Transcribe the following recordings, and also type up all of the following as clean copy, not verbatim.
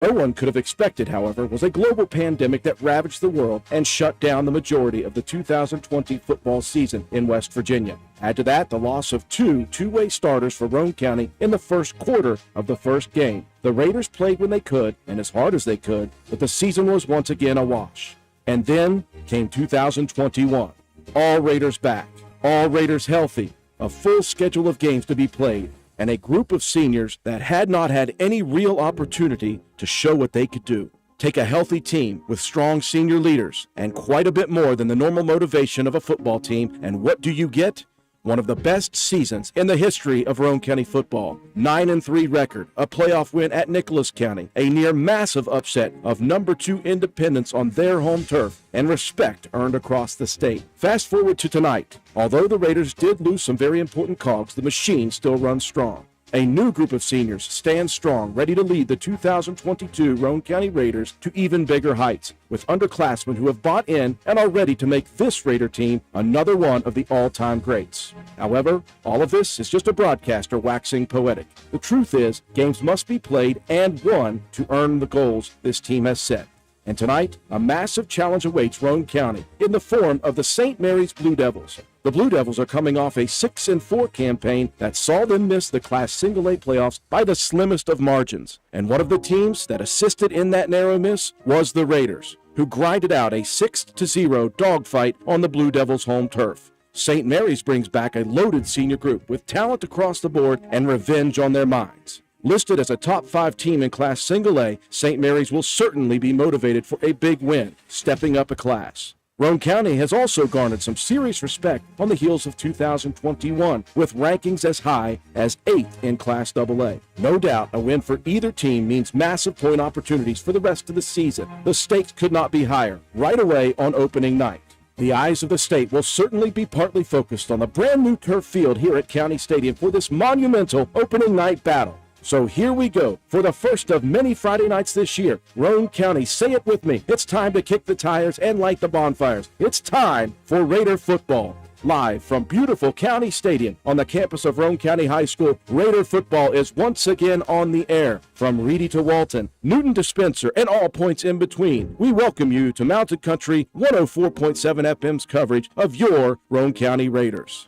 No one could have expected, however, was a global pandemic that ravaged the world and shut down the majority of the 2020 football season in West Virginia. Add to that the loss of two-way starters for Roane County in the first quarter of the first game. The Raiders played when they could and as hard as they could, but the season was once again a wash. And then came 2021. All Raiders back, all Raiders healthy, a full schedule of games to be played, and a group of seniors that had not had any real opportunity to show what they could do. Take a healthy team with strong senior leaders and quite a bit more than the normal motivation of a football team, and what do you get? One of the best seasons in the history of Roane County football. 9-3 record, a playoff win at Nicholas County, a near massive upset of number 2 Independence on their home turf, and respect earned across the state. Fast forward to tonight. Although the Raiders did lose some very important cogs, the machine still runs strong. A new group of seniors stands strong, ready to lead the 2022 Roane County Raiders to even bigger heights, with underclassmen who have bought in and are ready to make this Raider team another one of the all-time greats. However, all of this is just a broadcaster waxing poetic. The truth is, games must be played and won to earn the goals this team has set. And tonight, a massive challenge awaits Roane County in the form of the St. Mary's Blue Devils. The Blue Devils are coming off a 6-4 campaign that saw them miss the Class Single A playoffs by the slimmest of margins. And one of the teams that assisted in that narrow miss was the Raiders, who grinded out a 6-0 dogfight on the Blue Devils' home turf. St. Mary's brings back a loaded senior group with talent across the board and revenge on their minds. Listed as a top 5 team in Class Single A, St. Mary's will certainly be motivated for a big win, stepping up a class. Roane County has also garnered some serious respect on the heels of 2021, with rankings as high as 8th in Class AA. No doubt a win for either team means massive point opportunities for the rest of the season. The stakes could not be higher right away on opening night. The eyes of the state will certainly be partly focused on the brand new turf field here at County Stadium for this monumental opening night battle. So here we go for the first of many Friday nights this year. Roane County, say it with me. It's time to kick the tires and light the bonfires. It's time for Raider football. Live from beautiful County Stadium on the campus of Roane County High School, Raider football is once again on the air. From Reedy to Walton, Newton to Spencer, and all points in between, we welcome you to Mountain Country 104.7 FM's coverage of your Roane County Raiders.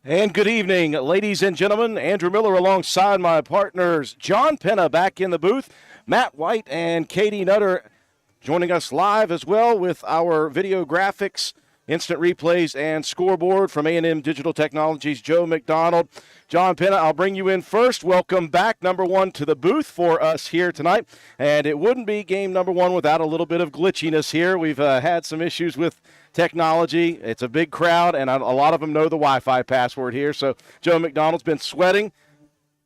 And good evening, ladies and gentlemen. Andrew Miller alongside my partners, John Penna back in the booth, Matt White and Katie Nutter joining us live as well with our video graphics, instant replays, and scoreboard from A&M Digital Technologies, Joe McDonald. John Penna, I'll bring you in first. Welcome back, number one, to the booth for us here tonight. And it wouldn't be game number one without a little bit of glitchiness here. We've had some issues with technology. It's a big crowd, and a lot of them know the Wi-Fi password here. So Joe McDonald's been sweating.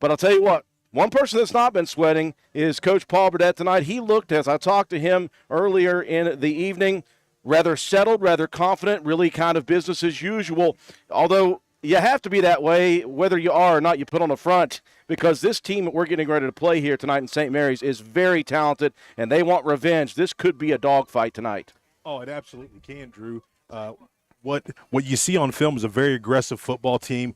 But I'll tell you what, one person that's not been sweating is Coach Paul Burdett tonight. He looked, as I talked to him earlier in the evening, rather settled, rather confident, really kind of business as usual. Although you have to be that way, whether you are or not, you put on the front, because this team that we're getting ready to play here tonight in St. Mary's is very talented, and they want revenge. This could be a dogfight tonight. Oh, it absolutely can, Drew. What you see on film is a very aggressive football team.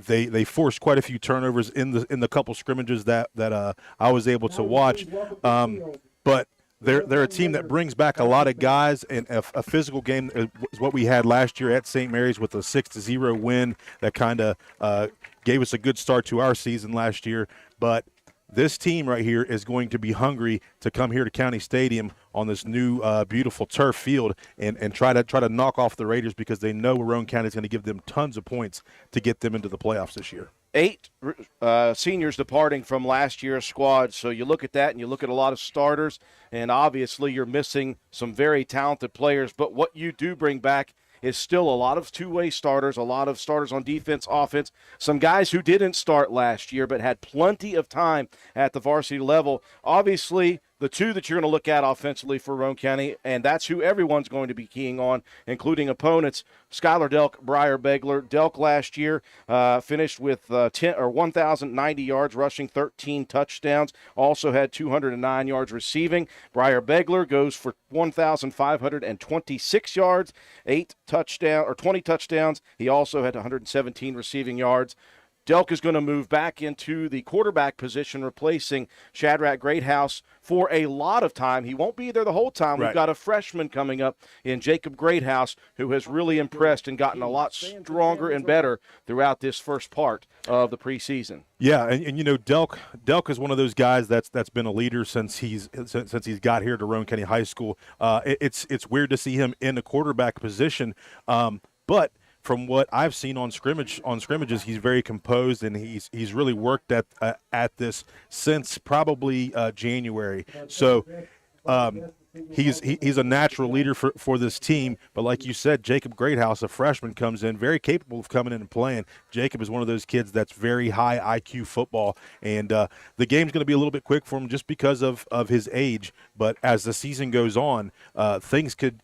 They forced quite a few turnovers in the couple scrimmages that I was able to watch. But they're a team that brings back a lot of guys, and a physical game is what we had last year at St. Mary's with a 6-0 win that kind of gave us a good start to our season last year. But this team right here is going to be hungry to come here to County Stadium on this new beautiful turf field and try to knock off the Raiders, because they know Roane County is going to give them tons of points to get them into the playoffs this year. 8 seniors departing from last year's squad. So you look at that and you look at a lot of starters, and obviously you're missing some very talented players. But what you do bring back is still a lot of two-way starters, a lot of starters on defense, offense, some guys who didn't start last year but had plenty of time at the varsity level. Obviously, the two that you're going to look at offensively for Roane County, and that's who everyone's going to be keying on, including opponents, Skylar Delk, Briar Begler. Delk last year finished with 1,090 yards, rushing 13 touchdowns, also had 209 yards receiving. Briar Begler goes for 1,526 yards, 20 touchdowns. He also had 117 receiving yards. Delk is going to move back into the quarterback position, replacing Shadrach Greathouse for a lot of time. He won't be there the whole time. Right. We've got a freshman coming up in Jacob Greathouse who has really impressed and gotten a lot stronger and better throughout this first part of the preseason. Yeah, and you know, Delk is one of those guys that's been a leader since he's got here to Roane County High School. It's weird to see him in the quarterback position, but from what I've seen on scrimmages, he's very composed, and he's really worked at this since probably January. So. He's a natural leader for this team, but like you said, Jacob Greathouse, a freshman, comes in very capable of coming in and playing. Jacob is one of those kids that's very high IQ football, and the game's going to be a little bit quick for him just because of his age. But as the season goes on, things could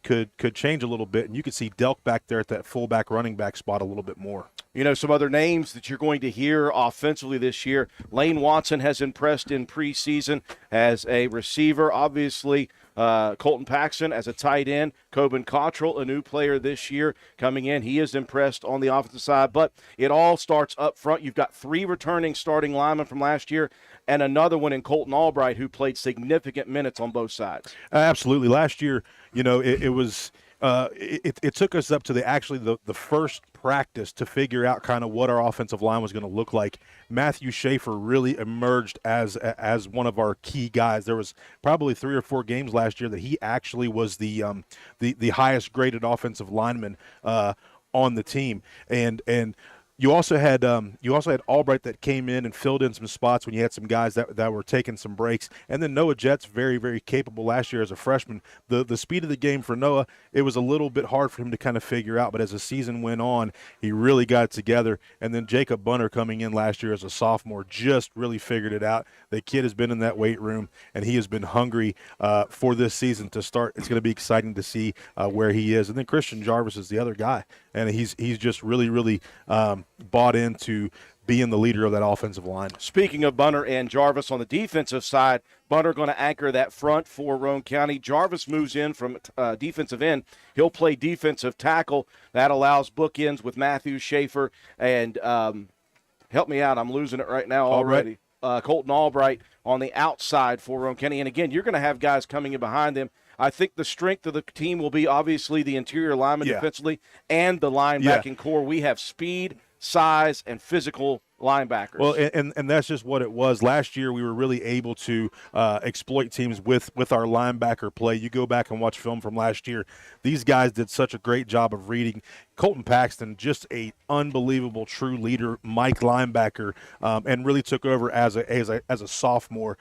change a little bit, and you could see Delk back there at that fullback running back spot a little bit more. You know, some other names that you're going to hear offensively this year. Lane Watson has impressed in preseason as a receiver. Obviously, Colton Paxton as a tight end. Coben Cottrell, a new player this year coming in. He is impressed on the offensive side, but it all starts up front. You've got 3 returning starting linemen from last year and another one in Colton Albright who played significant minutes on both sides. Absolutely. Last year, you know, it took us up to the first practice to figure out kind of what our offensive line was going to look like. Matthew Schaefer really emerged as one of our key guys. There was probably 3 or 4 games last year that he actually was the highest graded offensive lineman on the team, and you also had Albright that came in and filled in some spots when you had some guys that were taking some breaks. And then Noah Jett's very, very capable last year as a freshman. The speed of the game for Noah, it was a little bit hard for him to kind of figure out, but as the season went on, he really got it together. And then Jacob Bunner coming in last year as a sophomore just really figured it out. The kid has been in that weight room, and he has been hungry for this season to start. It's going to be exciting to see where he is. And then Christian Jarvis is the other guy, and he's just really, really bought into being the leader of that offensive line. Speaking of Bunner and Jarvis on the defensive side, Bunner going to anchor that front for Roane County. Jarvis moves in from defensive end. He'll play defensive tackle. That allows bookends with Matthew Schaefer and help me out. I'm losing it right now already. Colton Albright on the outside for Roane County. And, again, you're going to have guys coming in behind them. I think the strength of the team will be obviously the interior linemen defensively and the linebacking core. We have speed, size, and physical linebackers. Well, and that's just what it was. Last year we were really able to exploit teams with our linebacker play. You go back and watch film from last year. These guys did such a great job of reading. Colton Paxton, just a unbelievable true leader, Mike linebacker, and really took over as a sophomore.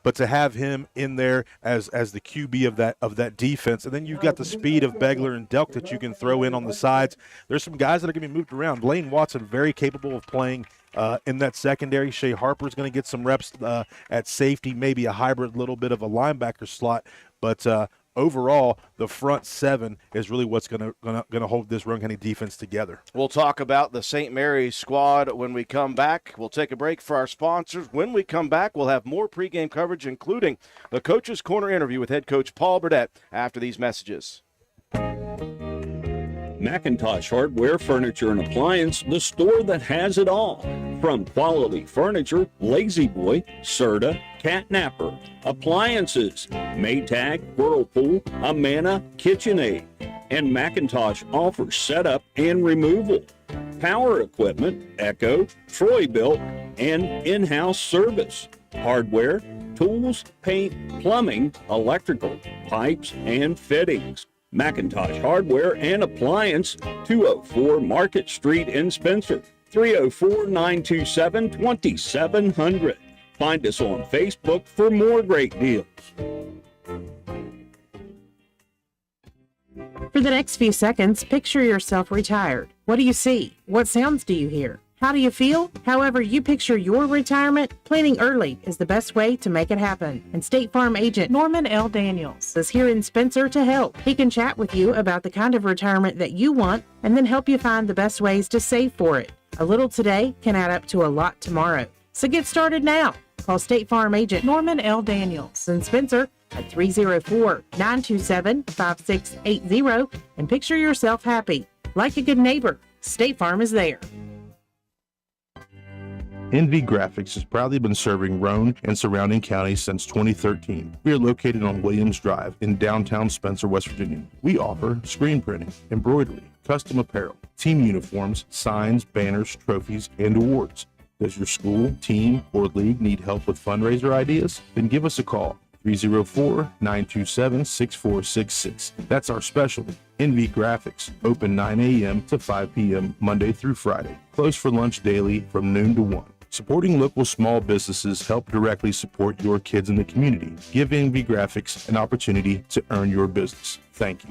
But to have him in there as the QB of that defense, and then you've got the speed of Begler and Delk that you can throw in on the sides. There's some guys that are going to be moved around. Lane Watson, very capable of playing in that secondary. Shea Harper's going to get some reps at safety, maybe a hybrid little bit of a linebacker slot. But overall, the front 7 is really what's going to hold this Roane County defense together. We'll talk about the St. Mary's squad when we come back. We'll take a break for our sponsors. When we come back, we'll have more pregame coverage, including the Coach's Corner interview with head coach Paul Burdett after these messages. McIntosh Hardware, Furniture, and Appliance, the store that has it all. From quality furniture, Lazy Boy, Serta, Catnapper, appliances, Maytag, Whirlpool, Amana, KitchenAid, and McIntosh offers setup and removal, power equipment, Echo, Troy-Built, and in-house service, hardware, tools, paint, plumbing, electrical, pipes, and fittings. McIntosh Hardware and Appliance, 204 Market Street in Spencer, 304-927-2700. Find us on Facebook for more great deals. For the next few seconds, picture yourself retired. What do you see? What sounds do you hear? How do you feel? However you picture your retirement, planning early is the best way to make it happen. And State Farm agent Norman L. Daniels is here in Spencer to help. He can chat with you about the kind of retirement that you want and then help you find the best ways to save for it. A little today can add up to a lot tomorrow. So get started now. Call State Farm agent Norman L. Daniels in Spencer at 304-927-5680 and picture yourself happy. Like a good neighbor, State Farm is there. NV Graphics has proudly been serving Roane and surrounding counties since 2013. We are located on Williams Drive in downtown Spencer, West Virginia. We offer screen printing, embroidery, custom apparel, team uniforms, signs, banners, trophies, and awards. Does your school, team, or league need help with fundraiser ideas? Then give us a call. 304-927-6466. That's our specialty. NV Graphics, open 9 a.m. to 5 p.m. Monday through Friday. Closed for lunch daily from noon to 1. Supporting local small businesses help directly support your kids in the community. Give NV Graphics an opportunity to earn your business. Thank you.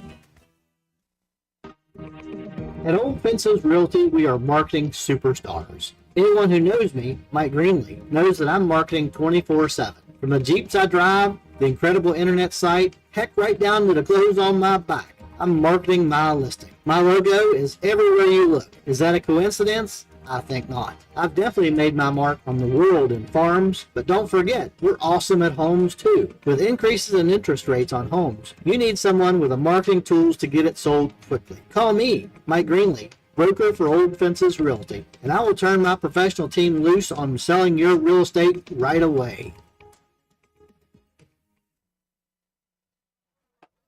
At Old Fences Realty, we are marketing superstars. Anyone who knows me, Mike Greenlee, knows that I'm marketing 24/7. From the Jeeps I drive, the incredible internet site, heck, right down to the clothes on my back, I'm marketing my listing. My logo is everywhere you look. Is that a coincidence? I think not. I've definitely made my mark on the world in farms, but don't forget, we're awesome at homes too. With increases in interest rates on homes, you need someone with the marketing tools to get it sold quickly. Call me, Mike Greenlee, broker for Old Fences Realty, and I will turn my professional team loose on selling your real estate right away.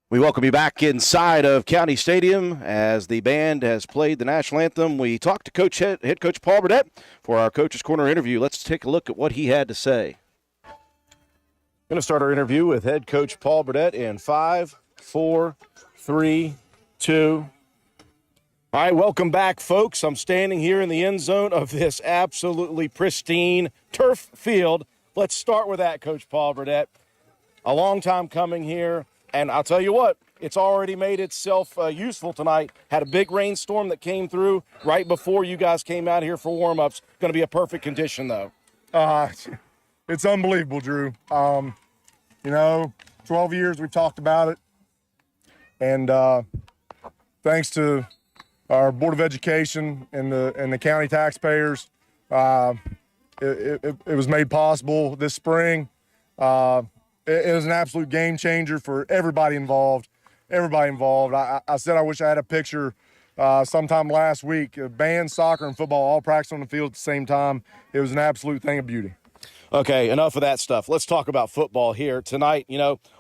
We welcome you back inside of County Stadium as the band has played the national anthem. We talked to head coach Paul Burdett for our Coach's Corner interview. Let's take a look at what he had to say. Going to start our interview with head coach Paul Burdett in 5, 4, 3, 2. All right, welcome back, folks. I'm standing here in the end zone of this absolutely pristine turf field. Let's start with that, Coach Paul Burdett. A long time coming here. And I'll tell you what, it's already made itself useful tonight. Had a big rainstorm that came through right before you guys came out here for warm-ups. Going to be a perfect condition, though. It's unbelievable, Drew. 12 years we've talked about it. And thanks to our Board of Education and the county taxpayers, it was made possible this spring. It was an absolute game changer for everybody involved. I said I wish I had a picture sometime last week. Band, soccer, and football all practiced on the field at the same time. It was an absolute thing of beauty. Okay, enough of that stuff. Let's talk about football here tonight.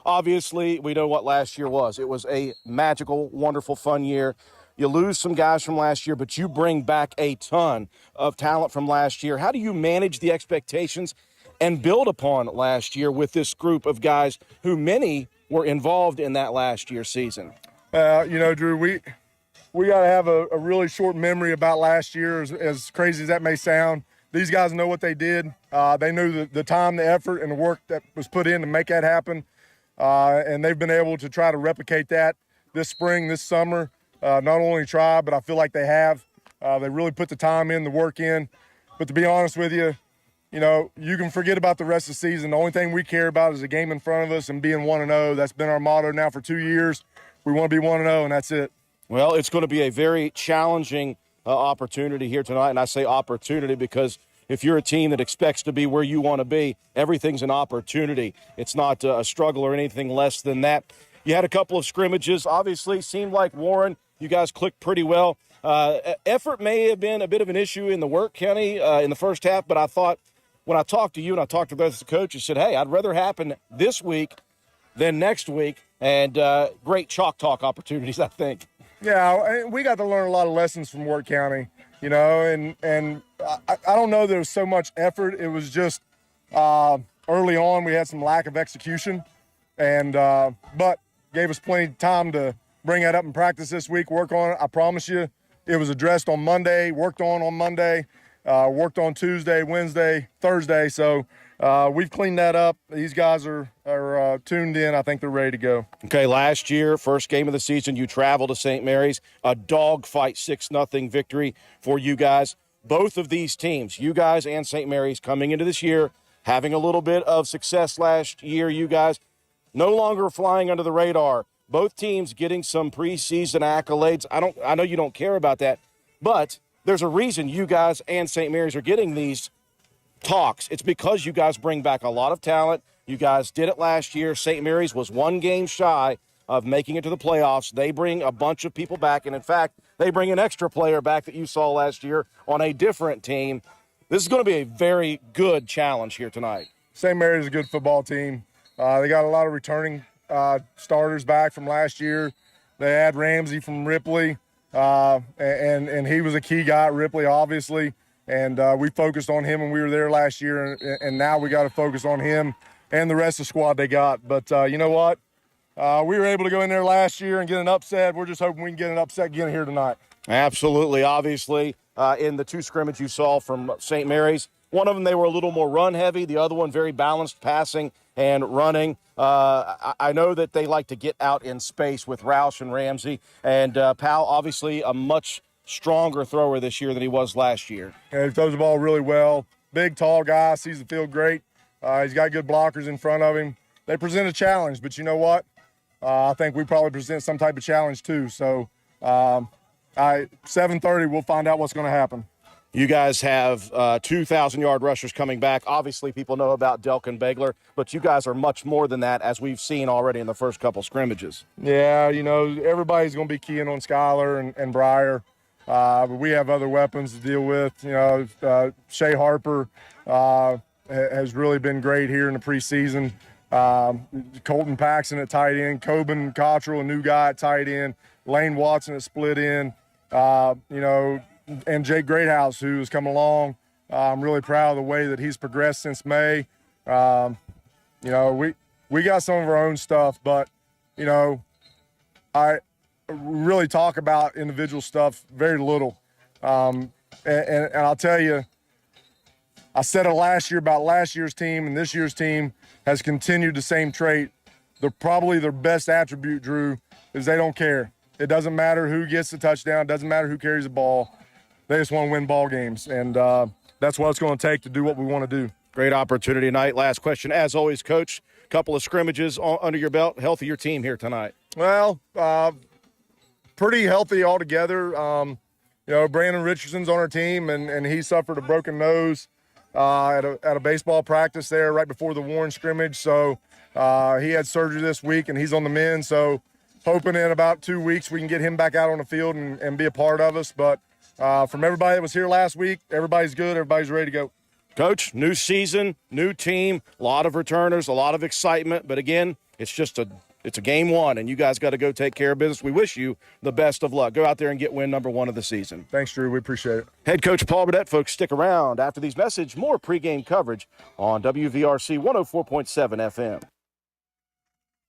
Obviously we know what last year was. It was a magical, wonderful, fun year. You lose some guys from last year, but you bring back a ton of talent from last year. How do you manage the expectations and build upon last year with this group of guys who many were involved in that last year's season? Drew, we got to have a really short memory about last year, as crazy as that may sound. These guys know what they did. They knew the time, the effort, and the work that was put in to make that happen. And they've been able to try to replicate that this spring, this summer. Not only try, but I feel like they have. They really put the time in, the work in. But to be honest with you, you can forget about the rest of the season. The only thing we care about is the game in front of us and being 1-0. That's been our motto now for 2 years. We want to be 1-0, and that's it. Well, it's going to be a very challenging opportunity here tonight, and I say opportunity because if you're a team that expects to be where you want to be, everything's an opportunity. It's not a struggle or anything less than that. You had a couple of scrimmages. Obviously, seemed like Warren, you guys clicked pretty well. Effort may have been a bit of an issue in the work, Kenny, in the first half, but I thought when I talked to you and I talked to the rest of the coaches, said, hey, I'd rather happen this week than next week, and great chalk talk opportunities, I think. Yeah, we got to learn a lot of lessons from Worth County, and I don't know there was so much effort. It was just early on we had some lack of execution, but gave us plenty of time to bring that up in practice this week, work on it. I promise you it was addressed on Monday, worked on Monday. Worked on Tuesday, Wednesday, Thursday, so we've cleaned that up. These guys are tuned in. I think they're ready to go. Okay, last year, first game of the season, you traveled to St. Mary's, a dogfight 6-0 victory for you guys. Both of these teams, you guys and St. Mary's, coming into this year, having a little bit of success last year, you guys, no longer flying under the radar. Both teams getting some preseason accolades. I know you don't care about that, but there's a reason you guys and St. Mary's are getting these talks. It's because you guys bring back a lot of talent. You guys did it last year. St. Mary's was one game shy of making it to the playoffs. They bring a bunch of people back, and in fact, they bring an extra player back that you saw last year on a different team. This is going to be a very good challenge here tonight. St. Mary's is a good football team. They got a lot of returning starters back from last year. They had Ramsey from Ripley, and he was a key guy at Ripley, obviously. And we focused on him when we were there last year, and now we got to focus on him and the rest of the squad they got. But you know what? We were able to go in there last year and get an upset. We're just hoping we can get an upset again here tonight. Absolutely. Obviously, in the two scrimmage you saw from St. Mary's, one of them they were a little more run heavy. The other one very balanced passing and running. I know that they like to get out in space with Roush and Ramsey. And Powell, obviously, a much stronger thrower this year than he was last year. Yeah, he throws the ball really well. Big, tall guy, sees the field great. He's got good blockers in front of him. They present a challenge, but you know what? I think we probably present some type of challenge too. So 7:30, we'll find out what's going to happen. You guys have 2,000-yard rushers coming back. Obviously, people know about Delkin Begler, but you guys are much more than that, as we've seen already in the first couple scrimmages. Yeah, you know, everybody's going to be keying on Skylar and Breyer. But we have other weapons to deal with. You know, Shea Harper has really been great here in the preseason. Colton Paxson at tight end, Coben Cottrell, a new guy at tight end, Lane Watson at split end, you know, and Jake Greathouse, who has come along. I'm really proud of the way that he's progressed since May. You know, we got some of our own stuff, but, you know, I really talk about individual stuff very little. And I'll tell you, I said it last year about last year's team, and this year's team has continued the same trait. Probably their best attribute, Drew, is they don't care. It doesn't matter who gets the touchdown. It doesn't matter who carries the ball. They just want to win ball games, and that's what it's going to take to do what we want to do. Great opportunity tonight. Last question, as always, Coach. Couple of scrimmages under your belt. Healthier team here tonight. Well, pretty healthy altogether. You know, Brandon Richardson's on our team, and he suffered a broken nose at a baseball practice there right before the Warren scrimmage. So he had surgery this week, and he's on the mend. So hoping in about 2 weeks we can get him back out on the field and be a part of us. But from everybody that was here last week, everybody's good. Everybody's ready to go. Coach, new season, new team, a lot of returners, a lot of excitement. But again, it's a game one, and you guys got to go take care of business. We wish you the best of luck. Go out there and get win number 1 of the season. Thanks, Drew. We appreciate it. Head coach Paul Burdett, folks, stick around. After these messages, more pregame coverage on WVRC 104.7 FM.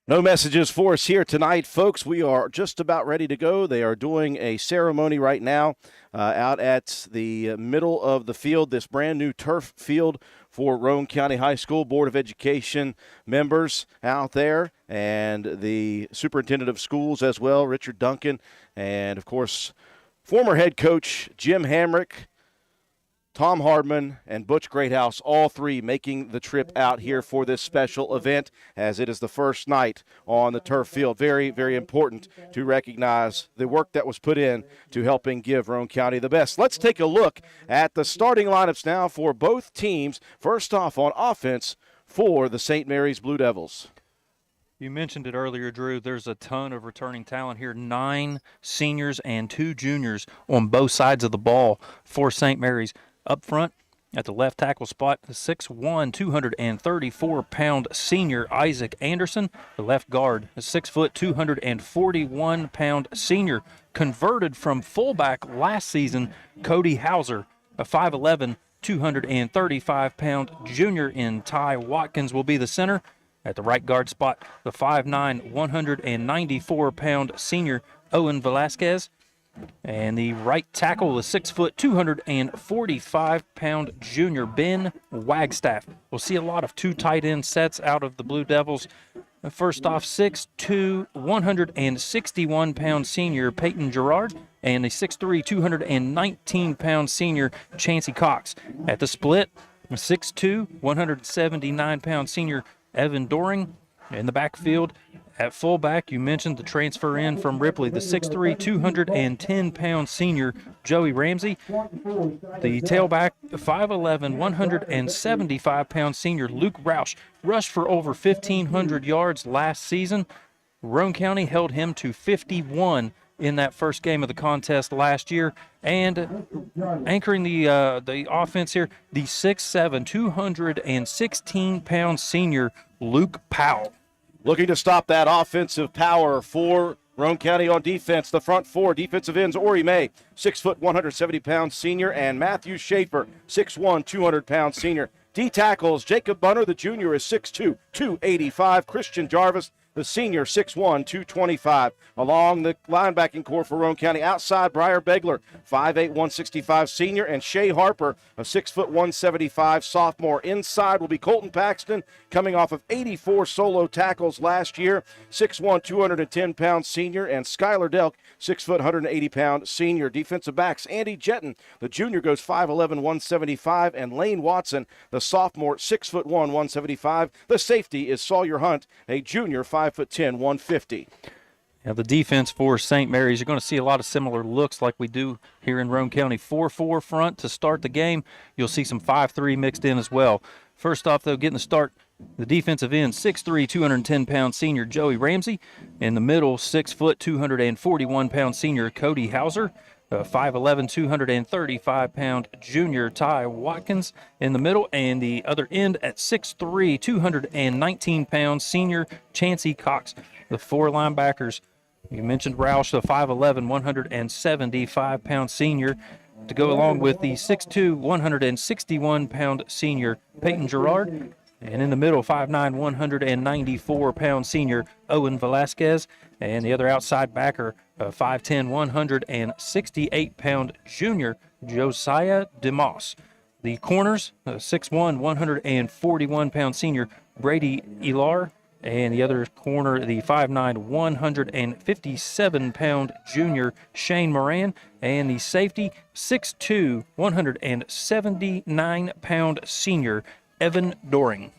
No messages for us here tonight, folks. We are just about ready to go. They are doing a ceremony right now out at the middle of the field, this brand new turf field for Roane County High School. Board of Education members out there, and the superintendent of schools as well, Richard Duncan, and, of course, former head coach Jim Hamrick, Tom Hardman, and Butch Greathouse, all three making the trip out here for this special event, as it is the first night on the turf field. Very, very important to recognize the work that was put in to helping give Roane County the best. Let's take a look at the starting lineups now for both teams. First off, on offense for the St. Mary's Blue Devils. You mentioned it earlier, Drew. There's a ton of returning talent here. 9 seniors and 2 juniors on both sides of the ball for St. Mary's. Up front at the left tackle spot, the 6'1", 234-pound senior Isaac Anderson. The left guard, a 6 foot, 241-pound senior, converted from fullback last season, Cody Hauser. A 5'11", 235-pound junior in Ty Watkins will be the center. At the right guard spot, the 5'9", 194-pound senior Owen Velasquez. And the right tackle, the 6 foot, 245-pound junior Ben Wagstaff. We'll see a lot of 2 tight end sets out of the Blue Devils. First off, 6'2", 161-pound senior Peyton Gerard, and the 6'3", 219-pound senior Chancey Cox. At the split, 6'2", 179-pound senior Evan Doring. In the backfield, at fullback, you mentioned the transfer in from Ripley, the 6'3", 210-pound senior Joey Ramsey. The tailback, 5'11", 175-pound senior Luke Roush, rushed for over 1,500 yards last season. Roane County held him to 51 in that first game of the contest last year. And anchoring the offense here, the 6'7", 216-pound senior Luke Powell. Looking to stop that offensive power for Roane County on defense. The front four defensive ends, Ori May, 6 foot, 170-pound senior, and Matthew Schaefer, 6'1", 200-pound senior. D tackles, Jacob Bunner, the junior, is 6'2", 285. Christian Jarvis, the senior, 6'1", 225. Along the linebacking core for Roane County, outside Briar Begler, 5'8", 165 senior, and Shea Harper, a 6 foot, 175 sophomore. Inside will be Colton Paxton, coming off of 84 solo tackles last year, 6'1", 210-pound senior, and Skylar Delk, 6 foot, 180-pound senior. Defensive backs, Andy Jetton, the junior, goes 5'11", 175, and Lane Watson, the sophomore, 6 foot, 175. The safety is Sawyer Hunt, a junior, 5'10", 150. Now the defense for St. Mary's, you're going to see a lot of similar looks like we do here in Roane County. 4-4 front to start the game. You'll see some 5-3 mixed in as well. First off, though, getting the start, the defensive end, 6'3", 210-pound senior Joey Ramsey. In the middle, 6 foot, 241-pound senior Cody Hauser. 5'11", 235-pound junior Ty Watkins in the middle, and the other end at 6'3", 219-pound senior Chancey Cox. The four linebackers, you mentioned Roush, the 5'11", 175-pound senior, to go along with the 6'2", 161-pound senior Peyton Gerard. And in the middle, 5'9", 194-pound senior Owen Velasquez. And the other outside backer, 5'10", 168-pound junior Josiah DeMoss. The corners, 6'1", 141-pound senior Brady Elar. And the other corner, the 5'9", 157-pound junior Shane Moran. And the safety, 6'2", 179-pound senior Evan Doring.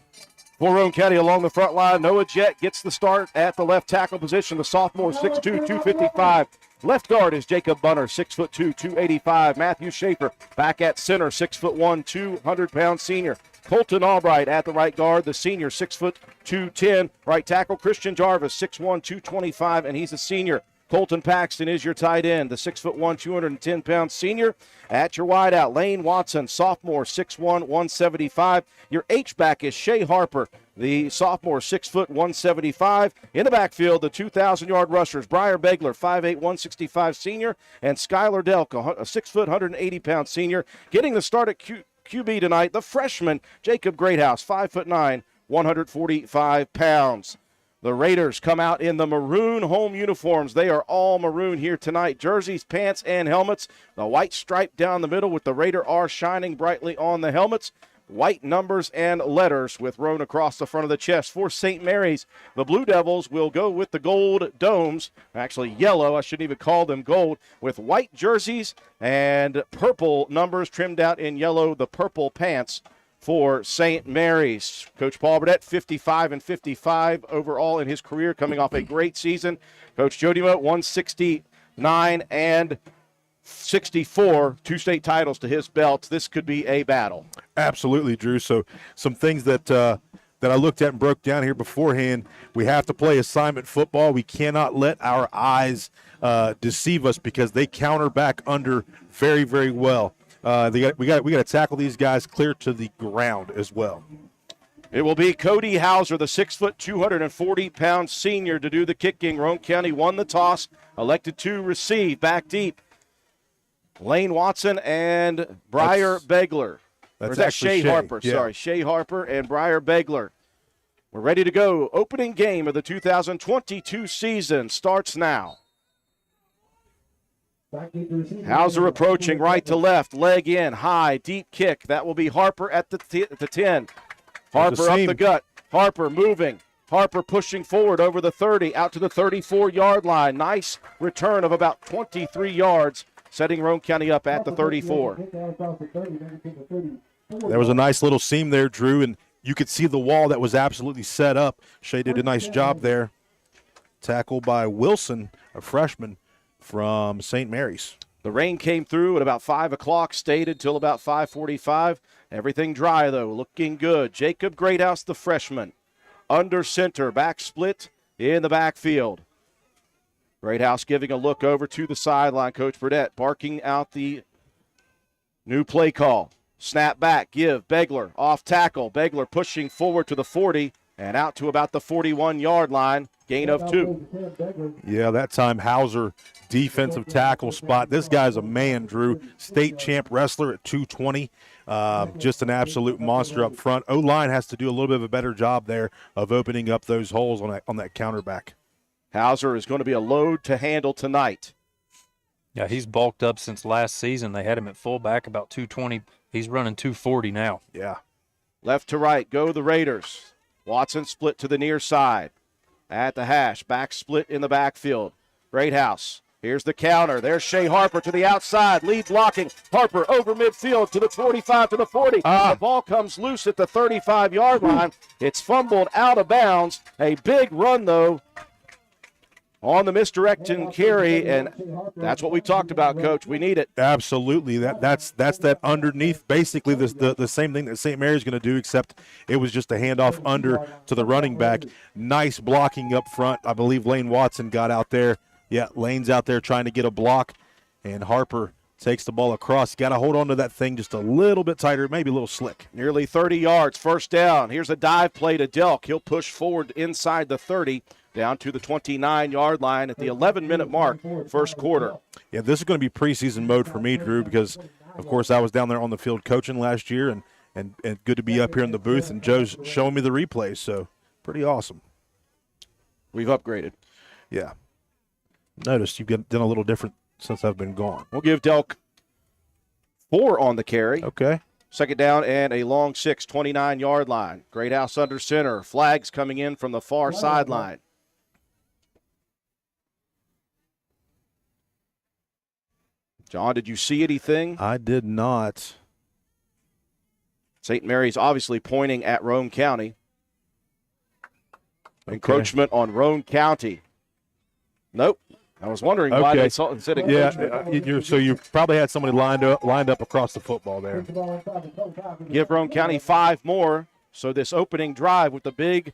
For Roane County along the front line, Noah Jett gets the start at the left tackle position. The sophomore, 6'2", 255. Left guard is Jacob Bunner, 6'2", 285. Matthew Schaefer back at center, 6'1", 200-pound senior. Colton Albright at the right guard, the senior, 6'2", 210. Right tackle, Christian Jarvis, 6'1", 225, and he's a senior. Colton Paxton is your tight end, the 6'1", 210-pound senior. At your wideout, Lane Watson, sophomore, 6'1", 175. Your H-back is Shea Harper, the sophomore, 6', 175. In the backfield, the 2,000-yard rushers, Briar Begler, 5'8", 165 senior, and Skylar Delk, a 6 foot, 180-pound senior. Getting the start at QB tonight, the freshman, Jacob Greathouse, 5'9", 145 pounds. The Raiders come out in the maroon home uniforms. They are all maroon here tonight. Jerseys, pants, and helmets. The white stripe down the middle with the Raider R shining brightly on the helmets. White numbers and letters with Roane across the front of the chest. For St. Mary's, the Blue Devils will go with the gold domes. Actually yellow, I shouldn't even call them gold, with white jerseys and purple numbers trimmed out in yellow, the purple pants for St. Mary's. Coach Paul Burdett, 55-55 overall in his career, coming off a great season. Coach Jody Moat, 169 and 64, 2 state titles to his belt. This could be a battle. Absolutely, Drew. So some things that I looked at and broke down here beforehand. We have to play assignment football. We cannot let our eyes deceive us because they counter back under very, very well. We got to tackle these guys clear to the ground as well. It will be Cody Hauser, the 6 foot, 240-pound senior, to do the kicking. Roane County won the toss, elected to receive. Back deep, Lane Watson and Briar Begler. Or is that Shea Harper? Yeah. Sorry, Shea Harper and Briar Begler. We're ready to go. Opening game of the 2022 season starts now. Hauser approaching right to left, leg in, high, deep kick. That will be Harper at the 10. Harper up the gut. Harper moving. Harper pushing forward over the 30, out to the 34-yard line. Nice return of about 23 yards, setting Roane County up at the 34. There was a nice little seam there, Drew, and you could see the wall that was absolutely set up. Shea did a nice job there. Tackle by Wilson, a freshman from St. Mary's. The rain came through at about 5 o'clock, stayed until about 5:45. Everything dry, though, looking good. Jacob Greathouse, the freshman, under center, back split in the backfield. Greathouse giving a look over to the sideline. Coach Burdett barking out the new play call. Snap back, give, Begler off tackle. Begler pushing forward to the 40 and out to about the 41-yard line. Gain of 2. Yeah, that time Hauser, defensive tackle spot. This guy's a man, Drew. State champ wrestler at 220. Just an absolute monster up front. O-line has to do a little bit of a better job there of opening up those holes on that counterback. Hauser is going to be a load to handle tonight. Yeah, he's bulked up since last season. They had him at fullback about 220. He's running 240 now. Yeah. Left to right go the Raiders. Watson split to the near side. At the hash, back split in the backfield. Greathouse. Here's the counter. There's Shea Harper to the outside. Lead blocking. Harper over midfield to the 45 to the 40. The ball comes loose at the 35-yard line. It's fumbled out of bounds. A big run, though, on the misdirection carry, and that's what we talked about, Coach. We need it. Absolutely. That's that underneath, basically the same thing that St. Mary's going to do, except it was just a handoff under to the running back. Nice blocking up front. I believe Lane Watson got out there. Yeah, Lane's out there trying to get a block, and Harper takes the ball across. Got to hold on to that thing just a little bit tighter, maybe a little slick. Nearly 30 yards, first down. Here's a dive play to Delk. He'll push forward inside the 30. Down to the 29-yard line at the 11-minute mark, first quarter. Yeah, this is going to be preseason mode for me, Drew, because, of course, I was down there on the field coaching last year, and good to be up here in the booth, and Joe's showing me the replays, so pretty awesome. We've upgraded. Yeah. Noticed you've done a little different since I've been gone. We'll give Delk 4 on the carry. Okay. Second down and a long 6, 29-yard line. Greathouse under center. Flags coming in from the far sideline. John, did you see anything? I did not. St. Mary's obviously pointing at Roane County. Okay. Encroachment on Roane County. Nope. I was wondering why they said encroachment. Yeah, so you probably had somebody lined up across the football there. Give Roane County 5 more. So this opening drive with the big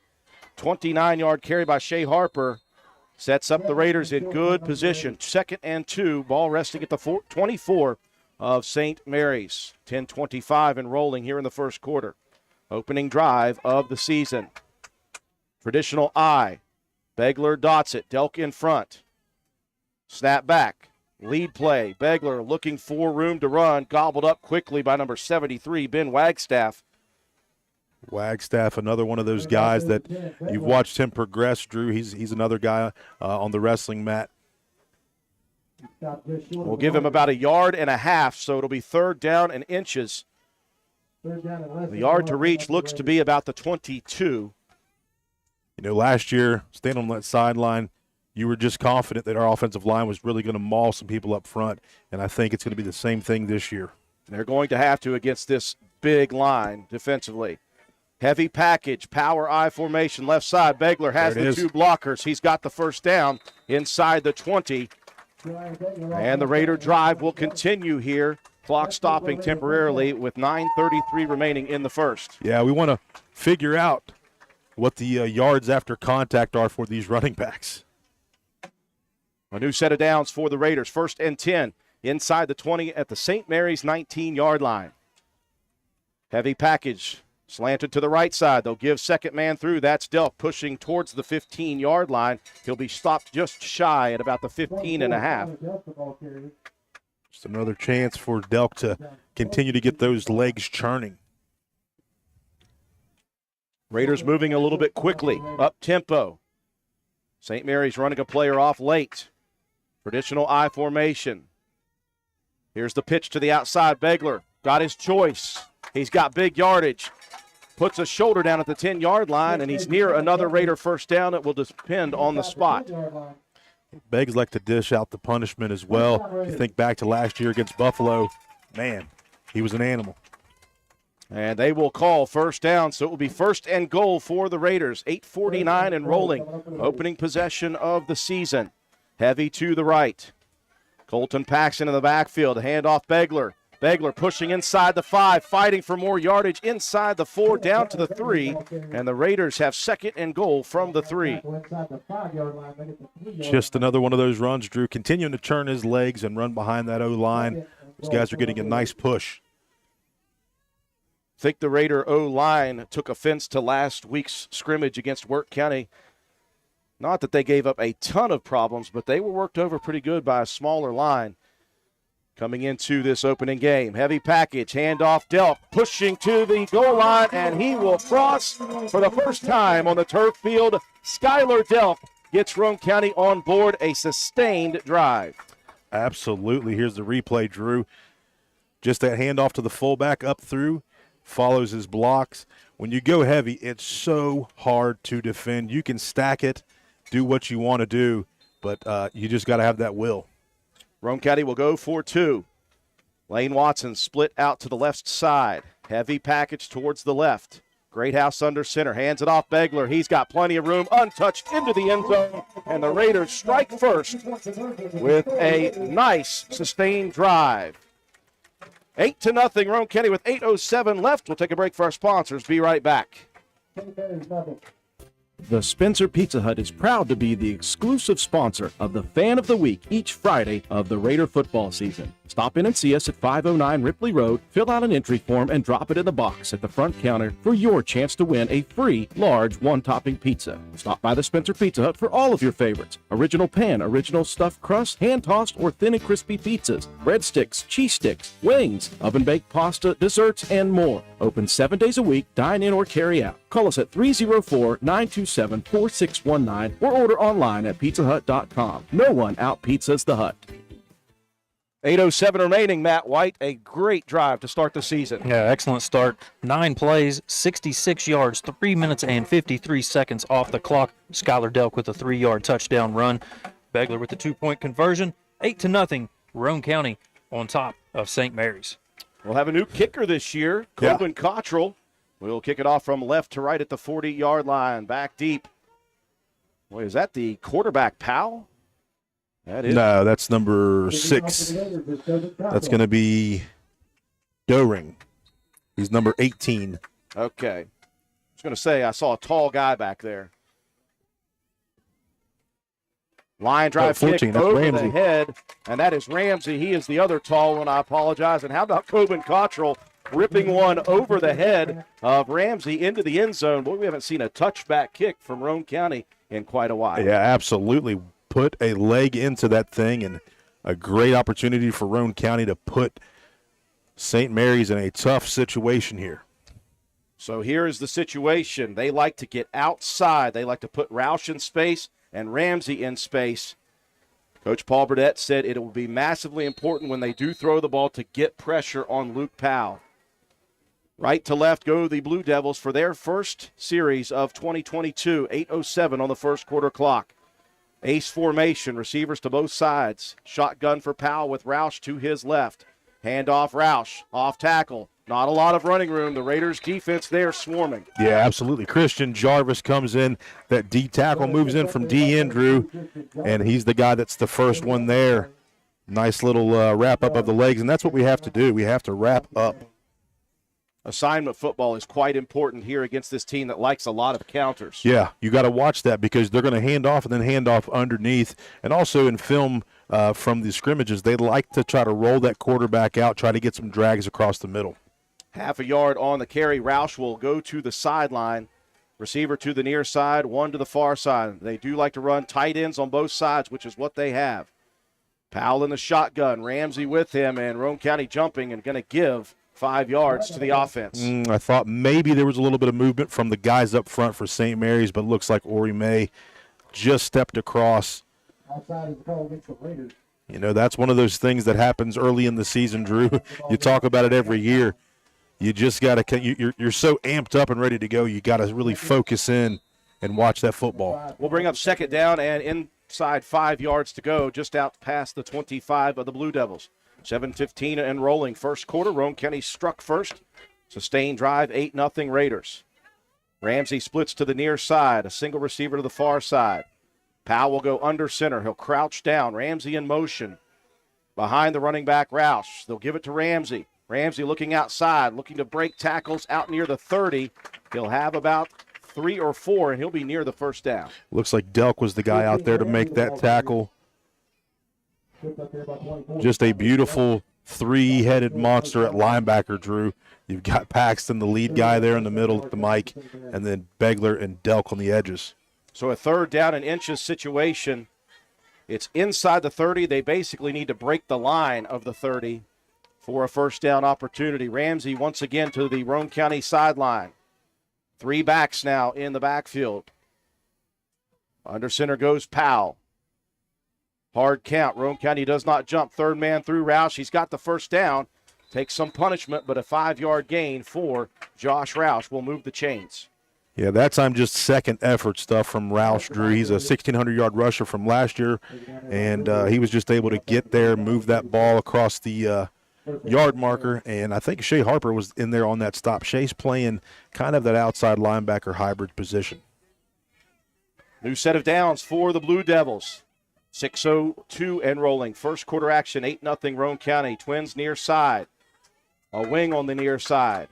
29-yard carry by Shea Harper sets up the Raiders in good position. 2nd and 2, ball resting at the 24 of St. Mary's. 10:25 and rolling here in the first quarter. Opening drive of the season. Traditional I. Begler dots it. Delk in front. Snap back. Lead play. Begler looking for room to run. Gobbled up quickly by number 73, Ben Wagstaff. Wagstaff, another one of those guys that you've watched him progress, Drew. He's another guy on the wrestling mat. We'll give him about 1.5 yards, so it'll be 3rd down and inches. The yard to reach looks to be about the 22. You know, last year, standing on that sideline, you were just confident that our offensive line was really going to maul some people up front, and I think it's going to be the same thing this year. They're going to have to against this big line defensively. Heavy package, power I formation, left side. Begler has the 2 blockers. He's got the first down inside the 20. And the Raider drive will continue here. Clock stopping temporarily with 9:33 remaining in the first. Yeah, we want to figure out what the yards after contact are for these running backs. A new set of downs for the Raiders. 1st and 10 inside the 20 at the St. Mary's 19-yard line. Heavy package. Slanted to the right side. They'll give second man through. That's Delk pushing towards the 15-yard line. He'll be stopped just shy at about the 15.5. Just another chance for Delk to continue to get those legs churning. Raiders moving a little bit quickly. Up tempo. St. Mary's running a player off late. Traditional I formation. Here's the pitch to the outside. Begler got his choice. He's got big yardage. Puts a shoulder down at the 10-yard line, and he's near another Raider first down. It will depend on the spot. Beggs like to dish out the punishment as well. If you think back to last year against Buffalo, man, he was an animal. And they will call first down, so it will be 1st and goal for the Raiders. 8:49 and rolling. Opening possession of the season. Heavy to the right. Colton Paxson in the backfield. Hand off Begler. Begler pushing inside the 5, fighting for more yardage inside the 4, down to the 3, and the Raiders have second and goal from the 3. Just another one of those runs, Drew, continuing to turn his legs and run behind that O-line. Those guys are getting a nice push. I think the Raider O-line took offense to last week's scrimmage against Wirt County. Not that they gave up a ton of problems, but they were worked over pretty good by a smaller line. Coming into this opening game, heavy package, handoff, Delk pushing to the goal line, and he will cross for the first time on the turf field. Skylar Delk gets Roane County on board, a sustained drive. Absolutely. Here's the replay, Drew. Just that handoff to the fullback up through, follows his blocks. When you go heavy, it's so hard to defend. You can stack it, do what you want to do, but you just got to have that will. Roane County will go for 2. Lane Watson split out to the left side. Heavy package towards the left. Greathouse under center. Hands it off Begler. He's got plenty of room. Untouched into the end zone. And the Raiders strike first with a nice sustained drive. 8-0 Roane County with 8:07 left. We'll take a break for our sponsors. Be right back. The Spencer Pizza Hut is proud to be the exclusive sponsor of the Fan of the Week each Friday of the Raider football season. Stop in and see us at 509 Ripley Road, fill out an entry form, and drop it in the box at the front counter for your chance to win a free large one-topping pizza. Stop by the Spencer Pizza Hut for all of your favorites. Original pan, original stuffed crust, hand-tossed or thin and crispy pizzas, breadsticks, cheese sticks, wings, oven-baked pasta, desserts, and more. Open 7 days a week, dine in or carry out. Call us at 304-927-4619 or order online at pizzahut.com. No one out-pizzas the Hut. 8:07 remaining, Matt White. A great drive to start the season. Yeah, excellent start. 9 plays, 66 yards, 3 minutes and 53 seconds off the clock. Skylar Delk with a 3-yard touchdown run. Begler with the 2-point conversion. 8-0, Roane County on top of St. Mary's. We'll have a new kicker this year, Coben Cottrell. We'll kick it off from left to right at the 40-yard line. Back deep. Boy, is that the quarterback, Powell? That is. No, that's number 6. That's going to be Doring. He's number 18. Okay. I was going to say, I saw a tall guy back there. Line drive 14, kick over Ramsey. the head, and that is Ramsey. He is the other tall one. I apologize. And how about Coben Cottrell ripping one over the head of Ramsey into the end zone? Boy, we haven't seen a touchback kick from Roane County in quite a while. Yeah, absolutely. Put a leg into that thing, and a great opportunity for Roane County to put St. Mary's in a tough situation here. So here is the situation. They like to get outside. They like to put Roush in space and Ramsey in space. Coach Paul Burdett said it will be massively important when they do throw the ball to get pressure on Luke Powell. Right to left go the Blue Devils for their first series of 2022. 8:07 on the first quarter clock. Ace formation, receivers to both sides. Shotgun for Powell with Roush to his left. Handoff Roush, off tackle. Not a lot of running room. The Raiders defense there swarming. Yeah, absolutely. Christian Jarvis comes in. That D tackle moves in from D in, Drew, and he's the guy that's the first one there. Nice little wrap up of the legs, and that's what we have to do. We have to wrap up. Assignment football is quite important here against this team that likes a lot of counters. Yeah, you got to watch that because they're going to hand off and then hand off underneath. And also in film from the scrimmages, they like to try to roll that quarterback out, try to get some drags across the middle. Half a yard on the carry. Roush will go to the sideline. Receiver to the near side, one to the far side. They do like to run tight ends on both sides, which is what they have. Powell in the shotgun, Ramsey with him, and Roane County jumping and going to give 5 yards to the offense. I thought maybe there was a little bit of movement from the guys up front for St. Mary's, but it looks like Ori May just stepped across. You know, that's one of those things that happens early in the season, Drew. You talk about it every year. You just got to – you're so amped up and ready to go, you got to really focus in and watch that football. We'll bring up second down and inside 5 yards to go, just out past the 25 of the Blue Devils. 7:15 and rolling. First quarter, Roane County struck first. Sustained drive, 8-0 Raiders. Ramsey splits to the near side, a single receiver to the far side. Powell will go under center. He'll crouch down. Ramsey in motion. Behind the running back, Roush. They'll give it to Ramsey. Ramsey looking outside, looking to break tackles out near the 30. He'll have about 3 or 4, and he'll be near the first down. Looks like Delk was the guy out there to make that tackle. Just a beautiful three-headed monster at linebacker, Drew. You've got Paxton, the lead guy there in the middle at the mic, and then Begler and Delk on the edges. So a third down and inches situation. It's inside the 30. They basically need to break the line of the 30 for a first down opportunity. Ramsey once again to the Roane County sideline. 3 backs now in the backfield. Under center goes Powell. Hard count. Roane County does not jump. Third man through Roush. He's got the first down. Takes some punishment, but a 5-yard gain for Josh Roush will move the chains. Yeah, that time just second effort stuff from Roush, Drew. He's a 1,600-yard rusher from last year, and he was just able to get there, move that ball across the yard marker, and I think Shea Harper was in there on that stop. Shea's playing kind of that outside linebacker hybrid position. New set of downs for the Blue Devils. 6:02 and rolling. First quarter action, 8-0 Roane County. Twins near side. A wing on the near side.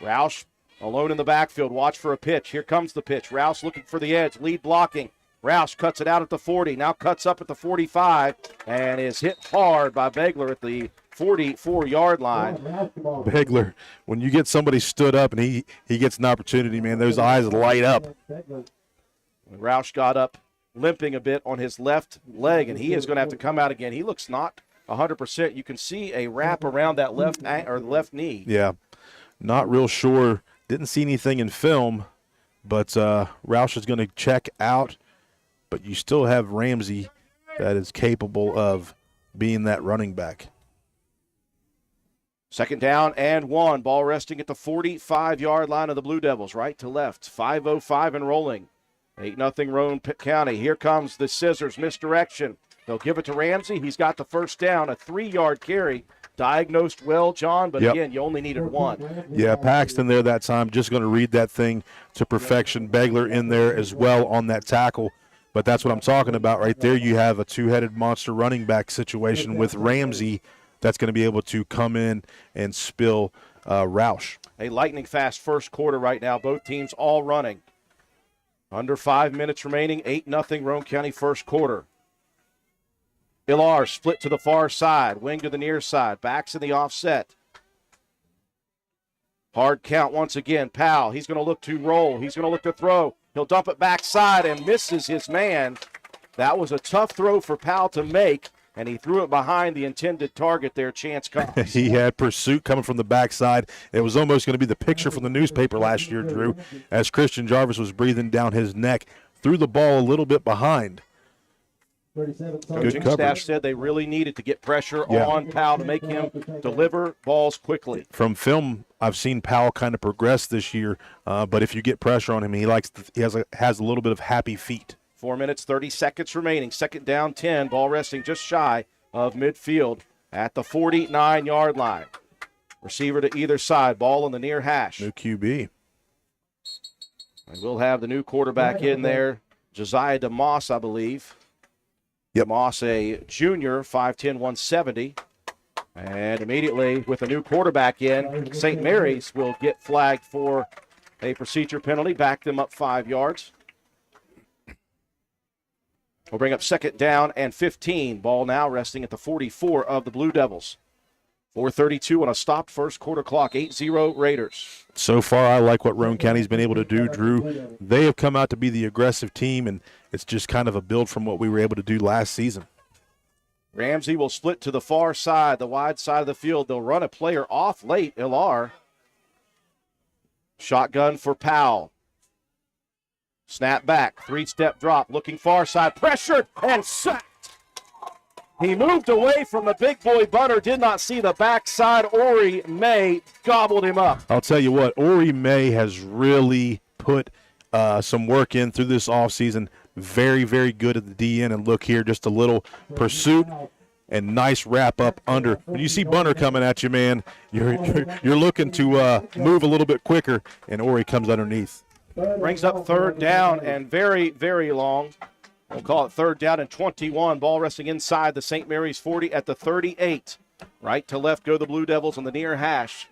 Roush alone in the backfield. Watch for a pitch. Here comes the pitch. Roush looking for the edge. Lead blocking. Roush cuts it out at the 40. Now cuts up at the 45 and is hit hard by Begler at the 44-yard line. Begler, when you get somebody stood up and he gets an opportunity, man, those eyes light up. Roush got up limping a bit on his left leg, and he is going to have to come out again. He looks not 100%. You can see a wrap around that left knee. Yeah, not real sure. Didn't see anything in film, but Roush is going to check out. But you still have Ramsey that is capable of being that running back. Second down and 1. Ball resting at the 45-yard line of the Blue Devils, right to left. 5:05 and rolling. 8-0 Roane County. Here comes the scissors, misdirection. They'll give it to Ramsey. He's got the first down, a 3-yard carry. Diagnosed well, John, but again, you only needed 1. Yeah, Paxton there that time, just going to read that thing to perfection. Begler in there as well on that tackle. But that's what I'm talking about right there. You have a two-headed monster running back situation with Ramsey that's going to be able to come in and spill Roush. A lightning-fast first quarter right now. Both teams all running. Under 5 minutes remaining, 8-0 Roane County first quarter. Ilar split to the far side, wing to the near side, backs in the offset. Hard count once again. Powell, he's going to look to roll. He's going to look to throw. He'll dump it backside and misses his man. That was a tough throw for Powell to make, and he threw it behind the intended target there, Chance Cox. He had pursuit coming from the backside. It was almost going to be the picture from the newspaper last year, Drew, as Christian Jarvis was breathing down his neck. Threw the ball a little bit behind. Coaching staff said they really needed to get pressure on Powell to make him deliver balls quickly. From film, I've seen Powell kind of progress this year, but if you get pressure on him, he has a little bit of happy feet. 4 minutes, 30 seconds remaining. Second down, 10. Ball resting just shy of midfield at the 49-yard line. Receiver to either side. Ball on the near hash. New QB. And we'll have the new quarterback in there, Josiah DeMoss, I believe. Yep. DeMoss, a junior, 5'10", 170. And immediately with a new quarterback in, St. Mary's will get flagged for a procedure penalty. Back them up 5 yards. We'll bring up second down and 15. Ball now resting at the 44 of the Blue Devils. 4:32 on a stopped first quarter clock. 8-0 Raiders. So far, I like what Roane County's been able to do, Drew. They have come out to be the aggressive team, and it's just kind of a build from what we were able to do last season. Ramsey will split to the far side, the wide side of the field. They'll run a player off late, Ilar. Shotgun for Powell. Snap back, 3-step drop, looking far side, pressured and sacked. He moved away from the big boy bunter, did not see the backside. Ori May gobbled him up. I'll tell you what, Ori May has really put some work in through this offseason. Very, very good at the DN. And look here, just a little pursuit and nice wrap up under. When you see bunter coming at you, man, you're looking to move a little bit quicker, and Ori comes underneath. Brings up third down and very, very long. We'll call it third down and 21. Ball resting inside the St. Mary's 40 at the 38. Right to left go the Blue Devils on the near hash.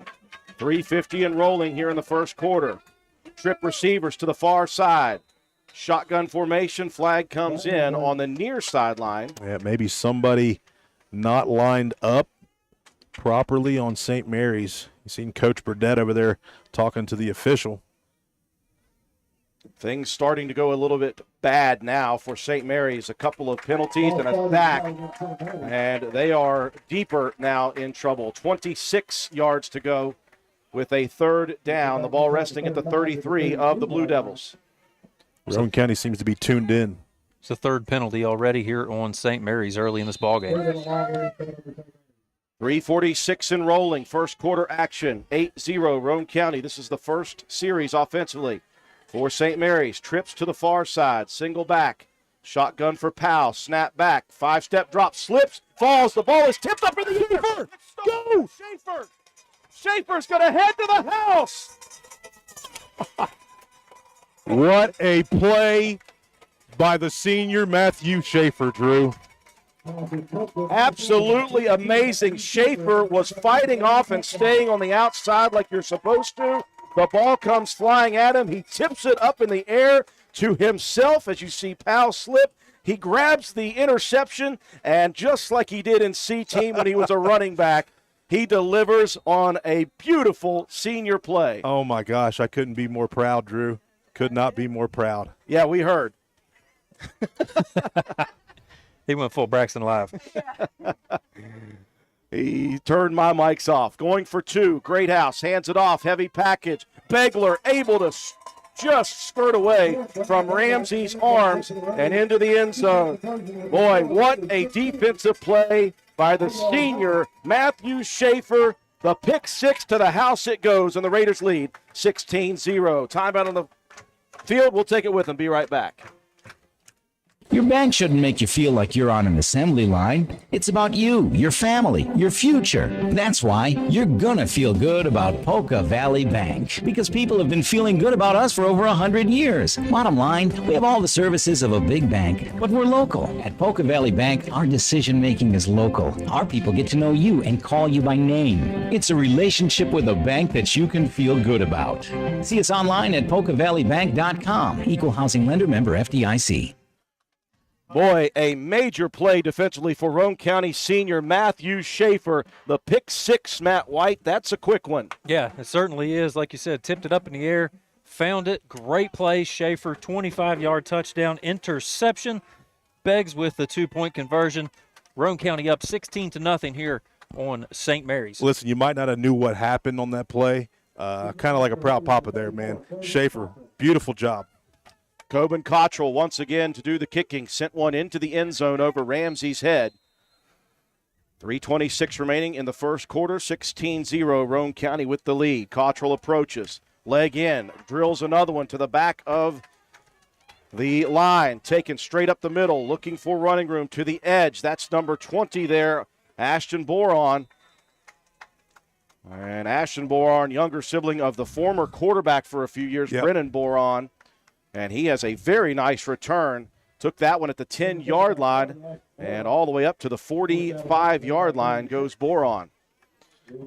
3:50 and rolling here in the first quarter. Trip receivers to the far side. Shotgun formation, flag comes in on the near sideline. Yeah, maybe somebody not lined up properly on St. Mary's. You seen Coach Burdett over there talking to the official. Things starting to go a little bit bad now for St. Mary's. A couple of penalties and a sack, and they are deeper now in trouble. 26 yards to go with a third down. The ball resting at the 33 of the Blue Devils. Roane County seems to be tuned in. It's the third penalty already here on St. Mary's early in this ballgame. 3:46 and rolling. First quarter action. 8-0 Roane County. This is the first series offensively for St. Mary's. Trips to the far side. Single back. Shotgun for Powell. Snap back. 5-step drop. Slips. Falls. The ball is tipped up in the air. Go! Schaefer! Schaefer's going to head to the house. What a play by the senior Matthew Schaefer, Drew. Absolutely amazing. Schaefer was fighting off and staying on the outside like you're supposed to. The ball comes flying at him. He tips it up in the air to himself as you see Powell slip. He grabs the interception, and just like he did in C-Team when he was a running back, he delivers on a beautiful senior play. Oh, my gosh. I couldn't be more proud, Drew. Could not be more proud. Yeah, we heard. He went full Braxton Live. He turned my mics off. Going for two. Greathouse hands it off. Heavy package. Begler able to just skirt away from Ramsey's arms and into the end zone. Boy, what a defensive play by the senior Matthew Schaefer. The pick six to the house it goes, and the Raiders lead 16-0. Timeout on the field. We'll take it with them. Be right back. Your bank shouldn't make you feel like you're on an assembly line. It's about you, your family, your future. That's why you're gonna feel good about Polka Valley Bank, because people have been feeling good about us for over 100 years. Bottom line, we have all the services of a big bank, but we're local. At Polka Valley Bank, our decision-making is local. Our people get to know you and call you by name. It's a relationship with a bank that you can feel good about. See us online at polkavalleybank.com. Equal housing lender, member FDIC. Boy, a major play defensively for Roane County senior Matthew Schaefer. The pick six, Matt White, that's a quick one. Yeah, it certainly is. Like you said, tipped it up in the air, found it. Great play, Schaefer, 25-yard touchdown, interception. Beggs with the 2-point conversion. Roane County up 16-0 here on St. Mary's. Listen, you might not have knew what happened on that play. Kind of like a proud papa there, man. Schaefer, beautiful job. Coben Cottrell once again to do the kicking. Sent one into the end zone over Ramsey's head. 3:26 remaining in the first quarter. 16-0 Roane County with the lead. Cottrell approaches. Leg in. Drills another one to the back of the line. Taken straight up the middle. Looking for running room to the edge. That's number 20 there. Ashton Boron. And Ashton Boron, younger sibling of the former quarterback for a few years, Yep. Brennan Boron. And he has a very nice return. Took that one at the 10-yard line, and all the way up to the 45-yard line goes Boron.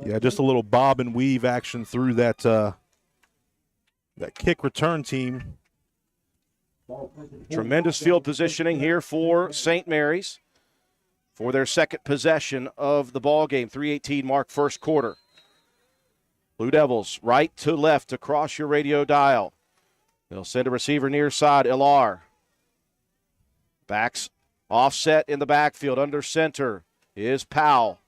Yeah, just a little bob and weave action through that kick return team. Tremendous field positioning here for St. Mary's for their second possession of the ball game. 3:18 mark first quarter. Blue Devils right to left across your radio dial. They'll send a receiver near side, Ilar. Backs offset in the backfield. Under center is Powell.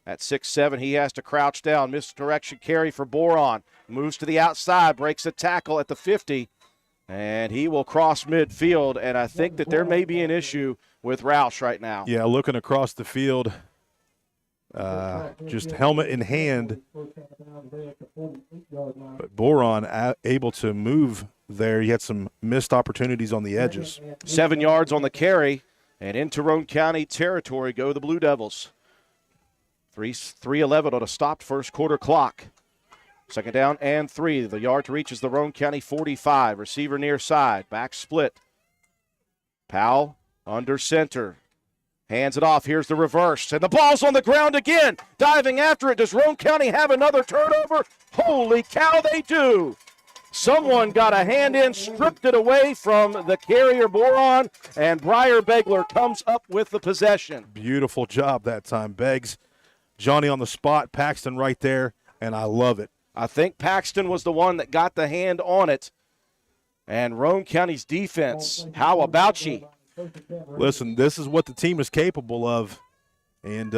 At 6'7", he has to crouch down. Misdirection carry for Boron. Moves to the outside, breaks a tackle at the 50, and he will cross midfield. And I think that there may be an issue with Roush right now. Yeah, looking across the field, just helmet in hand. But Boron able to move there. He had some missed opportunities on the edges. 7 yards on the carry, and into Roane County territory go the Blue Devils. 3:11 on a stopped first quarter clock. Second down and 3. The yard to reach is the Roane County 45. Receiver near side. Back split. Powell under center. Hands it off. Here's the reverse. And the ball's on the ground again. Diving after it. Does Roane County have another turnover? Holy cow, they do. Someone got a hand in, stripped it away from the carrier Boron, and Briar Begler comes up with the possession. Beautiful job that time, Beggs. Johnny on the spot, Paxton right there, and I love it. I think Paxton was the one that got the hand on it. And Roane County's defense, how about you? Listen, this is what the team is capable of, and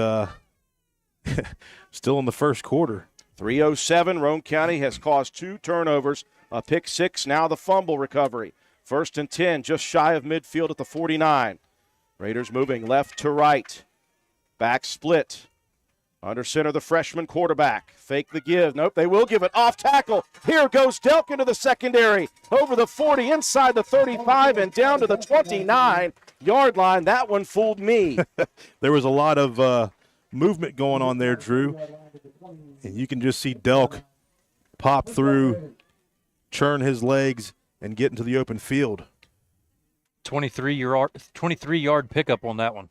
still in the first quarter. 3:07, Roane County has caused 2 turnovers, a pick 6, now the fumble recovery. 1st and 10, just shy of midfield at the 49. Raiders moving left to right. Back split. Under center, the freshman quarterback. Fake the give. Nope, they will give it. Off tackle. Here goes Delk into the secondary. Over the 40, inside the 35, and down to the 29-yard line. That one fooled me. There was a lot of movement going on there, Drew. And you can just see Delk pop through, churn his legs, and get into the open field. 23-yard pickup on that one.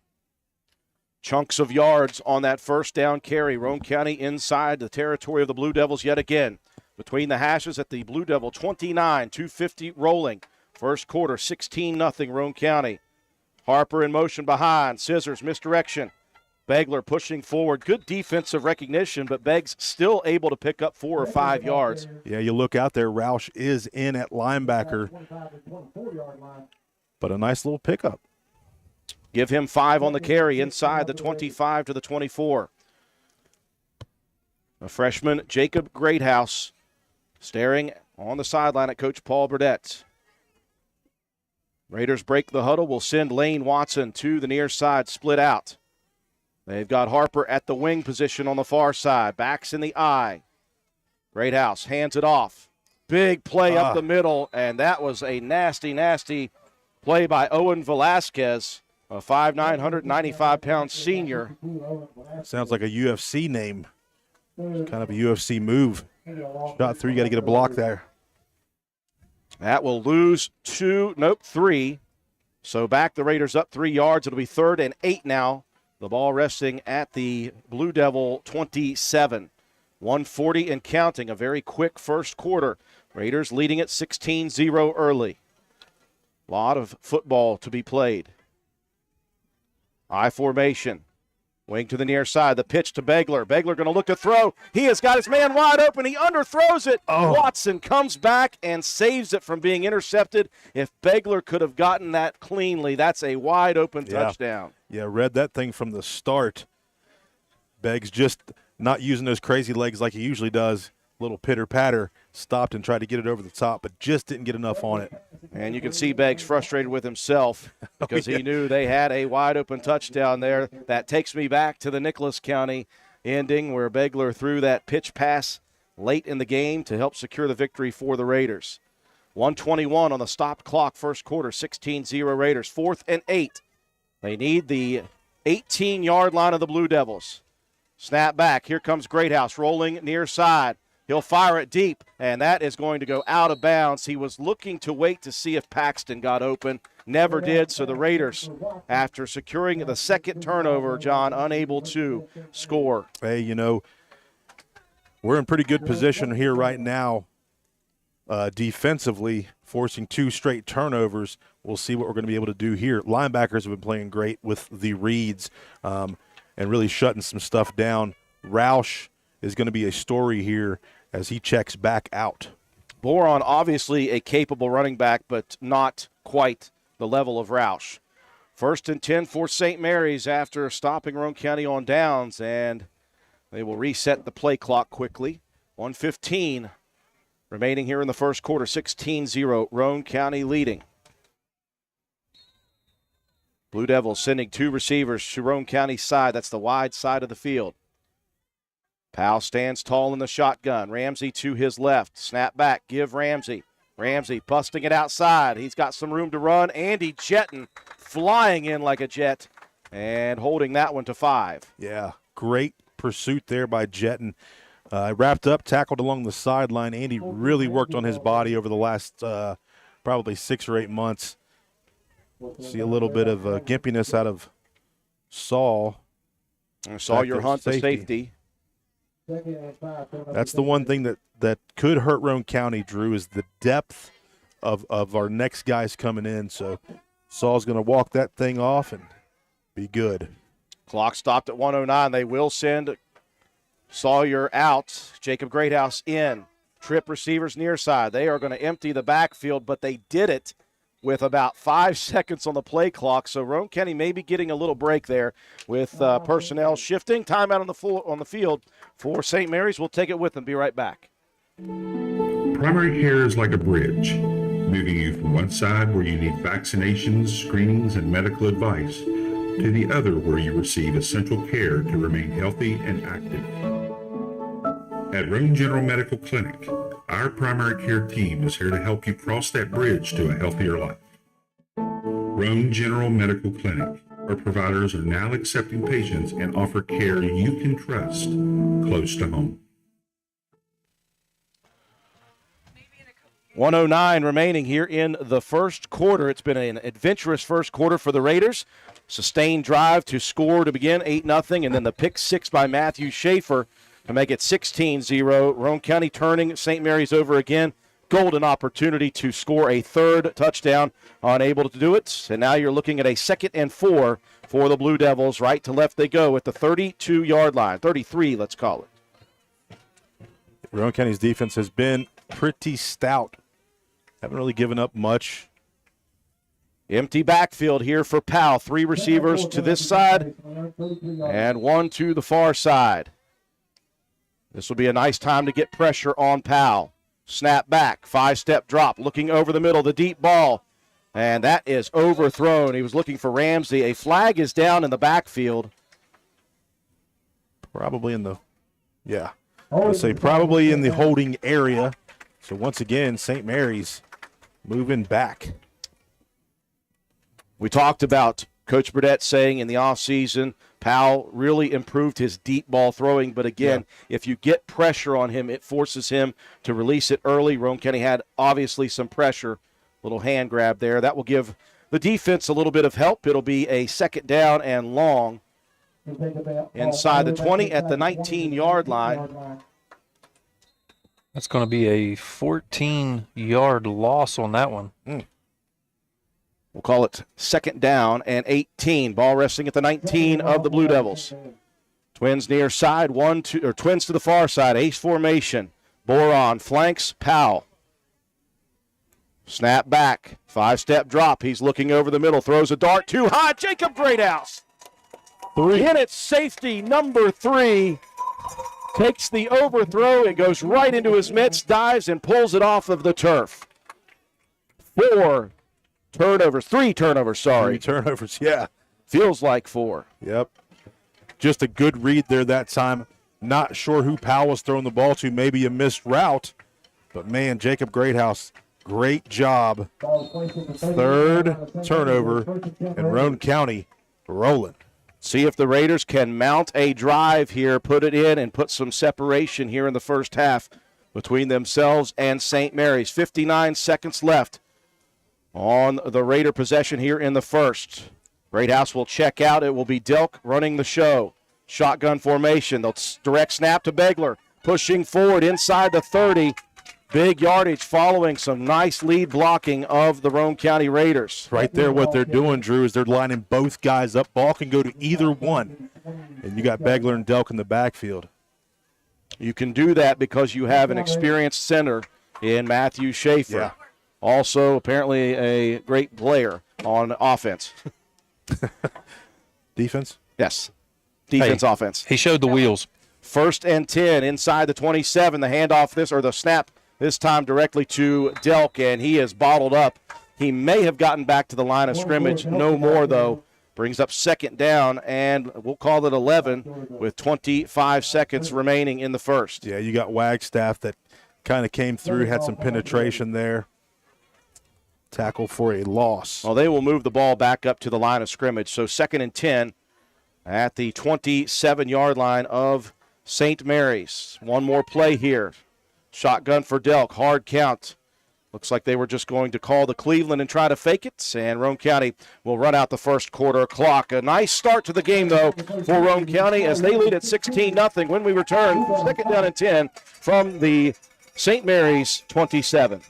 Chunks of yards on that first down carry. Roane County inside the territory of the Blue Devils yet again. Between the hashes at the Blue Devil 29, 2:50 rolling. First quarter, 16-0 Roane County. Harper in motion behind. Scissors, misdirection. Begler pushing forward. Good defensive recognition, but Beggs still able to pick up 4 or 5 yards. Yeah, you look out there. Roush is in at linebacker. But a nice little pickup. Give him 5 on the carry inside the 25 to the 24. A freshman, Jacob Greathouse, staring on the sideline at Coach Paul Burdett. Raiders break the huddle. Will send Lane Watson to the near side, split out. They've got Harper at the wing position on the far side. Backs in the eye. Greathouse hands it off. Big play up the middle, and that was a nasty, nasty play by Owen Velasquez, a 5'9", 195-pound senior. Sounds like a UFC name. It's kind of a UFC move. Shot 3, you got to get a block there. That will lose 3. So back the Raiders up 3 yards. It'll be 3rd and 8 now. The ball resting at the Blue Devil 27. 140 and counting. A very quick first quarter. Raiders leading at 16-0 early. A lot of football to be played. I formation. Wing to the near side. The pitch to Begler. Begler going to look to throw. He has got his man wide open. He underthrows it. Watson comes back and saves it from being intercepted. If Begler could have gotten that cleanly, that's a wide open touchdown. Yeah, read that thing from the start. Beggs just not using those crazy legs like he usually does. Little pitter-patter. Stopped and tried to get it over the top, but just didn't get enough on it. And you can see Beggs frustrated with himself because he knew they had a wide-open touchdown there. That takes me back to the Nicholas County ending where Begler threw that pitch pass late in the game to help secure the victory for the Raiders. 1:21 on the stopped clock, first quarter, 16-0 Raiders. 4th and 8. They need the 18-yard line of the Blue Devils. Snap back. Here comes Greathouse rolling near side. He'll fire it deep, and that is going to go out of bounds. He was looking to wait to see if Paxton got open. Never did, so the Raiders, after securing the second turnover, John, unable to score. Hey, you know, we're in pretty good position here right now defensively, forcing 2 straight turnovers. We'll see what we're going to be able to do here. Linebackers have been playing great with the reads and really shutting some stuff down. Roush is going to be a story here as he checks back out. Boron, obviously a capable running back, but not quite the level of Roush. 1st and 10 for St. Mary's after stopping Roane County on downs, and they will reset the play clock quickly. 1:15 remaining here in the first quarter, 16-0, Roane County leading. Blue Devils sending 2 receivers to Roane County's side. That's the wide side of the field. Powell stands tall in the shotgun. Ramsey to his left. Snap back. Give Ramsey. Ramsey busting it outside. He's got some room to run. Andy Jetton flying in like a jet and holding that one to 5. Yeah, great pursuit there by Jetton. Wrapped up, tackled along the sideline. Andy really worked on his body over the last probably 6 or 8 months. See a little bit of gimpiness out of Saul. Saw your hunt to safety. That's the one thing that could hurt Roane County, Drew, is the depth of our next guys coming in. So Saul's going to walk that thing off and be good. Clock stopped at 1:09. They will send Sawyer out. Jacob Greathouse in. Trip receivers near side. They are going to empty the backfield, but they did it with about 5 seconds on the play clock. So Roane County may be getting a little break there with personnel shifting. Timeout on the field for St. Mary's. We'll take it with them. Be right back. Primary care is like a bridge, moving you from one side where you need vaccinations, screenings, and medical advice to the other where you receive essential care to remain healthy and active. At Roane General Medical Clinic, our primary care team is here to help you cross that bridge to a healthier life. Roane General Medical Clinic. Our providers are now accepting patients and offer care you can trust close to home. 1:09 remaining here in the first quarter. It's been an adventurous first quarter for the Raiders. Sustained drive to score to begin 8-0, and then the pick six by Matthew Schaefer to make it 16-0. Roane County turning St. Mary's over again. Golden opportunity to score a third touchdown. Unable to do it. And now you're looking at a 2nd and 4 for the Blue Devils. Right to left they go at the 32-yard line. 33, let's call it. Roane County's defense has been pretty stout. Haven't really given up much. Empty backfield here for Powell. 3 receivers to this side and 1 to the far side. This will be a nice time to get pressure on Powell. Snap back, 5-step drop, looking over the middle, the deep ball. And that is overthrown. He was looking for Ramsey. A flag is down in the backfield. Probably in the, I'll say probably in the holding area. So once again, St. Mary's moving back. We talked about Coach Burdett saying in the offseason, Powell really improved his deep ball throwing. But again, if you get pressure on him, it forces him to release it early. Roane County had obviously some pressure. Little hand grab there. That will give the defense a little bit of help. It'll be a 2nd down and long inside the 20 at the 19-yard line. That's going to be a 14-yard loss on that one. We'll call it 2nd down and 18. Ball resting at the 19 of the Blue Devils. Twins near side, twins to the far side. Ace formation. Boron flanks Powell. Snap back. 5-step drop. He's looking over the middle. Throws a dart too high. Jacob Greathouse. 3. In its safety, number 3. Takes the overthrow. It goes right into his mitts. Dives and pulls it off of the turf. 3 turnovers, sorry. 3 turnovers, yeah. Feels like 4. Yep. Just a good read there that time. Not sure who Powell was throwing the ball to. Maybe a missed route. But, man, Jacob Greathouse, great job. 3rd turnover, and Roane County rolling. See if the Raiders can mount a drive here, put it in, and put some separation here in the first half between themselves and St. Mary's. 59 seconds left on the Raider possession here in the first. Greathouse will check out. It will be Delk running the show. Shotgun formation. They'll direct snap to Begler. Pushing forward inside the 30. Big yardage following some nice lead blocking of the Roane County Raiders. Right there, what they're doing, Drew, is they're lining both guys up. Ball can go to either one. And you got Begler and Delk in the backfield. You can do that because you have an experienced center in Matthew Schaefer. Yeah. Also, apparently a great player on offense. Defense? Yes. Defense, offense. He showed the wheels. 1st and 10 inside the 27. The handoff the snap this time directly to Delk, and he is bottled up. He may have gotten back to the line of scrimmage. No more, though. Brings up 2nd down, and we'll call it 11 with 25 seconds remaining in the first. Yeah, you got Wagstaff that kind of came through, had some penetration there. Tackle for a loss. Well, they will move the ball back up to the line of scrimmage. So 2nd and 10 at the 27-yard line of St. Mary's. One more play here. Shotgun for Delk. Hard count. Looks like they were just going to call the Cleveland and try to fake it, and Roane County will run out the first quarter clock. A nice start to the game, though, for Roane County as they lead at 16-0 when we return for second down and 10 from the St. Mary's 27.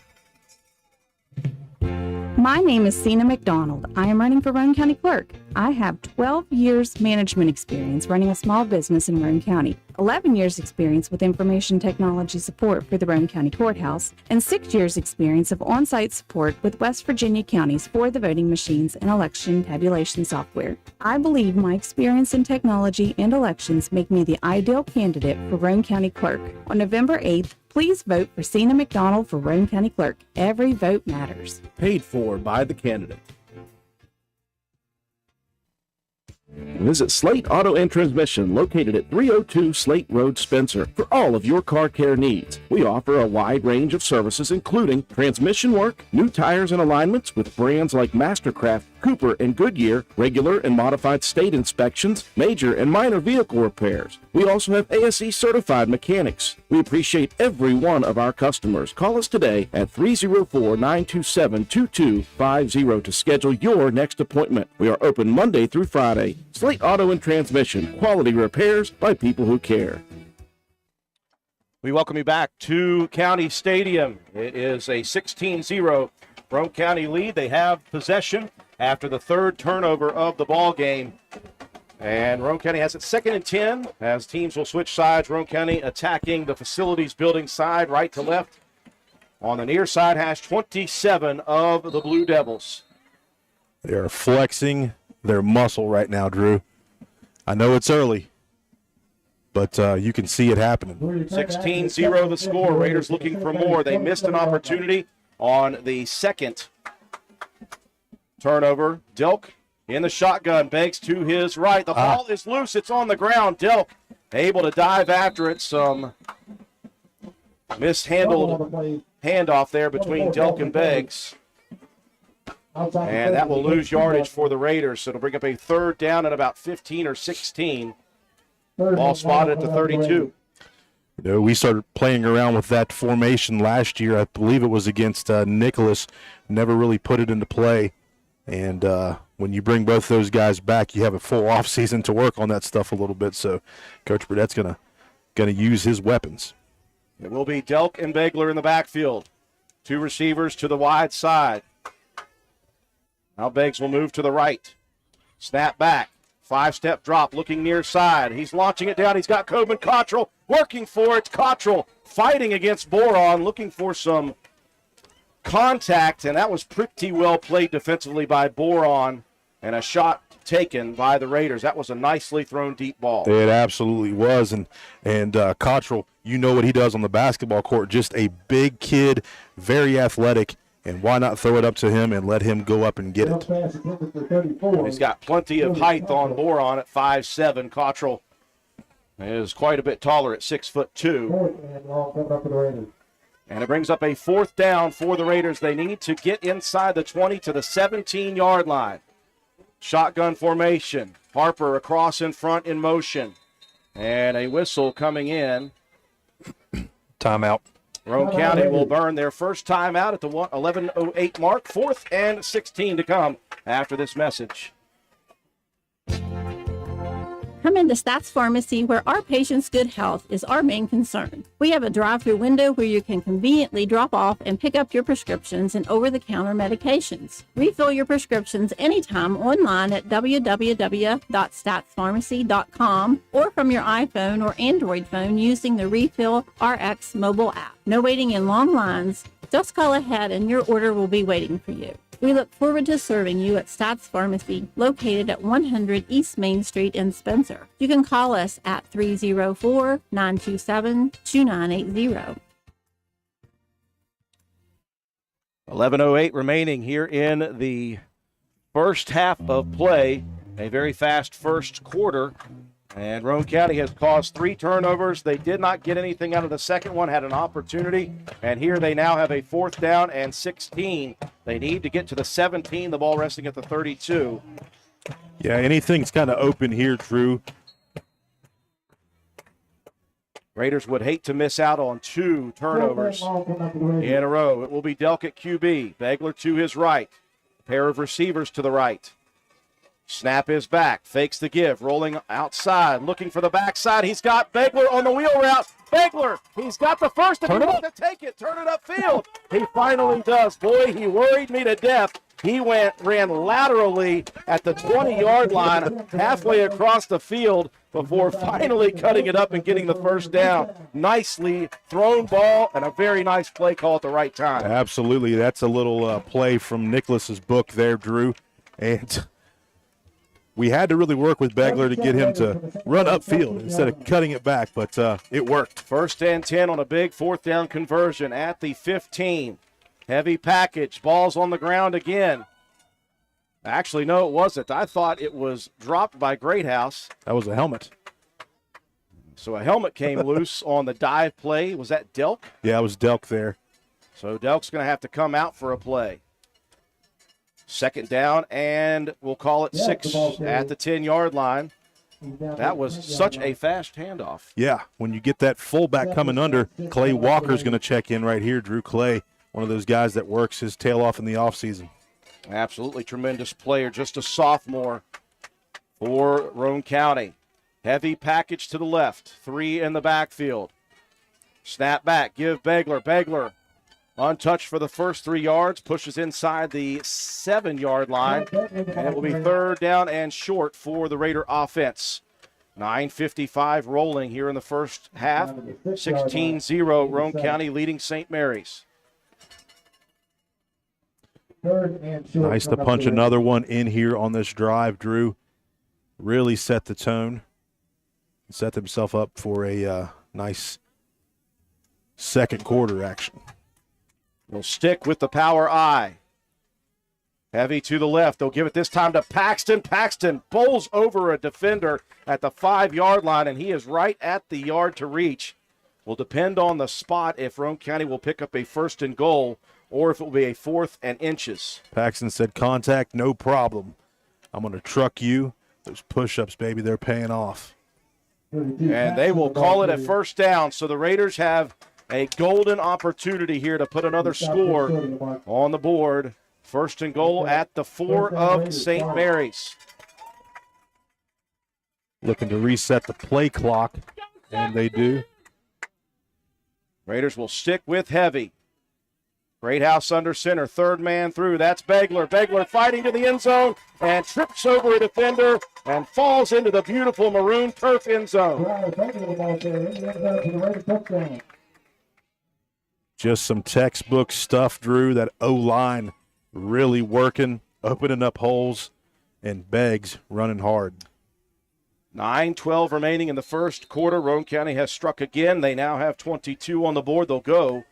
My name is Sina McDonald. I am running for Roane County Clerk. I have 12 years management experience running a small business in Roane County, 11 years experience with information technology support for the Roane County Courthouse, and 6 years experience of on-site support with West Virginia counties for the voting machines and election tabulation software. I believe my experience in technology and elections make me the ideal candidate for Roane County Clerk. On November 8th, please vote for Sina McDonald for Roane County Clerk. Every vote matters. Paid for by the candidate. Visit Slate Auto and Transmission, located at 302 Slate Road, Spencer, for all of your car care needs. We offer a wide range of services, including transmission work, new tires and alignments with brands like Mastercraft, Cooper, and Goodyear, regular and modified state inspections, major and minor vehicle repairs. We also have ASE certified mechanics. We appreciate every one of our customers. Call us today at 304-927-2250 to schedule your next appointment. We are open Monday through Friday. Slate Auto and Transmission, quality repairs by people who care. We welcome you back to County Stadium. It is a 16-0 Roane County lead. They have possession after the third turnover of the ball game. And Roane County has it second and 10 as teams will switch sides. Roane County attacking the facilities building side, right to left. On the near side has 27 of the Blue Devils. They are flexing their muscle right now, Drew. I know it's early, but you can see it happening. 16-0 the score. Raiders looking for more. They missed an opportunity on the second turnover. Delk in the shotgun, Banks to his right. The ball is loose. It's on the ground. Delk able to dive after it. Some mishandled handoff there between Delk and Banks. And that will lose yardage for the Raiders. So it'll bring up a third down at about 15 or 16. Ball spotted at the 32. You know, we started playing around with that formation last year. I believe it was against Nicholas. Never really put it into play. And when you bring both those guys back, you have a full off season to work on that stuff a little bit. So Coach Burdett's gonna use his weapons. It will be Delk and Begler in the backfield. Two receivers to the wide side. Now Beggs will move to the right. Snap back. Five-step drop, looking near side. He's launching it down. He's got Coben Cottrell working for it. Cottrell fighting against Boron, looking for some contact, and that was pretty well played defensively by Boron, and a shot taken by the Raiders. That was a nicely thrown deep ball. It absolutely was, and Cottrell, you know what he does on the basketball court, just a big kid, very athletic, and why not throw it up to him and let him go up and get it? He's got plenty of height on Boron at 5'7". Cottrell is quite a bit taller at 6'2". And it brings up a fourth down for the Raiders. They need to get inside the 20 to the 17-yard line. Shotgun formation. Harper across in front in motion. And a whistle coming in. Timeout. Roane County will burn their first timeout at the 11:08 mark. 4th and 16 to come after this message. Come into Stats Pharmacy, where our patients' good health is our main concern. We have a drive-through window where you can conveniently drop off and pick up your prescriptions and over-the-counter medications. Refill your prescriptions anytime online at www.statspharmacy.com or from your iPhone or Android phone using the Refill RX mobile app. No waiting in long lines. Just call ahead and your order will be waiting for you. We look forward to serving you at Stats Pharmacy, located at 100 East Main Street in Spencer. You can call us at 304-927-2980. 11:08 remaining here in the first half of play. A very fast first quarter. And Roane County has caused 3 turnovers. They did not get anything out of the second one, had an opportunity. And here they now have a 4th down and 16. They need to get to the 17, the ball resting at the 32. Yeah, anything's kind of open here, Drew. Raiders would hate to miss out on 2 turnovers in a row. It will be Delk at QB. Begler to his right. Pair of receivers to the right. Snap is back. Fakes the give. Rolling outside. Looking for the backside. He's got Begler on the wheel route. Begler, he's got the first. If he wants to take it, turn it upfield. He finally does. Boy, he worried me to death. He ran laterally at the 20-yard line, halfway across the field, before finally cutting it up and getting the first down. Nicely thrown ball and a very nice play call at the right time. Absolutely. That's a little play from Nicholas's book there, Drew. And we had to really work with Begler to get him to run upfield instead of cutting it back, but it worked. First and 10 on a big 4th down conversion at the 15. Heavy package. Ball's on the ground again. Actually, no, it wasn't. I thought it was dropped by Greathouse. That was a helmet. So a helmet came loose on the dive play. Was that Delk? Yeah, it was Delk there. So Delk's going to have to come out for a play. 2nd down, and we'll call it 6 at the 10-yard line. That was such a fast handoff. Yeah, when you get that fullback coming under, Clay Walker's going to check in right here. Drew Clay, one of those guys that works his tail off in the offseason. Absolutely tremendous player, just a sophomore for Roane County. Heavy package to the left, 3 in the backfield. Snap back, give Begler. Begler untouched for the first 3 yards, pushes inside the 7-yard line, and it will be 3rd down and short for the Raider offense. 9:55 rolling here in the first half. 16-0, Roane County leading St. Mary's. Nice to punch another one in here on this drive, Drew. Really set the tone. Set themselves up for a nice second quarter action. Will stick with the power I. Heavy to the left. They'll give it this time to Paxton. Paxton bowls over a defender at the 5-yard line, and he is right at the yard to reach. Will depend on the spot if Roane County will pick up a 1st and goal or if it will be a 4th and inches. Paxton said, contact, no problem. I'm going to truck you. Those push-ups, baby, they're paying off. And they will call it a 1st down, so the Raiders have a golden opportunity here to put another score on the board. 1st and goal at the 4 of St. Mary's. Looking to reset the play clock, and they do. Raiders will stick with heavy. Greathouse under center, 3rd man through. That's Begler. Begler fighting to the end zone and trips over a defender and falls into the beautiful maroon turf end zone. Just some textbook stuff, Drew. That O-line really working, opening up holes, and Beggs running hard. 9:12 remaining in the first quarter. Roane County has struck again. They now have 22 on the board. They'll go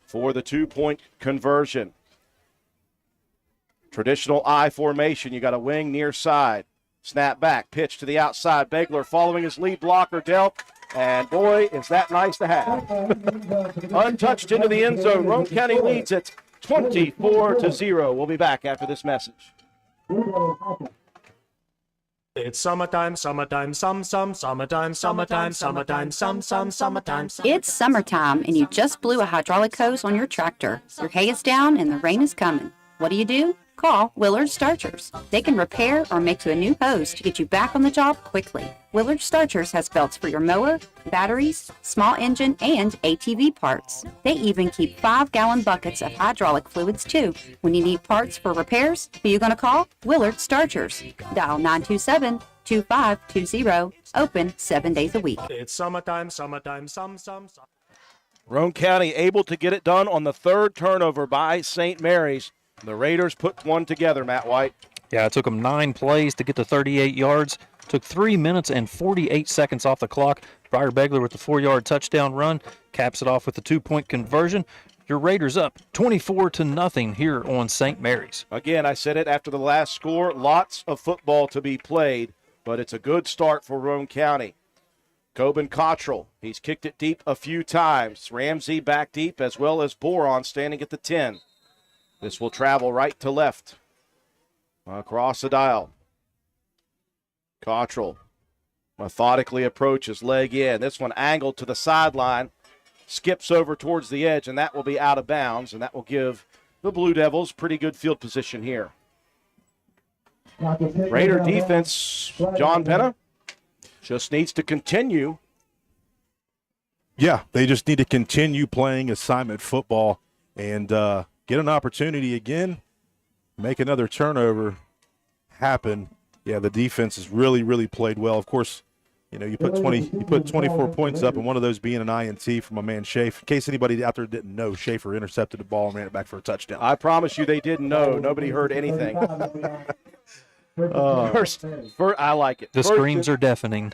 for the 2-point conversion. Traditional I formation. You got a wing near side. Snap back, pitch to the outside. Begler following his lead blocker, Delk. And boy, is that nice to have. Untouched into the end zone. Roane County leads it 24-0. We'll be back after this message. It's summertime, summertime, summertime, summertime, summertime. It's summertime, and you just blew a hydraulic hose on your tractor. Your hay is down, and the rain is coming. What do? Call Willard Starchers. They can repair or make you a new hose to get you back on the job quickly. Willard Starchers has belts for your mower, batteries, small engine, and ATV parts. They even keep 5-gallon buckets of hydraulic fluids, too. When you need parts for repairs, who you going to call? Willard Starchers. Dial 927-2520. Open 7 days a week. It's summertime, Roane County able to get it done on the 3rd turnover by St. Mary's. The Raiders put one together, Matt White. Yeah, it took them 9 plays to get to 38 yards. Took 3 minutes and 48 seconds off the clock. Briar Begler with the 4-yard touchdown run caps it off with the 2-point conversion. Your Raiders up 24-0 here on St. Mary's. Again, I said it after the last score. Lots of football to be played, but it's a good start for Roane County. Coben Cottrell, he's kicked it deep a few times. Ramsey back deep, as well as Boron standing at the 10. This will travel right to left across the dial. Cottrell methodically approaches, leg in. This one angled to the sideline, skips over towards the edge, and that will be out of bounds, and that will give the Blue Devils pretty good field position here. Raider defense, John Penna, just needs to continue. Yeah, they just need to continue playing assignment football and get an opportunity again, make another turnover happen. Yeah, the defense has really, really played well. Of course, you put 24 points up, and one of those being an INT from my man Schaefer. In case anybody out there didn't know, Schaefer intercepted the ball and ran it back for a touchdown. I promise you they didn't know. Nobody heard anything. First, I like it. The screams are deafening.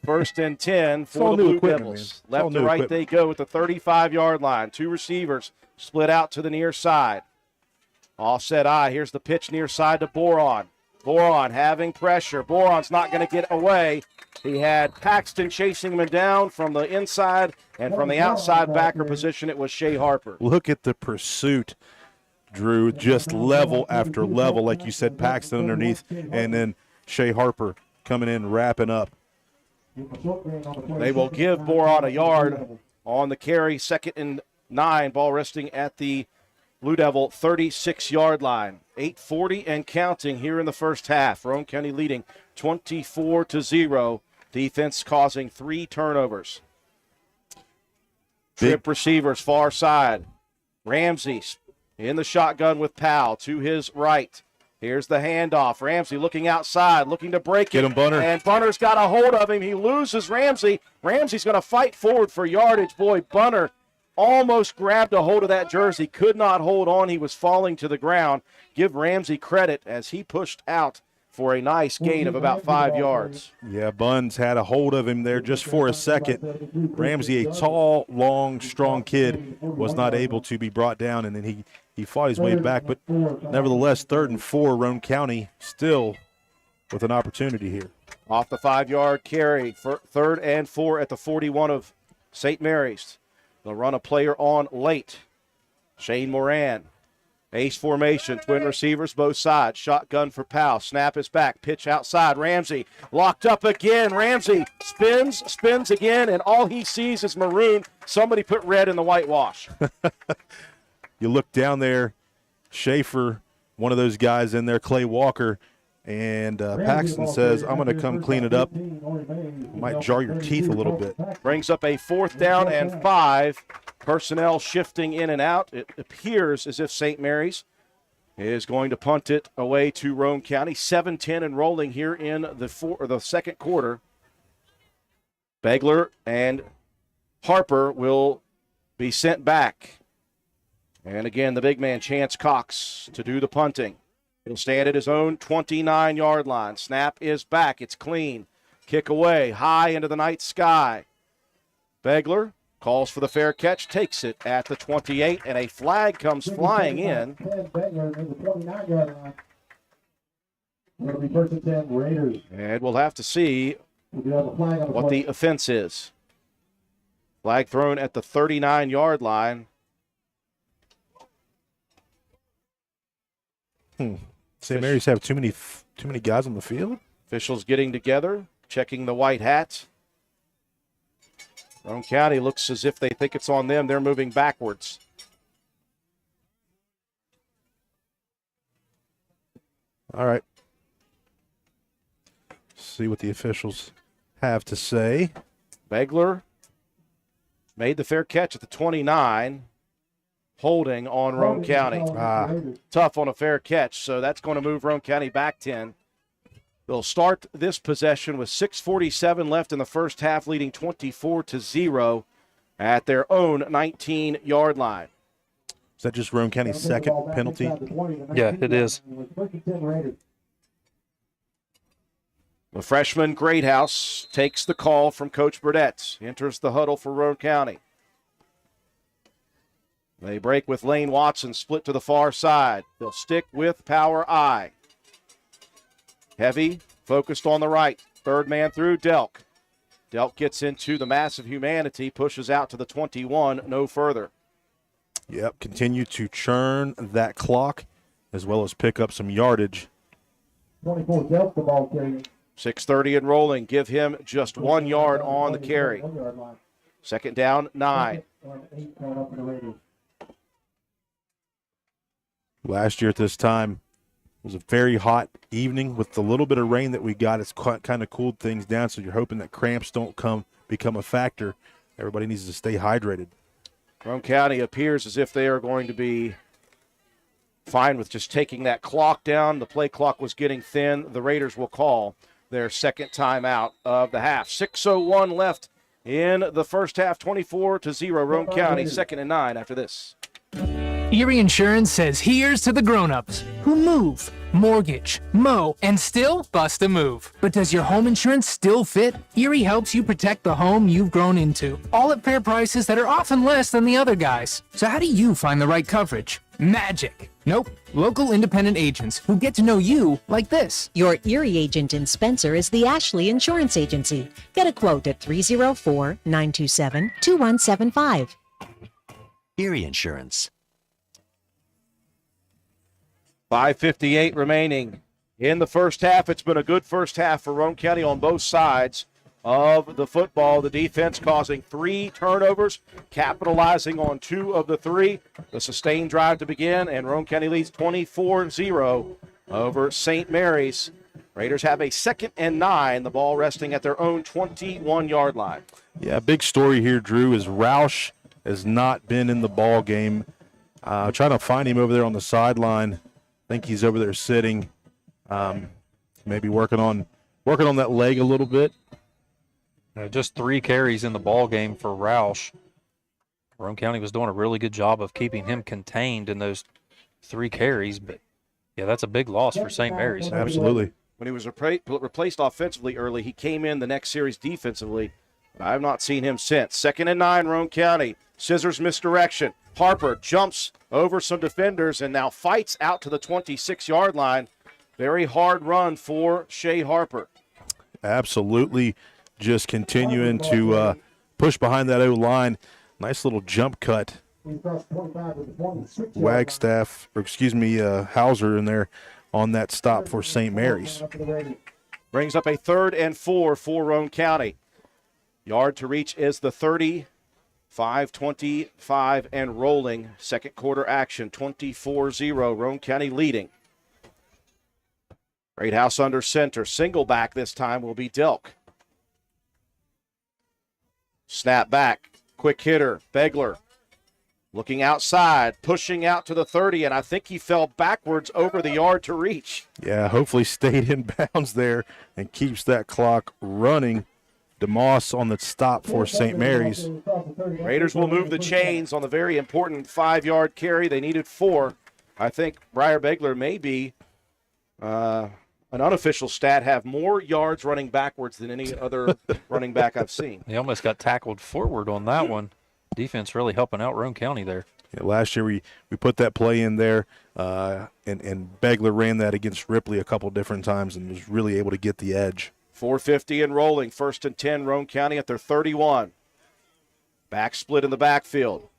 1st and 10 for the Blue Devils. Left to right they go at the 35-yard line. 2 receivers split out to the near side. Offset eye. Here's the pitch near side to Boron. Boron having pressure. Boron's not going to get away. He had Paxton chasing him down from the inside, and from the outside backer position, it was Shea Harper. Look at the pursuit, Drew, just level after level, like you said, Paxton underneath, and then Shea Harper coming in, wrapping up. They will give Boron a yard on the carry. 2nd and 9, ball resting at the Blue Devil 36-yard line. 8:40 and counting here in the first half. Roane County leading 24-0. Defense causing 3 turnovers. Trip receivers far side. Ramsey in the shotgun with Powell to his right. Here's the handoff. Ramsey looking outside, looking to break it. Get him, Bunner. And Bunner's got a hold of him. He loses Ramsey. Ramsey's going to fight forward for yardage. Boy, Bunner almost grabbed a hold of that jersey, could not hold on. He was falling to the ground. Give Ramsey credit as he pushed out for a nice gain of about 5 yards. Yeah, Buns had a hold of him there just for a second. Ramsey, a tall, long, strong kid, was not able to be brought down, and then he fought his way back. But nevertheless, 3rd and 4, Roane County still with an opportunity here. Off the 5-yard carry for 3rd and 4 at the 41 of St. Mary's. They'll run a player on late. Shane Moran. Ace formation, twin receivers, both sides. Shotgun for Powell. Snap is back. Pitch outside. Ramsey locked up again. Ramsey spins again, and all he sees is maroon. Somebody put red in the whitewash. You look down there, Schaefer, one of those guys in there, Clay Walker, and Paxton says, I'm going to come clean it up. Might jar your teeth a little bit. Brings up a 4th down and 5. Personnel shifting in and out. It appears as if St. Mary's is going to punt it away to Roane County. 7-10 and rolling here in the second quarter. Begler and Harper will be sent back. And again, the big man, Chance Cox, to do the punting. He'll stand at his own 29-yard line. Snap is back. It's clean. Kick away, high into the night sky. Begler calls for the fair catch, takes it at the 28, and a flag comes flying in. And we'll have to see what the offense is. Flag thrown at the 39-yard line. St. Mary's have too many guys on the field. Officials getting together, checking the white hats. Roane County looks as if they think it's on them. They're moving backwards. All right. See what the officials have to say. Begler made the fair catch at the 29. Holding on Roane County. Tough on a fair catch, so that's going to move Roane County back 10. They'll start this possession with 6:47 left in the first half, leading 24-0 at their own 19-yard line. Is that just Roane County's second penalty? Yeah, it is. The freshman Greathouse takes the call from Coach Burdett. Enters the huddle for Roane County. They break with Lane Watson, split to the far side. They'll stick with Power I. Heavy, focused on the right. 3rd man through, Delk. Delk gets into the massive humanity, pushes out to the 21, no further. Yep, continue to churn that clock as well as pick up some yardage. 24 Delk the ball carrier. 6:30 and rolling. Give him just 1 yard on the carry. Second down, 9. Last year at this time, it was a very hot evening with the little bit of rain that we got. It's kind of cooled things down, so you're hoping that cramps don't become a factor. Everybody needs to stay hydrated. Roane County appears as if they are going to be fine with just taking that clock down. The play clock was getting thin. The Raiders will call their second timeout of the half. 6:01 left in the first half, 24-0. Roane County, 2nd and 9 after this. Erie Insurance says here's to the grown-ups who move, mortgage, mow, and still bust a move. But does your home insurance still fit? Erie helps you protect the home you've grown into, all at fair prices that are often less than the other guys. So how do you find the right coverage? Magic. Nope. Local independent agents who get to know you like this. Your Erie agent in Spencer is the Ashley Insurance Agency. Get a quote at 304-927-2175. Erie Insurance. 5:58 remaining in the first half. It's been a good first half for Roane County on both sides of the football. The defense causing 3 turnovers, capitalizing on 2 of the 3. The sustained drive to begin, and Roane County leads 24-0 over St. Mary's. Raiders have a 2nd and 9, the ball resting at their own 21-yard line. Yeah, big story here, Drew, is Roush has not been in the ball game. Trying to find him over there on the sideline. I think he's over there sitting, maybe working on that leg a little bit. Just 3 carries in the ball game for Roush. Roane County was doing a really good job of keeping him contained in those 3 carries, but yeah, that's a big loss for St. Mary's. Absolutely. When he was replaced offensively early, he came in the next series defensively. I have not seen him since. 2nd and 9, Roane County. Scissors misdirection. Harper jumps over some defenders and now fights out to the 26-yard line. Very hard run for Shea Harper. Absolutely, just continuing to push behind that O-line. Nice little jump cut. Hauser in there on that stop for St. Mary's. Brings up a 3rd and 4 for Roane County. Yard to reach is the 30. 5:25 and rolling. Second quarter action, 24-0. Roane County leading. Greathouse under center. Single back this time will be Delk. Snap back. Quick hitter. Begler. Looking outside. Pushing out to the 30, and I think he fell backwards over the yard to reach. Yeah, hopefully stayed in bounds there and keeps that clock running. DeMoss on the stop for St. Mary's. Raiders will move the chains on the very important 5-yard carry. They needed 4. I think Briar Begler may be an unofficial stat, have more yards running backwards than any other running back I've seen. He almost got tackled forward on that one. Defense really helping out Roane County there. Yeah, last year we put that play in there, and Begler ran that against Ripley a couple different times and was really able to get the edge. 4:50 and rolling. 1st and 10, Roane County at their 31. Back split in the backfield.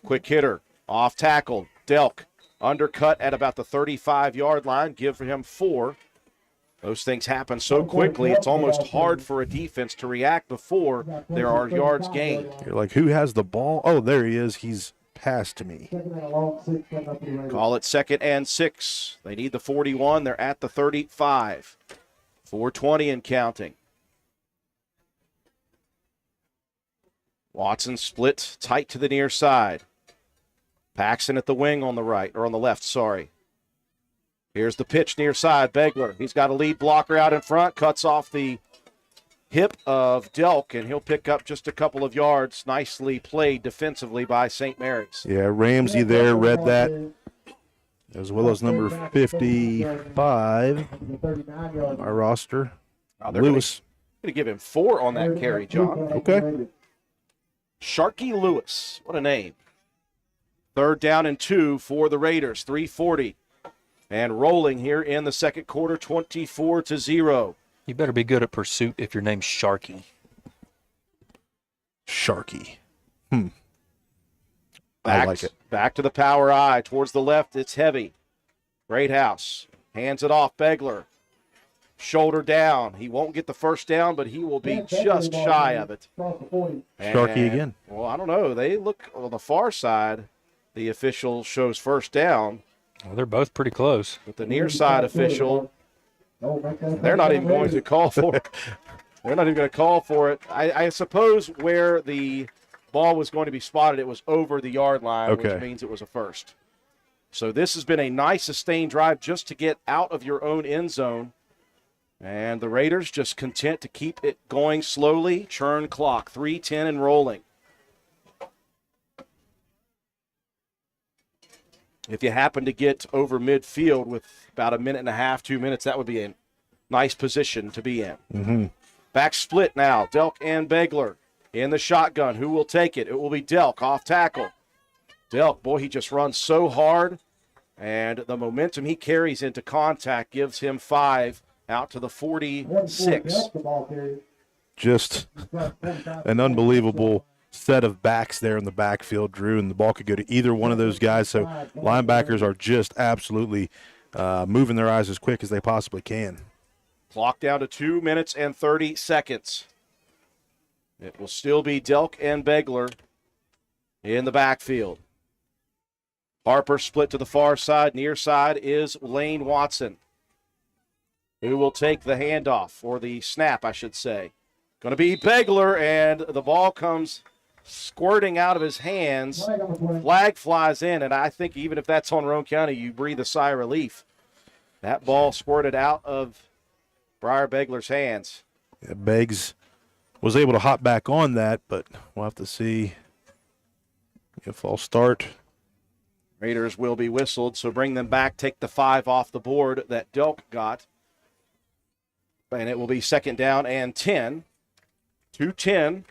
Quick hitter, off tackle. Delk, undercut at about the 35-yard line. Give him 4. Those things happen so quickly, it's almost hard for a defense to react before there are yards gained. You're like, who has the ball? Oh, there he is. He's passed me. Call it 2nd and 6. They need the 41. They're at the 35. 4:20 and counting. Watson split tight to the near side. Paxson at the wing on the right, or on the left, sorry. Here's the pitch near side. Begler, he's got a lead blocker out in front, cuts off the hip of Delk, and he'll pick up just a couple of yards. Nicely played defensively by St. Mary's. Yeah, Ramsey there read that, as well as number 55 on my roster, Lewis. Going to give him 4 on that carry, John. Okay. Sharky Lewis, what a name. 3rd down and 2 for the Raiders, 3:40. And rolling here in the second quarter, 24-0. You better be good at pursuit if your name's Sharky. Sharky. I like it. Back to the power I. Towards the left, it's heavy. Greathouse hands it off. Begler Shoulder down. He won't get the first down, but he will be just shy of it. Sharky again. Well, I don't know. They look on the far side. The official shows first down. Well, they're both pretty close. But the near side official, they're not even going to call for it. They're not even going to call for it. I suppose where the ball was going to be spotted, it was over the yard line, which means it was a first. So this has been a nice sustained drive just to get out of your own end zone. And the Raiders just content to keep it going slowly. Churn clock, 3:10 and rolling. If you happen to get over midfield with about a minute and a half, 2 minutes, that would be a nice position to be in. Mm-hmm. Back split now, Delk and Begler in the shotgun. Who will take it? It will be Delk off tackle. Delk, boy, he just runs so hard, and the momentum he carries into contact gives him 5 out to the 46. Just an unbelievable set of backs there in the backfield, Drew, and the ball could go to either one of those guys. So linebackers are just absolutely moving their eyes as quick as they possibly can. Clock down to 2 minutes and 30 seconds. It will still be Delk and Begler in the backfield. Harper split to the far side. Near side is Lane Watson, who will take the handoff, or the snap, I should say. Going to be Begler, and the ball comes squirting out of his hands. Flag flies in, and I think even if that's on Roane County, you breathe a sigh of relief. That ball squirted out of Briar Begler's hands. Yeah, Beggs was able to hop back on that, but we'll have to see if I'll start. Raiders will be whistled, so bring them back, take the 5 off the board that Delk got. And it will be 2nd down and 10. 2:10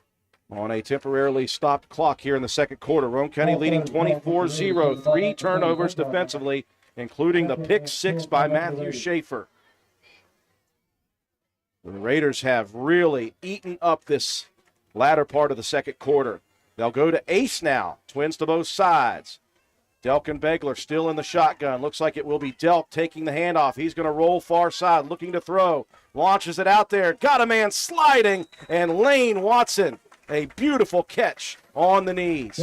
on a temporarily stopped clock here in the second quarter. Roane County leading 24-0. 3 turnovers defensively, including the pick 6 by Matthew Schaefer. The Raiders have really eaten up this latter part of the second quarter. They'll go to ace now. Twins to both sides. Delk and Begler still in the shotgun. Looks like it will be Delk taking the handoff. He's going to roll far side, looking to throw. Launches it out there. Got a man sliding, and Lane Watson, a beautiful catch on the knees.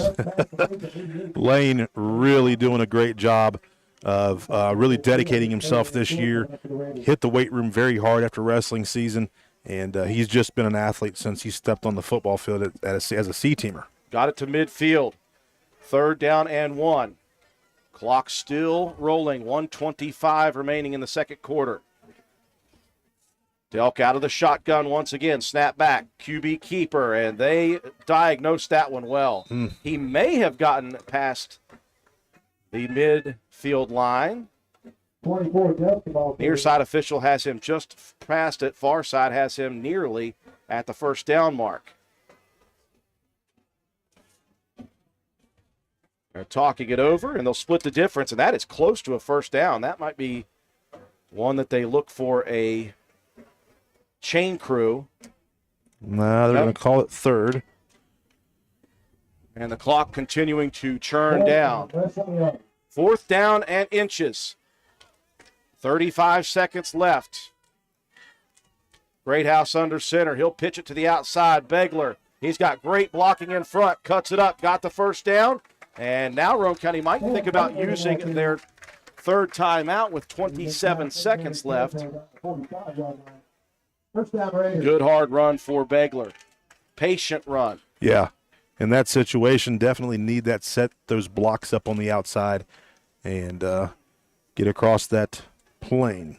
Lane really doing a great job of really dedicating himself this year. Hit the weight room very hard after wrestling season, and he's just been an athlete since he stepped on the football field as a C-teamer. Got it to midfield. 3rd down and 1. Clock still rolling. 1:25 remaining in the second quarter. Delk out of the shotgun once again. Snap back. QB keeper, and they diagnosed that one well. He may have gotten past the midfield line. Near side official has him just past it. Far side has him nearly at the 1st down mark. They're talking it over, and they'll split the difference, and that is close to a 1st down. That might be one that they look for a chain crew. Nah, they're going to call it 3rd. And the clock continuing to churn down. 4th down and inches. 35 seconds left. Greathouse under center. He'll pitch it to the outside. Begler, he's got great blocking in front. Cuts it up, got the 1st down. And now Roane County might think about using their 3rd timeout with 27 seconds left. Good hard run for Begler. Patient run. Yeah, in that situation, definitely need that set those blocks up on the outside and get across that plane.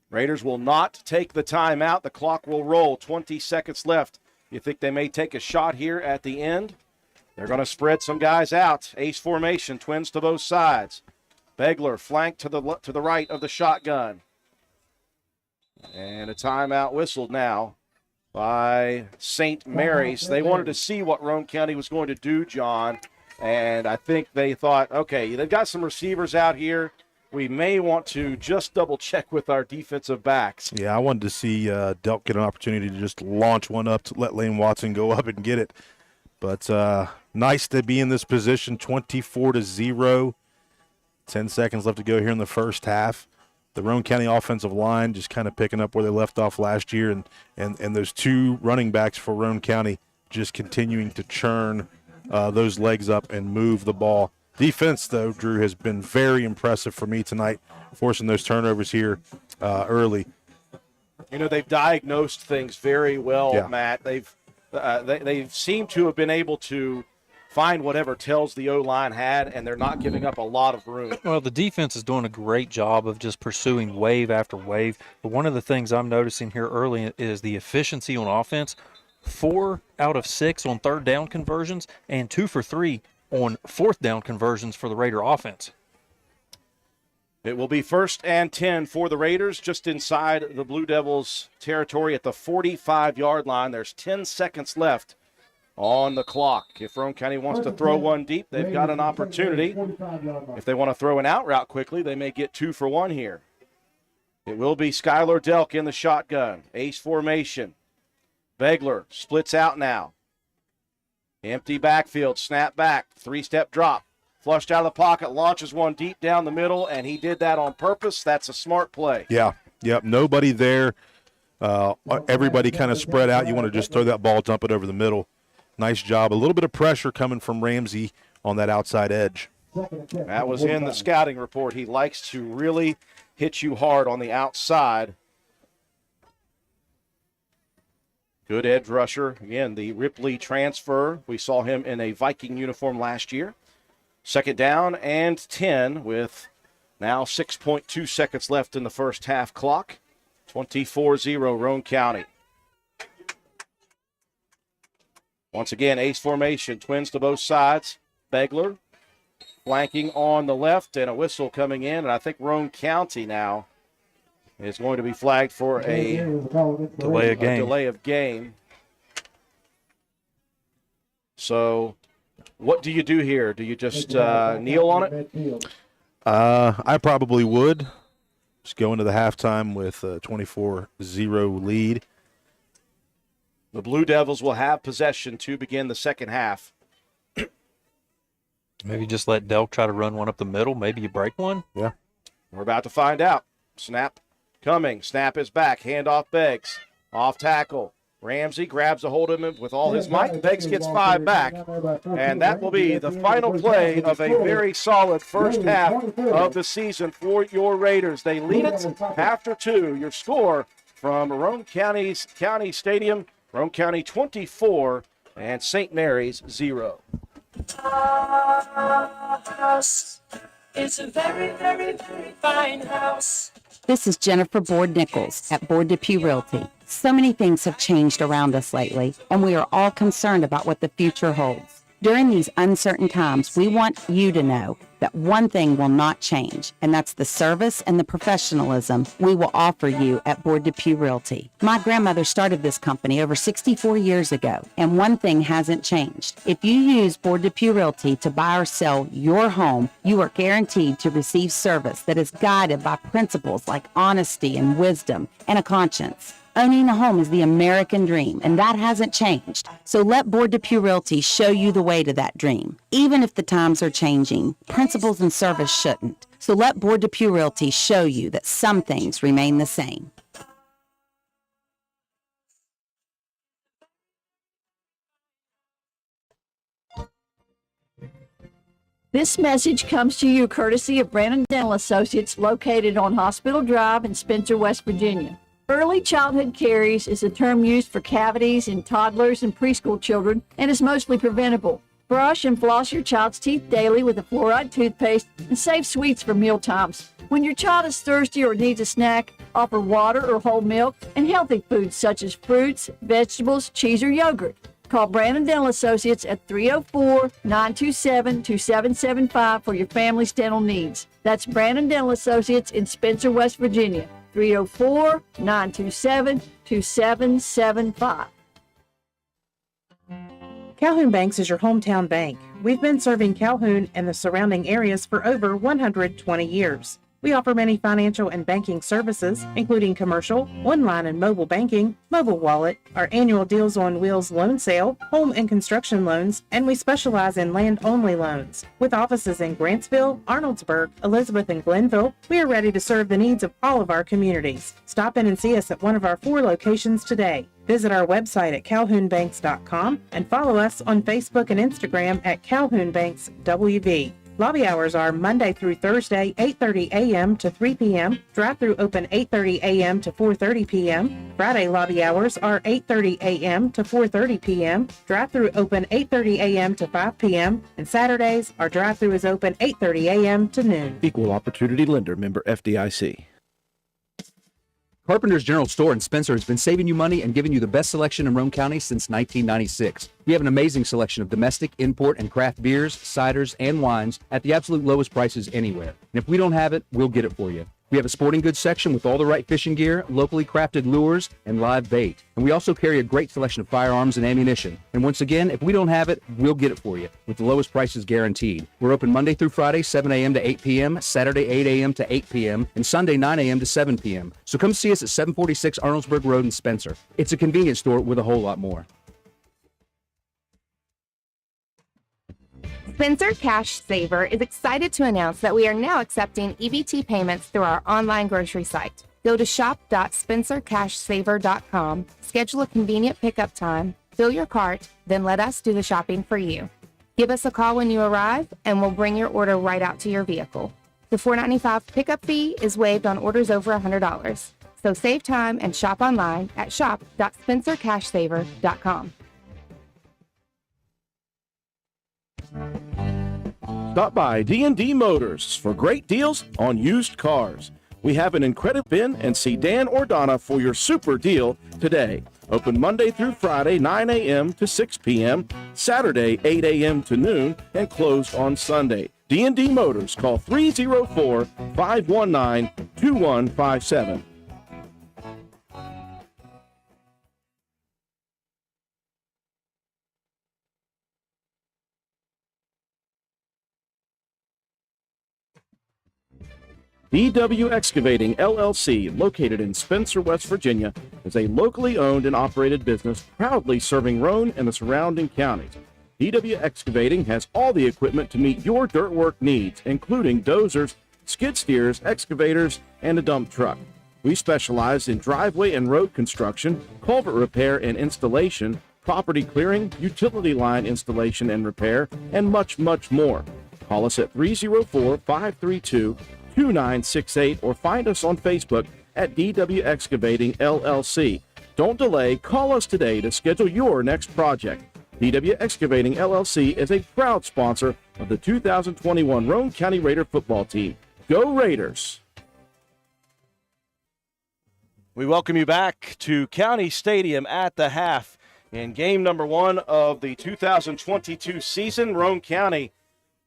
Raiders will not take the timeout. The clock will roll. 20 seconds left. You think they may take a shot here at the end? They're going to spread some guys out. Ace formation, twins to both sides. Begler flanked to the right of the shotgun. And a timeout whistled now by St. Mary's. They wanted to see what Roane County was going to do, John. And I think they thought, okay, they've got some receivers out here. We may want to just double-check with our defensive backs. Yeah, I wanted to see Delk get an opportunity to just launch one up to let Lane Watson go up and get it. But nice to be in this position, 24-0. 10 seconds left to go here in the first half. the Roane County offensive line just kind of picking up where they left off last year, and those two running backs for Roane County just continuing to churn those legs up and move the ball. Defense, though, Drew, has been very impressive for me tonight, forcing those turnovers here early. You know, they've diagnosed things very well, Yeah. Matt. They've seemed to have been able to find whatever tells the O-line had, and they're not giving up a lot of room. Well, the defense is doing a great job of just pursuing wave after wave. But one of the things I'm noticing here early is the efficiency on offense. 4 out of 6 on third down conversions and 2 for 3 on fourth down conversions for the Raider offense. It will be 1st and 10 for the Raiders, just inside the Blue Devils' territory at the 45-yard line. There's 10 seconds left on the clock. If Roane County wants to throw one deep, they've got an opportunity. If they want to throw an out route quickly, they may get 2 for 1 here. It will be Skylar Delk in the shotgun. Ace formation. Begler splits out now. Empty backfield, snap back, 3-step drop. Flushed out of the pocket, launches one deep down the middle, and he did that on purpose. That's a smart play. Yeah, yep, nobody there. Everybody kind of spread out. You want to just throw that ball, dump it over the middle. Nice job. A little bit of pressure coming from Ramsey on that outside edge. That was in the scouting report. He likes to really hit you hard on the outside. Good edge rusher. Again, the Ripley transfer. We saw him in a Viking uniform last year. 2nd down and 10 with now 6.2 seconds left in the first half clock. 24-0 Roane County. Once again, ace formation, twins to both sides. Begler flanking on the left, and a whistle coming in, and I think Roane County now is going to be flagged for a delay of game. So what do you do here? Do you just kneel on it? I probably would. Just go into the halftime with a 24-0 lead. The Blue Devils will have possession to begin the second half. Maybe just let Delk try to run one up the middle. Maybe you break one. Yeah. We're about to find out. Snap coming. Snap is back. Handoff Beggs. Off tackle. Ramsey grabs a hold of him with all his might. Beggs gets 5 back. And that will be the final play of a very solid first half of the season for your Raiders. They lead it after 2. Your score from Roane County Stadium, Roane County 24 and St. Mary's 0. House. It's a very, very, very fine house. This is Jennifer Board Nichols at Board Depew Realty. So many things have changed around us lately, and we are all concerned about what the future holds. During these uncertain times, we want you to know that one thing will not change, and that's the service and the professionalism we will offer you at Board Depew Realty. My grandmother started this company over 64 years ago, and one thing hasn't changed. If you use Board Depew Realty to buy or sell your home, you are guaranteed to receive service that is guided by principles like honesty and wisdom and a conscience. Owning a home is the American dream, and that hasn't changed. So let Board Depew Realty show you the way to that dream. Even if the times are changing, principles and service shouldn't. So let Board Depew Realty show you that some things remain the same. This message comes to you courtesy of Brandon Dental Associates located on Hospital Drive in Spencer, West Virginia. Early childhood caries is a term used for cavities in toddlers and preschool children and is mostly preventable. Brush and floss your child's teeth daily with a fluoride toothpaste and save sweets for meal times. When your child is thirsty or needs a snack, offer water or whole milk and healthy foods such as fruits, vegetables, cheese, or yogurt. Call Brandon Dental Associates at 304-927-2775 for your family's dental needs. That's Brandon Dental Associates in Spencer, West Virginia. 304-927-2775. Calhoun Banks is your hometown bank. We've been serving Calhoun and the surrounding areas for over 120 years. We offer many financial and banking services, including commercial, online and mobile banking, mobile wallet, our annual Deals on Wheels loan sale, home and construction loans, and we specialize in land-only loans. With offices in Grantsville, Arnoldsburg, Elizabeth, and Glenville, we are ready to serve the needs of all of our communities. Stop in and see us at one of our 4 locations today. Visit our website at calhounbanks.com and follow us on Facebook and Instagram at Calhoun Banks WV. Lobby hours are Monday through Thursday, 8:30 a.m. to 3 p.m. Drive-through open 8:30 a.m. to 4:30 p.m. Friday lobby hours are 8:30 a.m. to 4:30 p.m. Drive-through open 8:30 a.m. to 5 p.m. And Saturdays, our drive-through is open 8:30 a.m. to noon. Equal Opportunity Lender, member FDIC. Carpenter's General Store in Spencer has been saving you money and giving you the best selection in Roane County since 1996. We have an amazing selection of domestic, import, and craft beers, ciders, and wines at the absolute lowest prices anywhere. And if we don't have it, we'll get it for you. We have a sporting goods section with all the right fishing gear, locally crafted lures, and live bait. And we also carry a great selection of firearms and ammunition. And once again, if we don't have it, we'll get it for you with the lowest prices guaranteed. We're open Monday through Friday, 7 a.m. to 8 p.m., Saturday, 8 a.m. to 8 p.m., and Sunday, 9 a.m. to 7 p.m. So come see us at 746 Arnoldsburg Road in Spencer. It's a convenience store with a whole lot more. Spencer Cash Saver is excited to announce that we are now accepting EBT payments through our online grocery site. Go to shop.spencercashsaver.com, schedule a convenient pickup time, fill your cart, then let us do the shopping for you. Give us a call when you arrive, and we'll bring your order right out to your vehicle. The $4.95 pickup fee is waived on orders over $100. So save time and shop online at shop.spencercashsaver.com. Stop by D&D Motors for great deals on used cars. We have an incredible bin and see Dan or Donna for your super deal today. Open Monday through Friday, 9 a.m. to 6 p.m., Saturday, 8 a.m. to noon, and closed on Sunday. D&D Motors, call 304-519-2157. DW Excavating, LLC, located in Spencer, West Virginia, is a locally owned and operated business proudly serving Roane and the surrounding counties. DW Excavating has all the equipment to meet your dirt work needs, including dozers, skid steers, excavators, and a dump truck. We specialize in driveway and road construction, culvert repair and installation, property clearing, utility line installation and repair, and much, much more. Call us at 304-532-2968 or find us on Facebook at DW Excavating LLC. Don't delay, call us today to schedule your next project. DW Excavating LLC is a proud sponsor of the 2021 Roane County Raider football team. Go Raiders! We welcome you back to County Stadium at the half in game number 1 of the 2022 season. Roane County,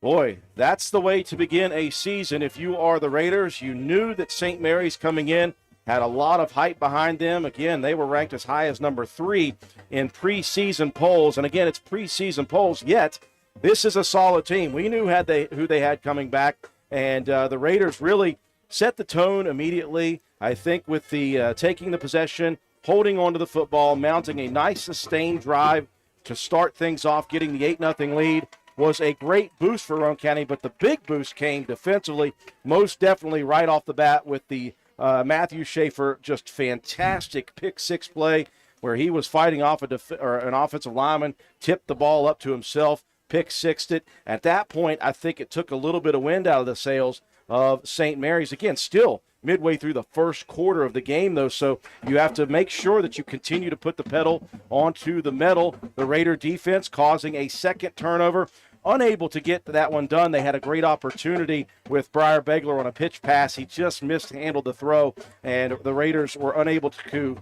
boy, that's the way to begin a season. If you are the Raiders, you knew that St. Mary's coming in had a lot of hype behind them. Again, they were ranked as high as number 3 in preseason polls. And again, it's preseason polls, yet this is a solid team. We knew who they had coming back, and the Raiders really set the tone immediately, I think, with the taking the possession, holding onto the football, mounting a nice sustained drive to start things off, getting the 8-0 lead. Was a great boost for Roane County, but the big boost came defensively, most definitely right off the bat with the Matthew Schaefer, just fantastic pick-6 play where he was fighting off an offensive lineman, tipped the ball up to himself, pick-6'd it. At that point, I think it took a little bit of wind out of the sails of St. Mary's. Again, still midway through the first quarter of the game, though, so you have to make sure that you continue to put the pedal onto the metal. The Raider defense causing a second turnover, unable to get that one done. They had a great opportunity with Briar Begler on a pitch pass. He just mishandled the throw, and the Raiders were unable to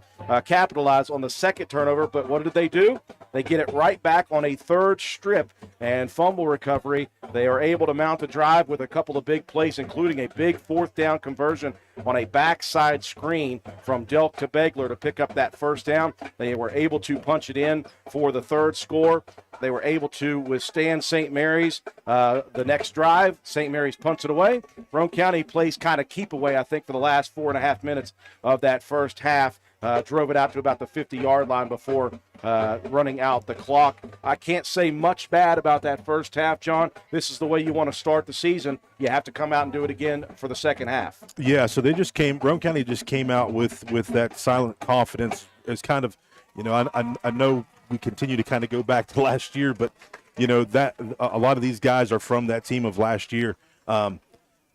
capitalize on the second turnover. But what did they do? They get it right back on a third strip and fumble recovery. They are able to mount the drive with a couple of big plays, including a big fourth down conversion on a backside screen from Delk to Begler to pick up that first down. They were able to punch it in for the third score. They were able to withstand St. Mary's. The next drive, St. Mary's punts it away. Roane County plays kind of keep away, I think, for the last 4.5 minutes of that first half. Drove it out to about the 50-yard line before running out the clock. I can't say much bad about that first half, John. This is the way you want to start the season. You have to come out and do it again for the second half. Yeah, so Roane County just came out with that silent confidence. It's kind of, I know we continue to kind of go back to last year, but, that a lot of these guys are from that team of last year.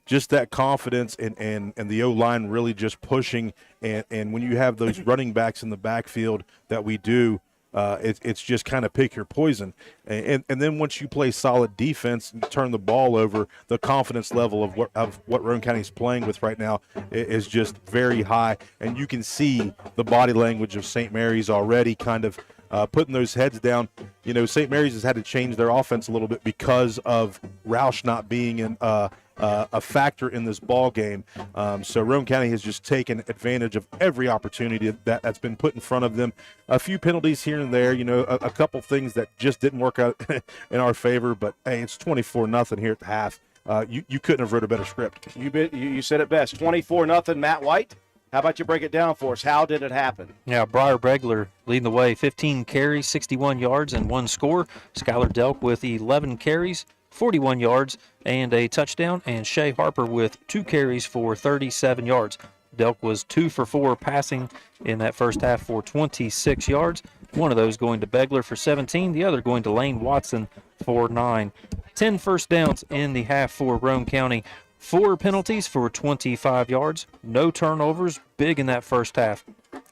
Just that confidence and the O-line really just pushing. And when you have those running backs in the backfield that we do, it's just kind of pick your poison. And then once you play solid defense and turn the ball over, the confidence level of what Roane County is playing with right now is just very high. And you can see the body language of St. Mary's already kind of putting those heads down. St. Mary's has had to change their offense a little bit because of Roush not being a factor in this ball game. So Roane County has just taken advantage of every opportunity that's been put in front of them. A few penalties here and there, a couple things that just didn't work out in our favor. But, hey, it's 24-0 here at the half. You couldn't have wrote a better script. You said it best, 24-0. Matt White, how about you break it down for us? How did it happen? Yeah, Briar Begler leading the way, 15 carries, 61 yards, and 1 score. Skylar Delk with 11 carries, 41 yards, and a touchdown. And Shea Harper with 2 carries for 37 yards. Delk was 2 for 4 passing in that first half for 26 yards. One of those going to Begler for 17, the other going to Lane Watson for 9. 10 first downs in the half for Roane County. 4 penalties for 25 yards. No turnovers, big in that first half.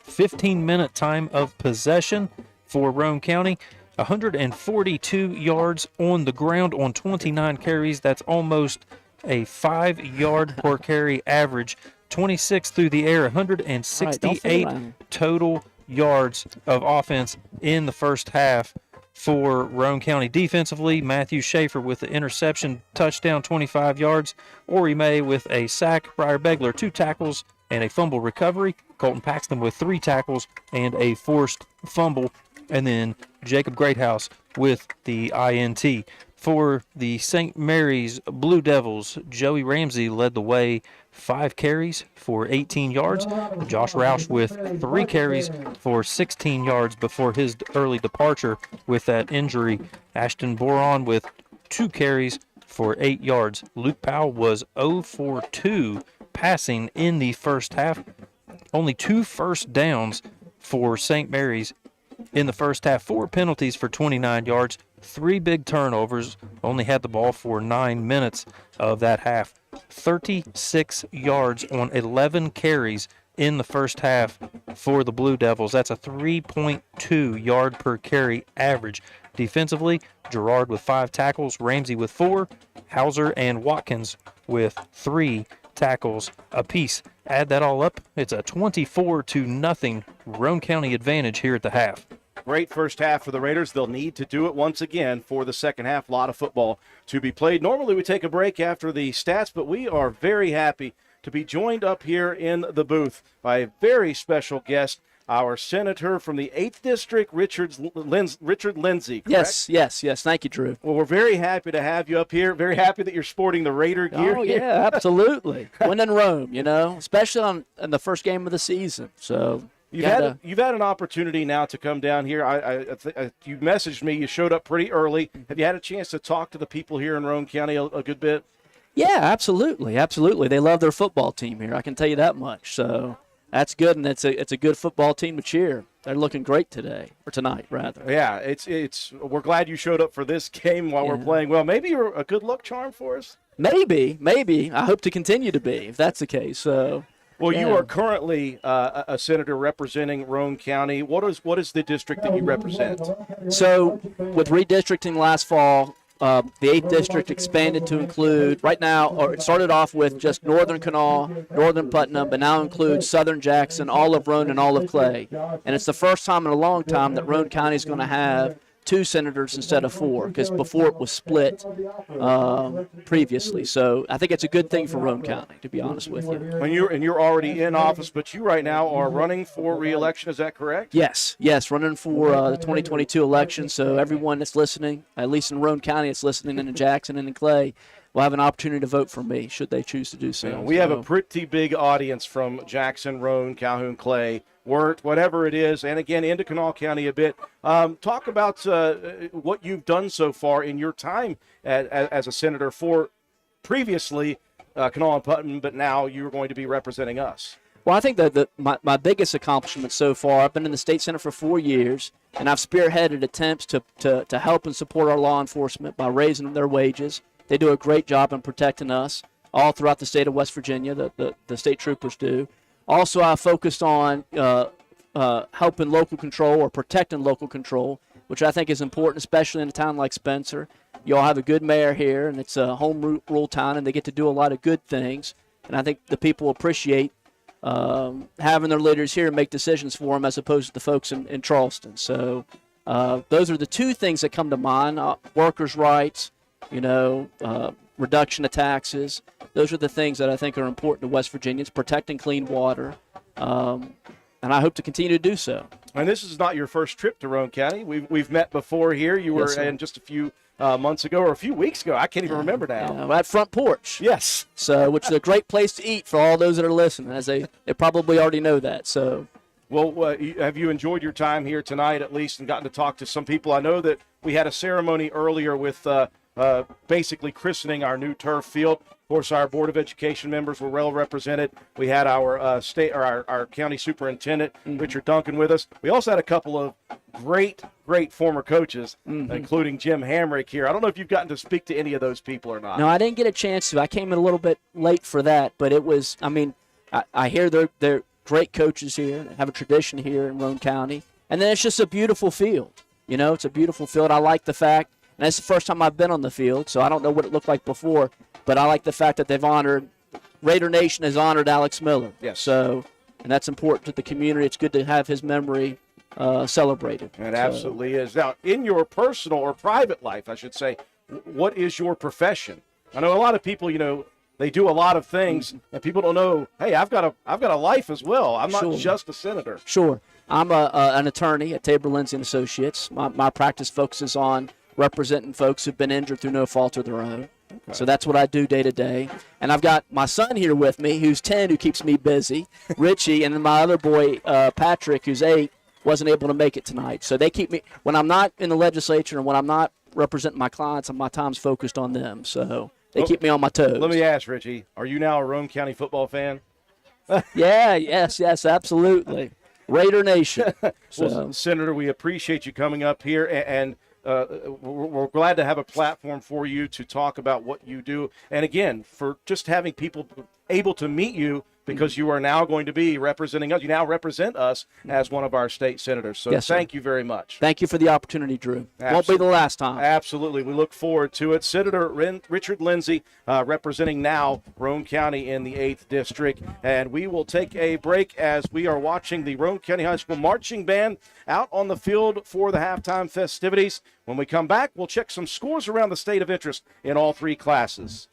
15-minute time of possession for Roane County. 142 yards on the ground on 29 carries. That's almost a 5-yard per carry average. 26 through the air, 168 total yards of offense in the first half for Roane County. Defensively, Matthew Schaefer with the interception, touchdown, 25 yards. Ori May with a sack. Briar Begler, 2 tackles and a fumble recovery. Colton Paxton with 3 tackles and a forced fumble. And then Jacob Greathouse with the INT. For the St. Mary's Blue Devils, Joey Ramsey led the way, 5 carries for 18 yards. Josh Roush with 3 carries for 16 yards before his early departure with that injury. Ashton Boron with 2 carries for 8 yards. Luke Powell was 0 for 2 passing in the first half. Only 2 first downs for St. Mary's in the first half. 4 penalties for 29 yards. 3 big turnovers. Only had the ball for 9 minutes of that half. 36 yards on 11 carries in the first half for the Blue Devils. That's a 3.2 yard per carry average. Defensively, Gerard with 5 tackles, Ramsey with 4, Hauser and Watkins with 3 tackles apiece. Add that all up, it's a 24-0 Roane County advantage here at the half. Great first half for the Raiders. They'll need to do it once again for the second half. A lot of football to be played. Normally we take a break after the stats, but we are very happy to be joined up here in the booth by a very special guest, our senator from the 8th District, Richard Lindsay. Correct? Yes. Thank you, Drew. Well, we're very happy to have you up here. Very happy that you're sporting the Raider gear. Oh, here. yeah, absolutely. Winning Rome, especially in the first game of the season. So you've had an opportunity now to come down here. You messaged me. You showed up pretty early. Have you had a chance to talk to the people here in Roane County a good bit? Yeah, absolutely. They love their football team here. I can tell you that much. So that's good, and it's a good football team to cheer. They're looking great today, or tonight, rather. Yeah, it's. We're glad you showed up for this game while we're playing well. Maybe you're a good luck charm for us. Maybe. I hope to continue to be, if that's the case. So. Well, you are currently a senator representing Roane County. What is the district that you represent? So, with redistricting last fall, the 8th District expanded to include, right now, or it started off with just Northern Kanawha, Northern Putnam, but now includes Southern Jackson, all of Roane, and all of Clay. And it's the first time in a long time that Roane County is going to have 2 senators instead of 4, because before it was split previously. So I think it's a good thing for Roane County, to be honest with you. When you're already in office, but you right now are running for re-election. Is that correct? Yes, running for the 2022 election. So everyone that's listening, at least in Roane County, that's listening in Jackson and in Clay, will have an opportunity to vote for me should they choose to do so. Yeah, we have a pretty big audience from Jackson, Roane, Calhoun, Clay, Wirt, whatever it is, and again into Kanawha County a bit. Talk about what you've done so far in your time as a senator for previously Kanawha and Putnam, but now you're going to be representing us. Well, I think that my biggest accomplishment so far, I've been in the state senate for 4 years, and I've spearheaded attempts to help and support our law enforcement by raising their wages. They do a great job in protecting us all throughout the state of West Virginia, the state troopers do. Also, I focused on helping local control or protecting local control, which I think is important, especially in a town like Spencer. You all have a good mayor here, and it's a home rule town, and they get to do a lot of good things. And I think the people appreciate having their leaders here and make decisions for them as opposed to the folks in Charleston. So those are the 2 things that come to mind, workers' rights, reduction of taxes. Those are the things that I think are important to West Virginians, protecting clean water, and I hope to continue to do so. And this is not your first trip to Roane County. We've met before here. You were in just a few months ago or a few weeks ago. I can't even remember now. At Front Porch. Yes. So, which is a great place to eat for all those that are listening, as they probably already know that. So. Well, have you enjoyed your time here tonight at least and gotten to talk to some people? I know that we had a ceremony earlier with basically christening our new turf field. Of course, our Board of Education members were well represented. We had our our county superintendent, Richard Duncan, with us. We also had a couple of great former coaches, including Jim Hamrick here. I don't know if you've gotten to speak to any of those people or not. No, I didn't get a chance to. I came in a little bit late for that, but it was, I hear they're great coaches here, have a tradition here in Roane County. And then it's just a beautiful field. It's a beautiful field. I like the fact, and that's the first time I've been on the field, so I don't know what it looked like before, but I like the fact that Raider Nation has honored Alex Miller. Yes. So, and that's important to the community. It's good to have his memory celebrated. It absolutely is. Now, in your personal or private life, I should say, what is your profession? I know a lot of people, they do a lot of things, and people don't know, hey, I've got a life as well. I'm not just a senator. Sure. I'm an attorney at Tabor, Lindsay & Associates. My practice focuses on representing folks who've been injured through no fault of their own. Okay. So that's what I do day to day. And I've got my son here with me, who's 10, who keeps me busy, Richie, and then my other boy, Patrick, who's 8, wasn't able to make it tonight. So they keep me, when I'm not in the legislature and when I'm not representing my clients, my time's focused on them. So they keep me on my toes. Let me ask, Richie, are you now a Roane County football fan? Yes, absolutely. Raider Nation. Well, Senator, we appreciate you coming up here, and we're glad to have a platform for you to talk about what you do. And again, for just having people able to meet you, because you are now going to be representing us. You now represent us as one of our state senators. So yes, thank you very much. Thank you for the opportunity, Drew. Won't be the last time. Absolutely. We look forward to it. Senator Richard Lindsay representing now Roane County in the 8th District. And we will take a break as we are watching the Roane County High School Marching Band out on the field for the halftime festivities. When we come back, we'll check some scores around the state of interest in all 3 classes.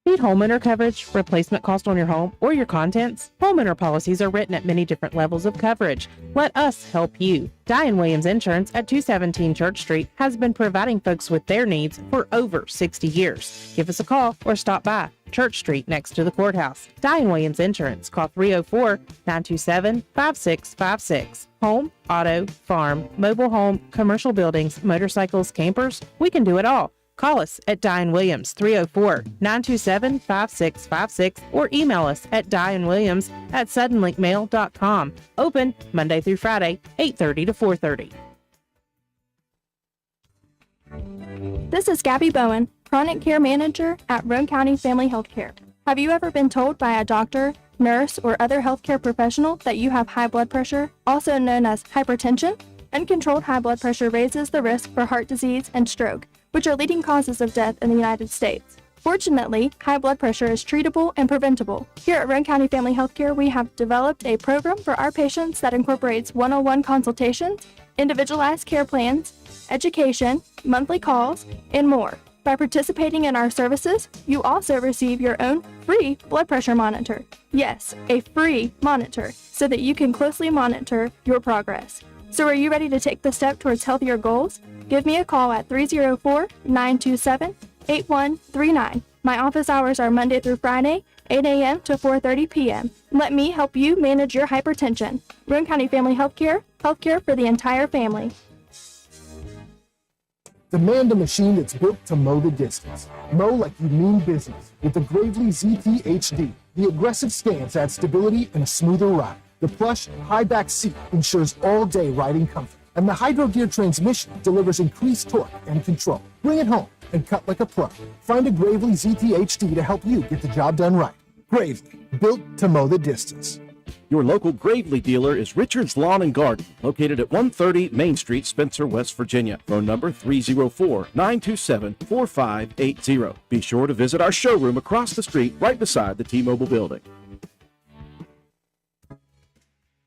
Need homeowner coverage, replacement cost on your home, or your contents? Homeowner policies are written at many different levels of coverage. Let us help you. Diane Williams Insurance at 217 Church Street has been providing folks with their needs for over 60 years. Give us a call or stop by Church Street next to the courthouse. Diane Williams Insurance. Call 304-927-5656. Home, auto, farm, mobile home, commercial buildings, motorcycles, campers. We can do it all. Call us at Diane Williams, 304-927-5656, or email us at dianewilliams@suddenlinkmail.com. Open Monday through Friday, 8:30 to 4:30. This is Gabby Bowen, Chronic Care Manager at Roane County Family Healthcare. Have you ever been told by a doctor, nurse, or other healthcare professional that you have high blood pressure, also known as hypertension? Uncontrolled high blood pressure raises the risk for heart disease and stroke, which are leading causes of death in the United States. Fortunately, high blood pressure is treatable and preventable. Here at Roane County Family Healthcare, we have developed a program for our patients that incorporates one-on-one consultations, individualized care plans, education, monthly calls, and more. By participating in our services, you also receive your own free blood pressure monitor. Yes, a free monitor, so that you can closely monitor your progress. So are you ready to take the step towards healthier goals? Give me a call at 304-927-8139. My office hours are Monday through Friday, 8 a.m. to 4:30 p.m. Let me help you manage your hypertension. Roane County Family Healthcare, healthcare for the entire family. Demand a machine that's built to mow the distance. Mow like you mean business with the Gravely ZT HD. The aggressive stance adds stability and a smoother ride. The plush, high-back seat ensures all-day riding comfort. And the Hydro Gear transmission delivers increased torque and control. Bring it home and cut like a pro. Find a Gravely ZT HD to help you get the job done right. Gravely, built to mow the distance. Your local Gravely dealer is Richard's Lawn and Garden, located at 130 Main Street, Spencer, West Virginia. Phone number 304-927-4580. Be sure to visit our showroom across the street right beside the T-Mobile building.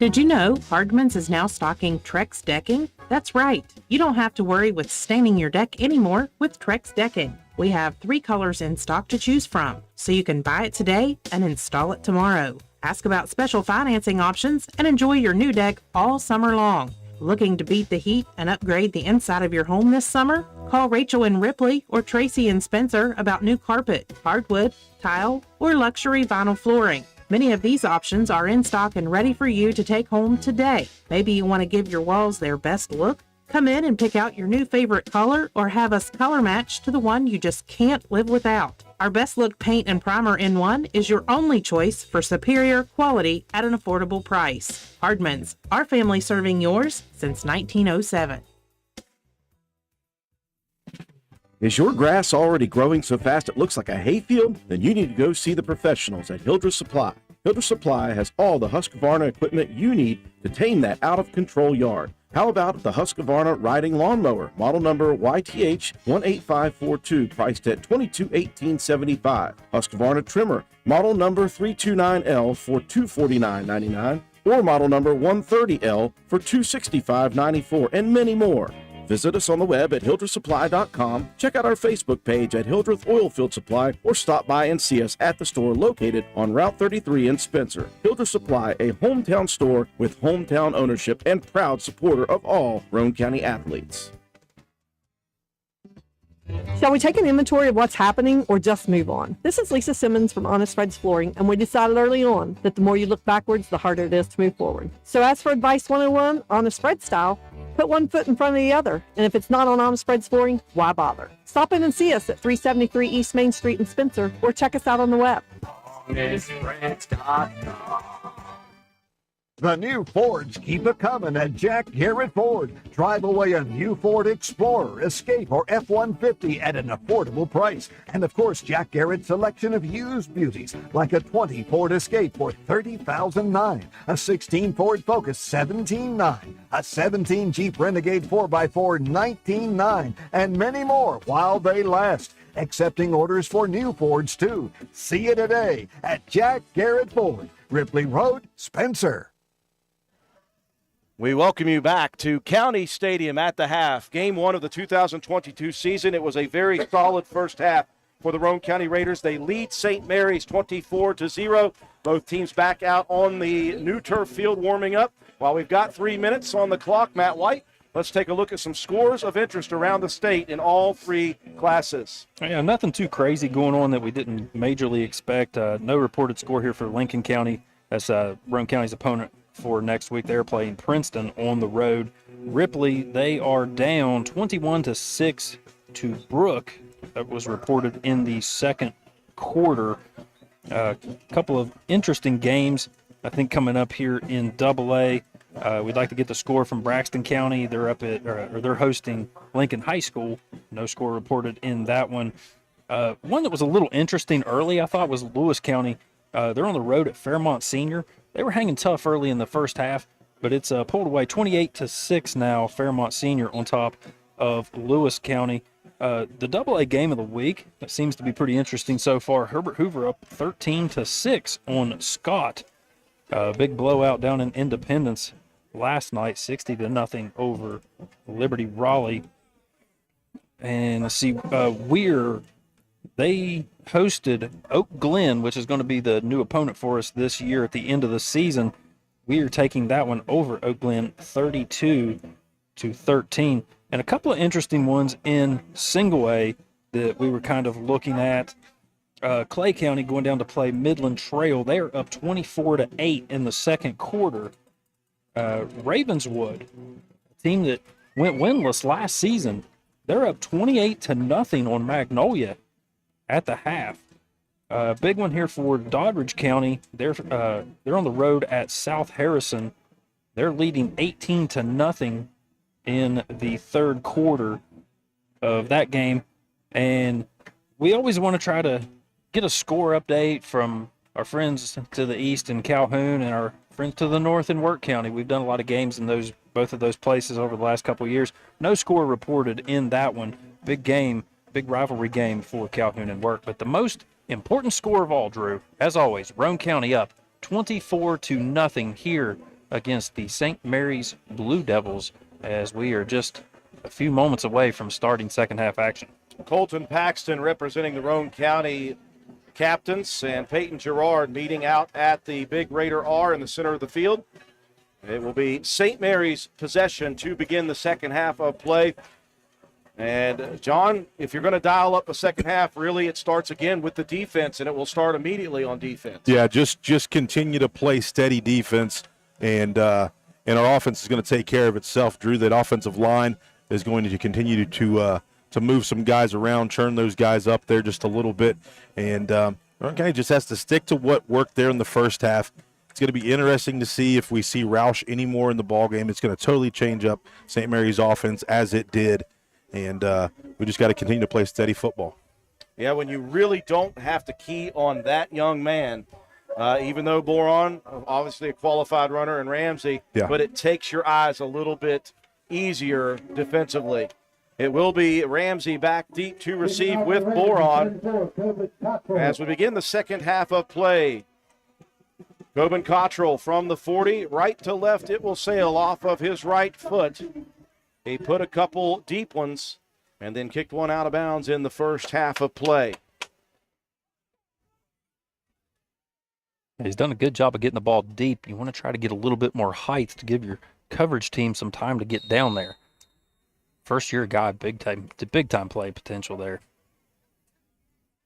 Did you know Hardman's is now stocking Trex decking? That's right. You don't have to worry with staining your deck anymore with Trex decking. We have 3 colors in stock to choose from, so you can buy it today and install it tomorrow. Ask about special financing options and enjoy your new deck all summer long. Looking to beat the heat and upgrade the inside of your home this summer? Call Rachel and Ripley or Tracy and Spencer about new carpet, hardwood, tile, or luxury vinyl flooring. Many of these options are in stock and ready for you to take home today. Maybe you want to give your walls their best look? Come in and pick out your new favorite color or have us color match to the one you just can't live without. Our Best Look Paint and Primer in One is your only choice for superior quality at an affordable price. Hardman's, our family serving yours since 1907. Is your grass already growing so fast it looks like a hayfield? Then you need to go see the professionals at Hildreth Supply. Hildreth Supply has all the Husqvarna equipment you need to tame that out-of-control yard. How about the Husqvarna riding lawnmower, model number YTH 18542, priced at $2218.75. Husqvarna trimmer, model number 329L for $249.99, or model number 130L for $265.94, and many more. Visit us on the web at hildrethsupply.com, check out our Facebook page at Hildreth Oilfield Supply, or stop by and see us at the store located on Route 33 in Spencer. Hildreth Supply, a hometown store with hometown ownership and proud supporter of all Roane County athletes. Shall we take an inventory of what's happening or just move on? This is Lisa Simmons from Honest Fred's Flooring, and we decided early on that the more you look backwards, the harder it is to move forward. So as for Advice 101, Honest Fred style, put one foot in front of the other, and if it's not on Honest Fred's Flooring, why bother? Stop in and see us at 373 East Main Street in Spencer, or check us out on the web. The new Fords keep a coming at Jack Garrett Ford. Drive away a new Ford Explorer, Escape, or F-150 at an affordable price. And of course, Jack Garrett's selection of used beauties, like a 20 Ford Escape for $30,009, a 16 Ford Focus $17,900, a 17 Jeep Renegade 4x4 $19,900, and many more while they last. Accepting orders for new Fords too. See you today at Jack Garrett Ford, Ripley Road, Spencer. We welcome you back to County Stadium at the half. Game 1 of the 2022 season. It was a very solid first half for the Roane County Raiders. They lead St. Mary's 24-0. Both teams back out on the new turf field warming up. While we've got 3 minutes on the clock, Matt White, let's take a look at some scores of interest around the state in all 3 classes. Yeah, nothing too crazy going on that we didn't majorly expect. No reported score here for Lincoln County. That's Roane County's opponent for next week. They're playing Princeton on the road. Ripley, they are down 21-6 to Brooke. That was reported in the second quarter. A couple of interesting games, I think, coming up here in AA. We'd like to get the score from Braxton County. They're up at, or they're hosting Lincoln High School. No score reported in that one. One that was a little interesting early, I thought, was Lewis County. They're on the road at Fairmont Senior. They were hanging tough early in the first half. but it's pulled away 28-6 now. Fairmont Senior on top of Lewis County. The AA game of the week, that seems to be pretty interesting so far. Herbert Hoover up 13-6 on Scott. Big blowout down in Independence last night, 60-0 over Liberty Raleigh. And let's see, Weir, they hosted Oak Glen, which is going to be the new opponent for us this year at the end of the season. Weir taking that one over Oak Glen 32-13. And a couple of interesting ones in single A that we were kind of looking at. Clay County going down to play Midland Trail. They're up 24-8 in the second quarter. Ravenswood, a team that went winless last season, they're up 28-0 on Magnolia at the half. Big one here for Doddridge County. They're on the road at South Harrison. They're leading 18-0 in the third quarter of that game. And we always want to try to get a score update from our friends to the east in Calhoun and our friends to the north in Work County. We've done a lot of games in both of those places over the last couple of years. No score reported in that one. Big game, big rivalry game for Calhoun and Work. But the most important score of all, Drew, as always, Roane County up 24-0 here against the St. Mary's Blue Devils, as we are just a few moments away from starting second half action. Colton Paxton representing the Roane County captains, and Peyton Gerard meeting out at the Big Raider R in the center of the field. It will be St. Mary's possession to begin the second half of play. And, John, if you're going to dial up the second half, really it starts again with the defense, and it will start immediately on defense. Yeah, just continue to play steady defense, and our offense is going to take care of itself. Drew, that offensive line is going to continue to move some guys around, churn those guys up there just a little bit. And Roane County just has to stick to what worked there in the first half. It's going to be interesting to see if we see Roush anymore in the ballgame. It's going to totally change up St. Mary's offense as it did. And we just got to continue to play steady football. Yeah, when you really don't have to key on that young man, even though Boron, obviously a qualified runner, and Ramsey, but it takes your eyes a little bit easier defensively. It will be Ramsey back deep to receive with Boron as we begin the second half of play. Coben Cottrell from the 40, right to left, it will sail off of his right foot. He put a couple deep ones and then kicked one out of bounds in the first half of play. He's done a good job of getting the ball deep. You want to try to get a little bit more height to give your coverage team some time to get down there. First year guy, big time play potential there.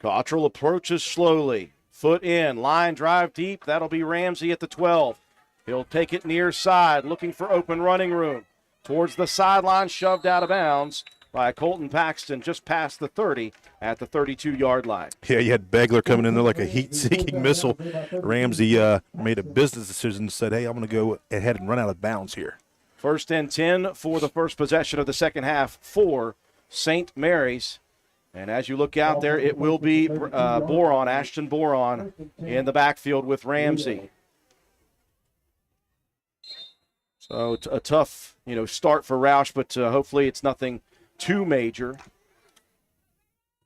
Cottrell approaches slowly. Foot in, line drive deep. That'll be Ramsey at the 12. He'll take it near side, looking for open running room. Towards the sideline, shoved out of bounds by Colton Paxton just past the 30 at the 32-yard line. Yeah, you had Begler coming in there like a heat-seeking missile. Ramsey made a business decision and said, hey, I'm going to go ahead and run out of bounds here. 1st and 10 for the first possession of the second half for St. Mary's. And as you look out there, it will be Boron, Ashton Boron, in the backfield with Ramsey. So a tough, start for Roush, but hopefully it's nothing too major.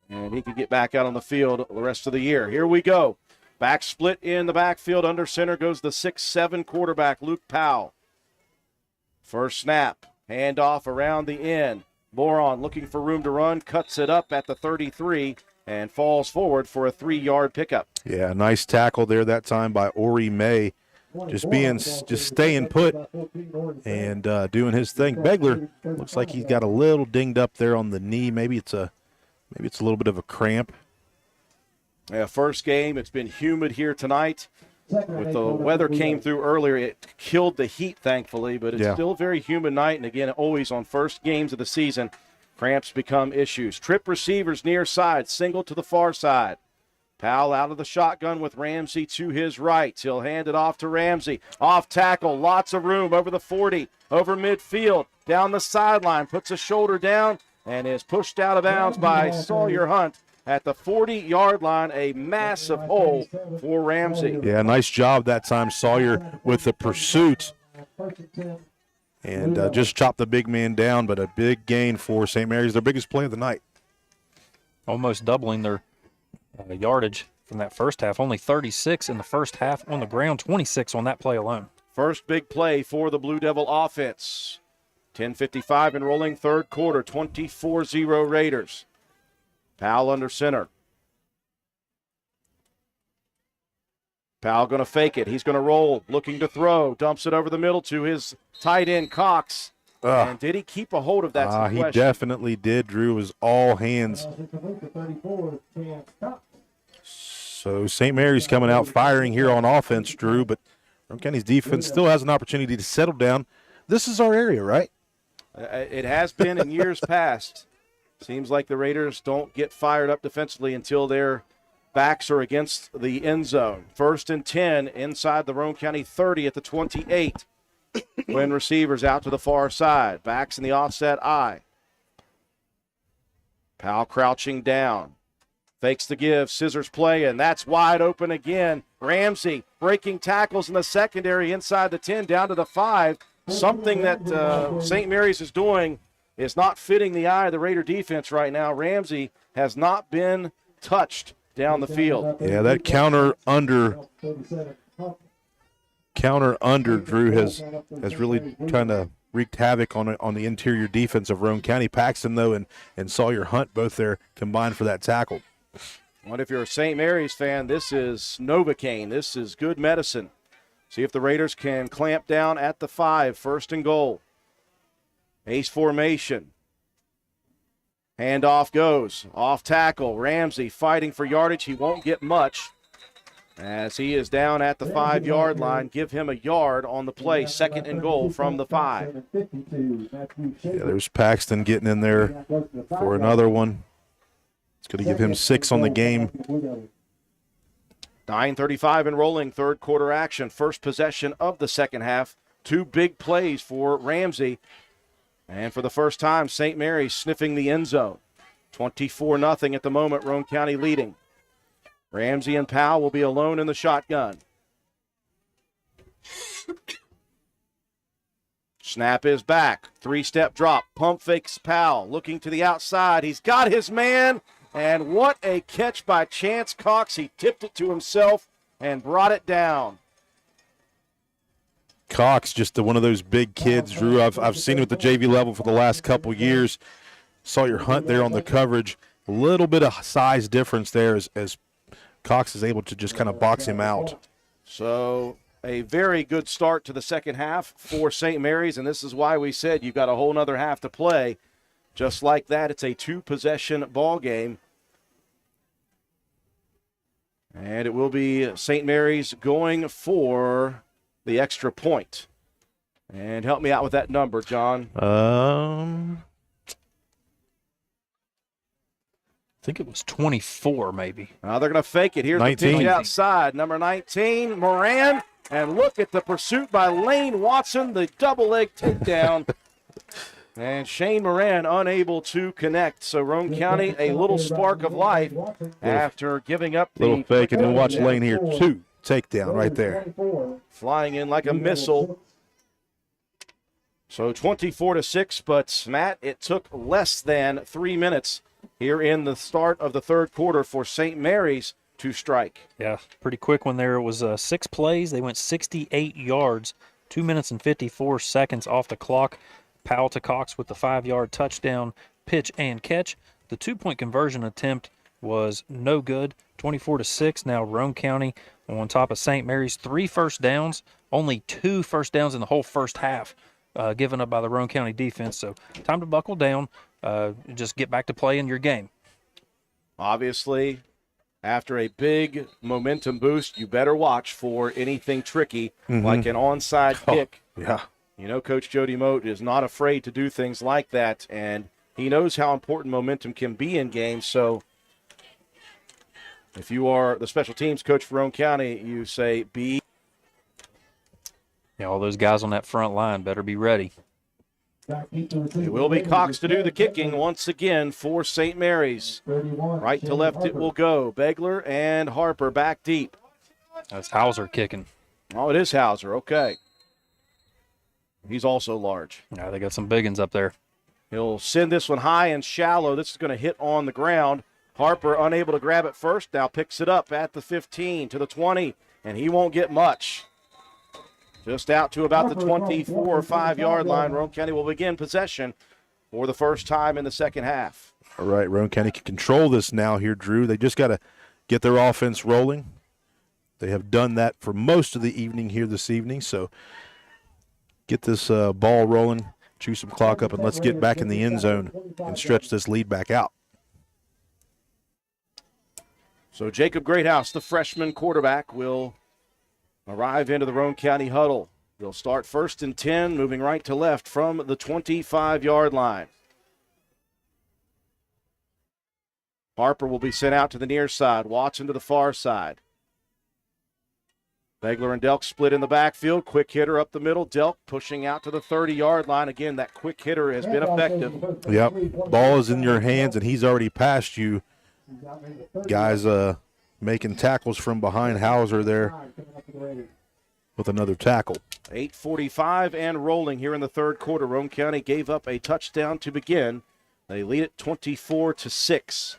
And he can get back out on the field the rest of the year. Here we go. Back split in the backfield. Under center goes the 6'7" quarterback, Luke Powell. First snap, handoff around the end. Boron looking for room to run, cuts it up at the 33 and falls forward for a 3-yard pickup. Yeah, nice tackle there that time by Ori May. Just staying put and doing his thing. Begler looks like he's got a little dinged up there on the knee. Maybe it's a little bit of a cramp. Yeah, first game. It's been humid here tonight. With the weather came through earlier, it killed the heat, thankfully, but it's still a very humid night. And again, always on first games of the season, cramps become issues. Trip receivers near side, single to the far side. Powell out of the shotgun with Ramsey to his right. He'll hand it off to Ramsey. Off tackle, lots of room over the 40, over midfield, down the sideline, puts a shoulder down and is pushed out of bounds by Sawyer Hunt. At the 40-yard line, a massive hole for Ramsey. Yeah, nice job that time, Sawyer, with the pursuit. And just chopped the big man down, but a big gain for St. Mary's, their biggest play of the night. Almost doubling their yardage from that first half. Only 36 in the first half on the ground, 26 on that play alone. First big play for the Blue Devil offense. 10:55 and rolling, third quarter, 24-0 Raiders. Powell under center. Powell going to fake it. He's going to roll, looking to throw. Dumps it over the middle to his tight end, Cox. And did he keep a hold of that? He definitely did, Drew. It was all hands. So St. Mary's coming out firing here on offense, Drew, but Roane County's defense still has an opportunity to settle down. This is our area, right? It has been in years past. Seems like the Raiders don't get fired up defensively until their backs are against the end zone. 1st and 10 inside the Roane County 30 at the 28. When receivers out to the far side. Backs in the offset I. Powell crouching down. Fakes the give, scissors play, and that's wide open again. Ramsey breaking tackles in the secondary inside the 10 down to the 5. Something that St. Mary's is doing is not fitting the eye of the Raider defense right now. Ramsey has not been touched down the field. Yeah, that counter under, Drew, has really kind of wreaked havoc on the interior defense of Roane County. Paxton, though, and Sawyer Hunt both there combined for that tackle. What if you're a St. Mary's fan? This is Novocaine. This is good medicine. See if the Raiders can clamp down at the 5, 1st and goal. Ace formation. Handoff goes. Off tackle. Ramsey fighting for yardage. He won't get much as he is down at the 5-yard line. Give him a yard on the play. 2nd and goal from the 5. Yeah, there's Paxton getting in there for another one. It's going to give him 6 on the game. 9:35 and rolling, third quarter action. First possession of the second half. 2 big plays for Ramsey. And for the first time, St. Mary's sniffing the end zone. 24-0 at the moment, Roane County leading. Ramsey and Powell will be alone in the shotgun. Snap is back. 3-step drop. Pump fakes Powell. Looking to the outside. He's got his man. And what a catch by Chance Cox. He tipped it to himself and brought it down. Cox, just one of those big kids, Drew. I've seen him at the JV level for the last couple years. Sawyer Hunt there on the coverage. A little bit of size difference there as Cox is able to just kind of box him out. So a very good start to the second half for St. Mary's, and this is why we said you've got a whole nother half to play. Just like that, it's a 2-possession ball game. And it will be St. Mary's going for the extra point. And help me out with that number, John. I think it was 24, maybe. Now they're going to fake it. Here's 19. the pitch outside. Number 19, Moran. And look at the pursuit by Lane Watson, the double-leg takedown. And Shane Moran unable to connect. So Roane County, a little spark of life after giving up the little fake. And then watch Lane here, 2 takedown right there. Flying in like a missile. So 24-6, but Matt, it took less than 3 minutes here in the start of the third quarter for St. Mary's to strike. Yeah, pretty quick one there. It was 6 plays. They went 68 yards, 2 minutes and 54 seconds off the clock. Powell to Cox with the 5-yard touchdown pitch and catch. The 2-point conversion attempt was no good. 24-6. Now Roane County on top of St. Mary's. 3 first downs, only 2 first downs in the whole first half given up by the Roane County defense. So time to buckle down. Just get back to playing your game. Obviously, after a big momentum boost, you better watch for anything tricky like an onside kick. Yeah. You know, Coach Jody Moat is not afraid to do things like that, and he knows how important momentum can be in games. So if you are the special teams coach for Roane County, you say be. Yeah, all those guys on that front line better be ready. It will be Cox to do the kicking once again for St. Mary's. Right to left it will go. Begler and Harper back deep. That's Hauser kicking. Oh, it is Hauser. Okay. He's also large. Yeah, they got some big ones up there. He'll send this one high and shallow. This is going to hit on the ground. Harper unable to grab it first. Now picks it up at the 15 to the 20, and he won't get much. Just out to about the 24 or 5-yard line. Roane County will begin possession for the first time in the second half. All right, Roane County can control this now here, Drew. They just got to get their offense rolling. They have done that for most of the evening here this evening, so get this ball rolling, chew some clock up, and let's get back in the end zone and stretch this lead back out. So Jacob Greathouse, the freshman quarterback, will arrive into the Roane County huddle. They'll start 1st and 10, moving right to left from the 25-yard line. Harper will be sent out to the near side. Watson to the far side. Begler and Delk split in the backfield. Quick hitter up the middle. Delk pushing out to the 30-yard line. Again, that quick hitter has been effective. Yep, ball is in your hands, and he's already passed you. Guys making tackles from behind. Hauser there with another tackle. 8:45 and rolling here in the third quarter. Roane County gave up a touchdown to begin. They lead it 24-6.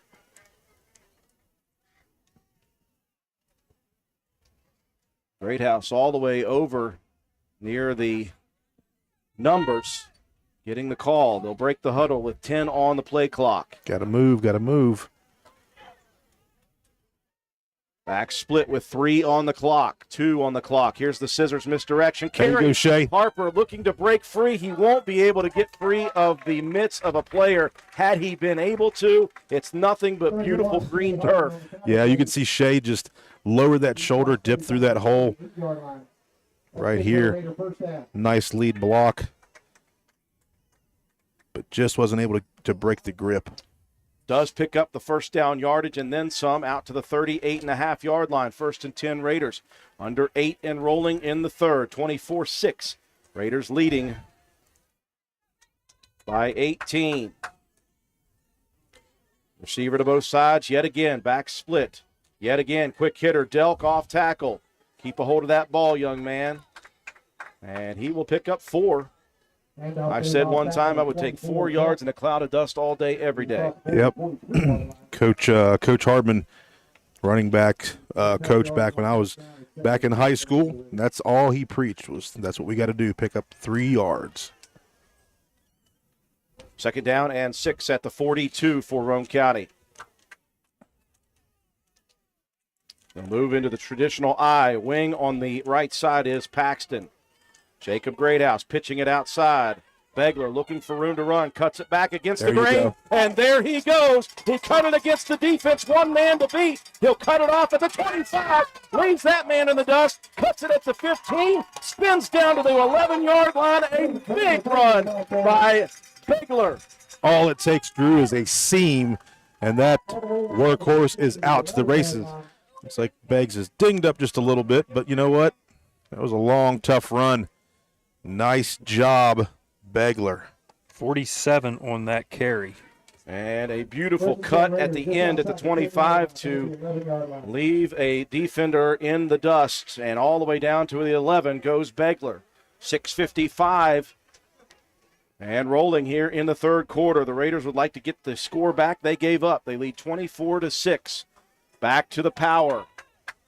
Greathouse all the way over near the numbers, getting the call. They'll break the huddle with 10 on the play clock. Got to move, got to move. Back split with 3 on the clock, 2 on the clock. Here's the scissors misdirection. There you go, Shea. Harper looking to break free. He won't be able to get free of the mitts of a player had he been able to. It's nothing but beautiful green turf. Yeah, you can see Shea just lower that shoulder, dip through that hole right here. Nice lead block, but just wasn't able to break the grip. Does pick up the first down yardage and then some out to the 38.5-yard line. 1st and 10 Raiders. Under 8 and rolling in the third. 24-6. Raiders leading by 18. Receiver to both sides yet again. Back split. Yet again. Quick hitter. Delk off tackle. Keep a hold of that ball, young man. And he will pick up 4. I said one time I would take 4 yards in a cloud of dust all day, every day. Yep. Coach Hardman, running back coach back when I was back in high school, that's all he preached was that's what we got to do, pick up 3 yards. 2nd down and 6 at the 42 for Roane County. They'll move into the traditional I. Wing on the right side is Paxton. Jacob Greathouse pitching it outside. Begler looking for room to run. Cuts it back against the grain. And there he goes. He cut it against the defense. One man to beat. He'll cut it off at the 25. Leaves that man in the dust. Cuts it at the 15. Spins down to the 11-yard line. A big run by Begler. All it takes, Drew, is a seam, and that workhorse is out to the races. Looks like Beggs is dinged up just a little bit, but you know what? That was a long, tough run. Nice job, Begler. 47 on that carry. And a beautiful cut at the end at the 25 to leave a defender in the dust. And all the way down to the 11 goes Begler. 6:55 and rolling here in the third quarter. The Raiders would like to get the score back. They gave up. They lead 24-6. Back to the power.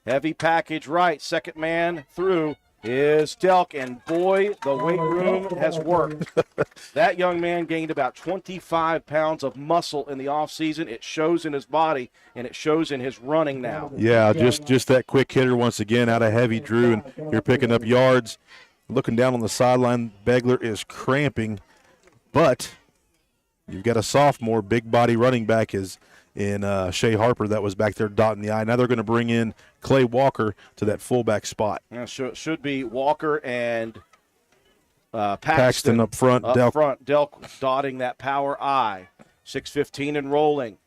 Heavy package right. Second man through is Delk, and boy, the weight room has worked. That young man gained about 25 pounds of muscle in the offseason. It shows in his body, and it shows in his running now. Yeah, just that quick hitter once again out of heavy, Drew, and you're picking up yards. Looking down on the sideline, Begler is cramping, but you've got a sophomore, big body running back is in Shea Harper that was back there dotting the I. Now they're going to bring in Clay Walker to that fullback spot. Yeah, should be Walker and Paxton up front. Delk dotting that power I. 6:15 and rolling.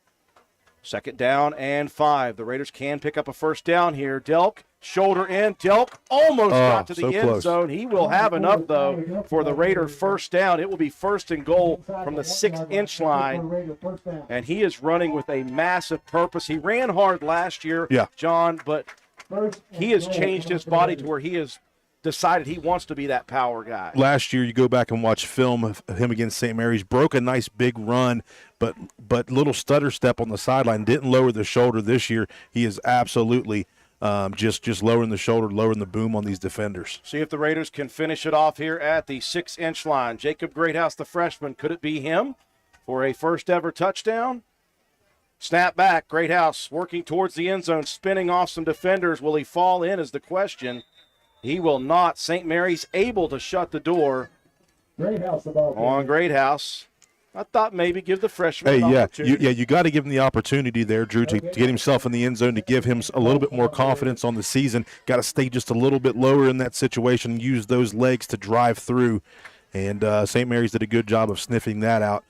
2nd down and 5. The Raiders can pick up a first down here. Delk, shoulder in. Delk almost got to the end zone. He will have enough, though, for the Raider first down. It will be 1st and goal from the 6-inch line. And he is running with a massive purpose. He ran hard last year, John, but he has changed his body to where he is decided he wants to be that power guy. Last year, you go back and watch film of him against St. Mary's, broke a nice big run, but little stutter step on the sideline, didn't lower the shoulder. This year, he is absolutely just lowering the shoulder, lowering the boom on these defenders. See if the Raiders can finish it off here at the 6-inch line. Jacob Greathouse, the freshman, could it be him for a first-ever touchdown? Snap back, Greathouse working towards the end zone, spinning off some defenders. Will he fall in is the question. He will not. St. Mary's able to shut the door on Greathouse. I thought maybe give the freshman an opportunity. You got to give him the opportunity there, Drew, to get himself in the end zone, to give him a little bit more confidence on the season. Got to stay just a little bit lower in that situation, use those legs to drive through. And St. Mary's did a good job of sniffing that out.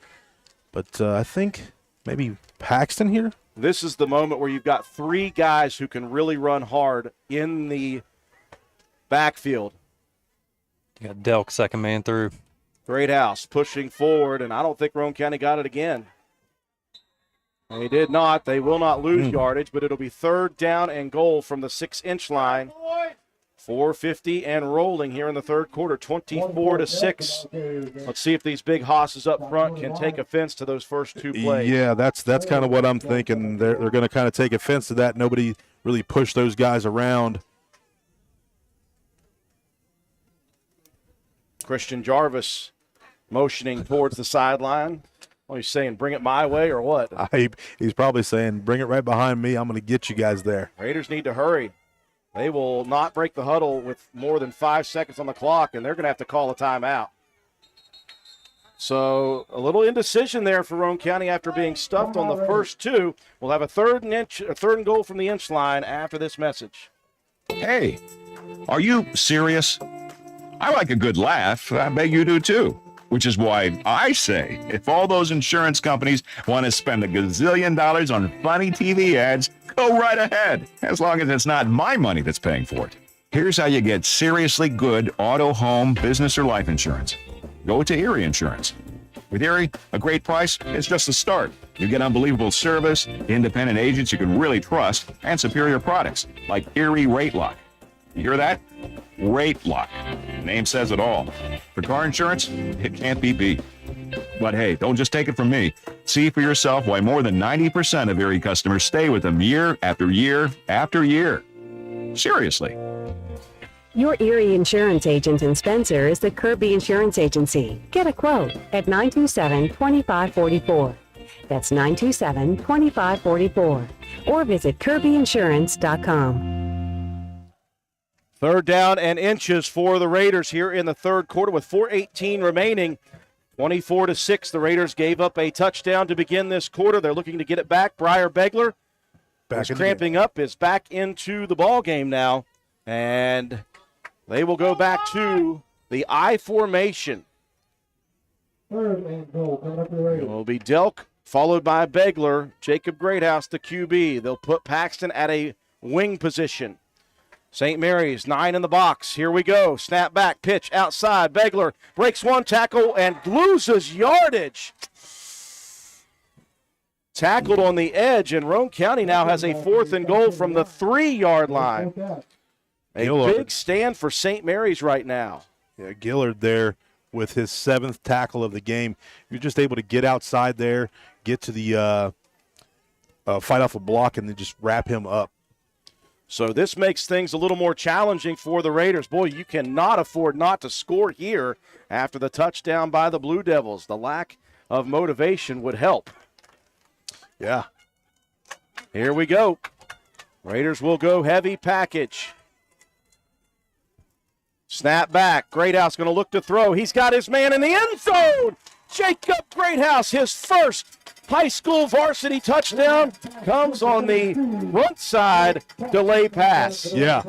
But I think maybe Paxton here? This is the moment where you've got three guys who can really run hard in the backfield. You got Delk, second man through. Greathouse pushing forward, and I don't think Roane County got it again. They did not. They will not lose yardage, but it'll be 3rd down and goal from the 6-inch line. 4:50 and rolling here in the third quarter, 24-6. Let's see if these big hosses up front can take offense to those first two plays. Yeah, that's kind of what I'm thinking. They're going to kind of take offense to that. Nobody really pushed those guys around. Christian Jarvis motioning towards the sideline. What are you saying, bring it my way or what? He's probably saying, bring it right behind me. I'm going to get you guys there. Raiders need to hurry. They will not break the huddle with more than 5 seconds on the clock, and they're going to have to call a timeout. So a little indecision there for Roane County after being stuffed on the first two. We'll have a third and goal from the inch line after this message. Hey, are you serious? I like a good laugh. I bet you do too. Which is why I say, if all those insurance companies want to spend $1 gazillion on funny TV ads, go right ahead, as long as it's not my money that's paying for it. Here's how you get seriously good auto, home, business, or life insurance. Go to Erie Insurance. With Erie, a great price is just the start. You get unbelievable service, independent agents you can really trust, and superior products like Erie Rate Lock. You hear that? Rate Lock. The name says it all. For car insurance, it can't be beat. But hey, don't just take it from me. See for yourself why more than 90% of Erie customers stay with them year after year after year. Seriously. Your Erie insurance agent in Spencer is the Kirby Insurance Agency. Get a quote at 927-2544. That's 927-2544. Or visit kirbyinsurance.com. 3rd down and inches for the Raiders here in the third quarter with 4:18 remaining. 24-6. The Raiders gave up a touchdown to begin this quarter. They're looking to get it back. Briar Begler, who's cramping up, is back into the ball game now. And they will go back to the I formation. It will be Delk, followed by Begler. Jacob Greathouse, the QB. They'll put Paxton at a wing position. St. Mary's, 9 in the box. Here we go. Snap back, pitch outside. Begler breaks one tackle and loses yardage. Tackled on the edge, and Roane County now has a 4th and goal from the 3-yard line. A big stand for St. Mary's right now. Yeah, Gillard there with his 7th tackle of the game. You're just able to get outside there, get to the fight off a block, and then just wrap him up. So this makes things a little more challenging for the Raiders. Boy, you cannot afford not to score here after the touchdown by the Blue Devils. The lack of motivation would help. Yeah. Here we go. Raiders will go heavy package. Snap back. Greathouse going to look to throw. He's got his man in the end zone. Jacob Greathouse, his first high school varsity touchdown, comes on the front side delay pass. Yeah,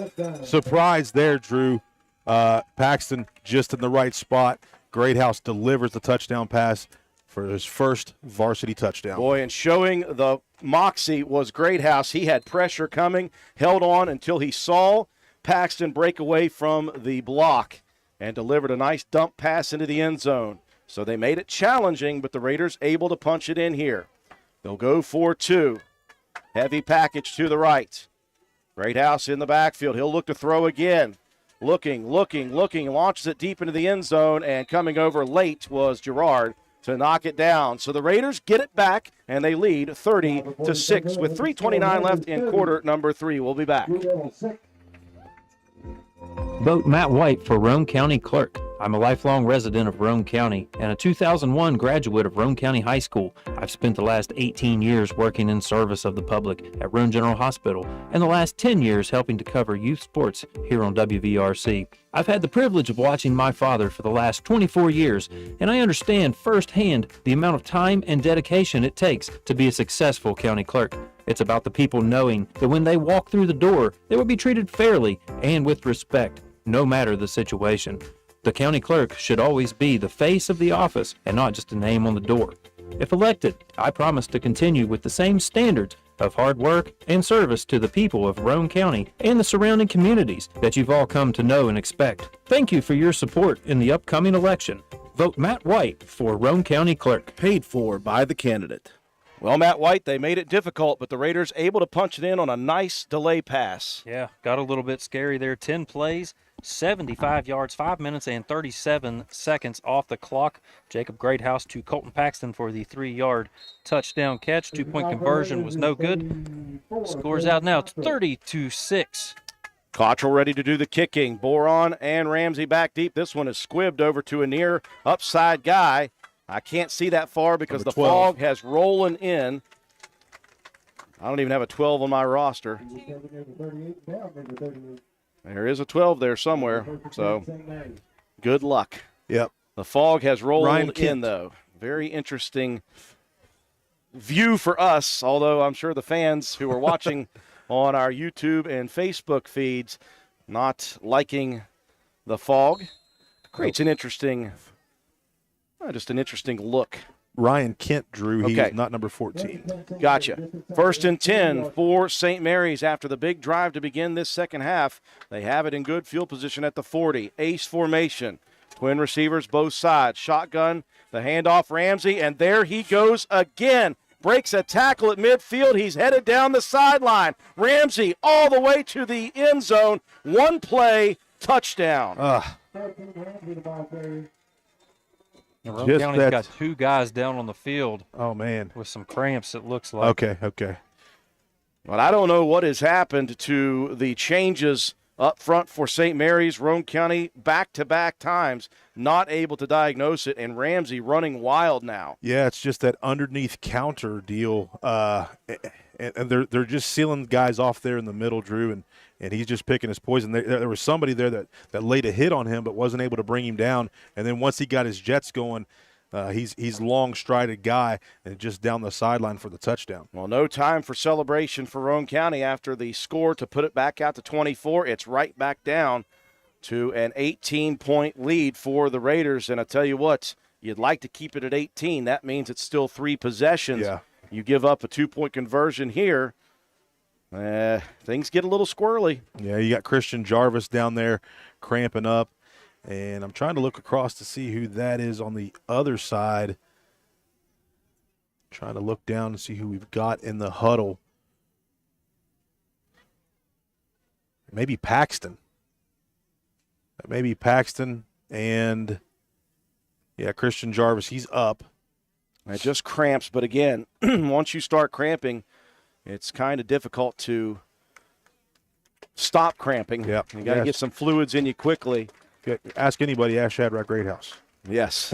surprise there, Drew. Paxton just in the right spot. Greathouse delivers the touchdown pass for his first varsity touchdown. Boy, and showing the moxie was Greathouse. He had pressure coming, held on until he saw Paxton break away from the block and delivered a nice dump pass into the end zone. So they made it challenging, but the Raiders able to punch it in here. They'll go for 2. Heavy package to the right. Greathouse in the backfield. He'll look to throw again. looking, launches it deep into the end zone, and coming over late was Gerard to knock it down. So the Raiders get it back, and they lead 30-6 with 3:29 left in quarter number 3. We'll be back. Vote Matt White for Roane County Clerk. I'm a lifelong resident of Roane County and a 2001 graduate of Roane County High School. I've spent the last 18 years working in service of the public at Roane General Hospital and the last 10 years helping to cover youth sports here on WVRC. I've had the privilege of watching my father for the last 24 years, and I understand firsthand the amount of time and dedication it takes to be a successful county clerk. It's about the people knowing that when they walk through the door, they will be treated fairly and with respect, no matter the situation. The county clerk should always be the face of the office and not just a name on the door. If elected, I promise to continue with the same standards of hard work and service to the people of Roane County and the surrounding communities that you've all come to know and expect. Thank you for your support in the upcoming election. Vote Matt White for Roane County Clerk. Paid for by the candidate. Well, Matt White, they made it difficult, but the Raiders able to punch it in on a nice delay pass. Yeah, got a little bit scary there. 10 plays, 75 yards, 5 minutes and 37 seconds off the clock. Jacob Greathouse to Colton Paxton for the 3-yard touchdown catch. 2-point conversion was no good. Scores out now. It's 30-6. Cottrell ready to do the kicking. Boron and Ramsey back deep. This one is squibbed over to a near upside guy. I can't see that far because the fog has rolling in. I don't even have a 12 on my roster. There is a 12 there somewhere, so good luck. Yep. The fog has rolled in, though. Very interesting view for us, although I'm sure the fans who are watching on our YouTube and Facebook feeds not liking the fog. Creates an interesting, just an interesting look. Ryan Kent, Drew. He's not number 14. Gotcha. 1st and 10 for St. Mary's after the big drive to begin this second half. They have it in good field position at the 40. Ace formation. Twin receivers both sides. Shotgun, the handoff, Ramsey, and there he goes again. Breaks a tackle at midfield. He's headed down the sideline. Ramsey all the way to the end zone. One play, touchdown. Roane County's got 2 guys down on the field. Oh, man. With some cramps, it looks like. Okay. But I don't know what has happened to the changes up front for St. Mary's. Roane County back-to-back times not able to diagnose it, and Ramsey running wild now. Yeah, it's just that underneath counter deal. And they're just sealing guys off there in the middle, Drew, and he's just picking his poison. There was somebody there that laid a hit on him but wasn't able to bring him down. And then once he got his jets going, he's long-strided guy and just down the sideline for the touchdown. Well, no time for celebration for Roane County after the score to put it back out to 24. It's right back down to an 18-point lead for the Raiders. And I tell you what, you'd like to keep it at 18. That means it's still 3 possessions. Yeah. You give up a 2-point conversion here, things get a little squirrely. Yeah, you got Christian Jarvis down there cramping up, and I'm trying to look across to see who that is on the other side. Trying to look down and see who we've got in the huddle. Maybe Paxton. And, yeah, Christian Jarvis, he's up. It just cramps, but again, once you start cramping, it's kind of difficult to stop cramping. Yep. You got to get some fluids in you quickly. Ask anybody, ask Shadrach Greathouse. Yes.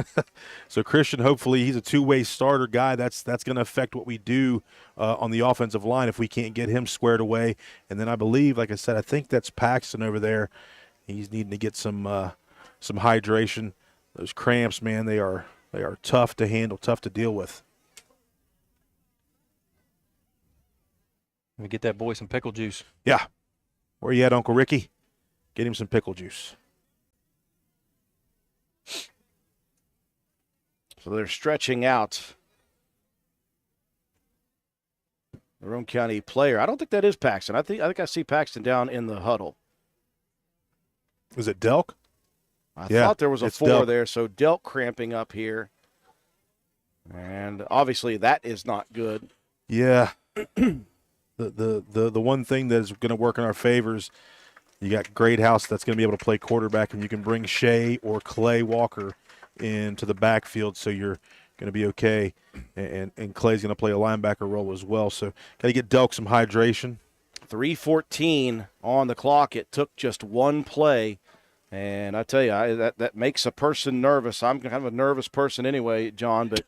So Christian, hopefully he's a two-way starter guy. That's going to affect what we do on the offensive line if we can't get him squared away. And then I believe, like I said, I think that's Paxton over there. He's needing to get some hydration. Those cramps, man, they are tough to handle, tough to deal with. Let me get that boy some pickle juice. Yeah. Where you at, Uncle Ricky? Get him some pickle juice. So they're stretching out the Roane County player. I don't think that is Paxton. I think I see Paxton down in the huddle. Is it Delk? I thought there was a 4 Delk there, so Delk cramping up here. And obviously that is not good. Yeah. The one thing that is going to work in our favors You got Greathouse that's going to be able to play quarterback, and you can bring Shea or Clay Walker into the backfield, so you're going to be okay. And Clay's going to play a linebacker role as well. So got to get Delk some hydration. 3:14 on the clock. It took just one play. And I tell you, that makes a person nervous. I'm kind of a nervous person anyway, John, but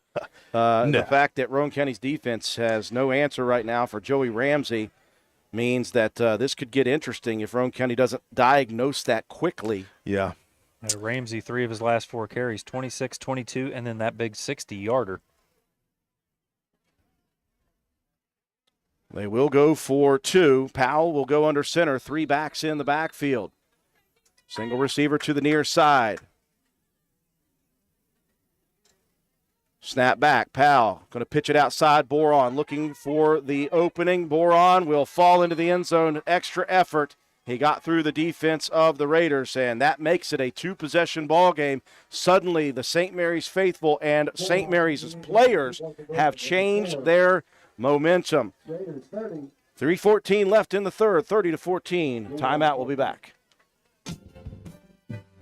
the fact that Roane County's defense has no answer right now for Joey Ramsey means that this could get interesting if Roane County doesn't diagnose that quickly. Yeah. Ramsey, 3 of his last 4 carries, 26, 22, and then that big 60-yarder. They will go for 2. Powell will go under center, 3 backs in the backfield. Single receiver to the near side. Snap back. Powell going to pitch it outside. Boron looking for the opening. Boron will fall into the end zone. Extra effort. He got through the defense of the Raiders, and that makes it a 2-possession ball game. Suddenly, the St. Mary's faithful and St. Mary's players have changed their momentum. 3:14 left in the third, 30-14. Timeout. We'll be back.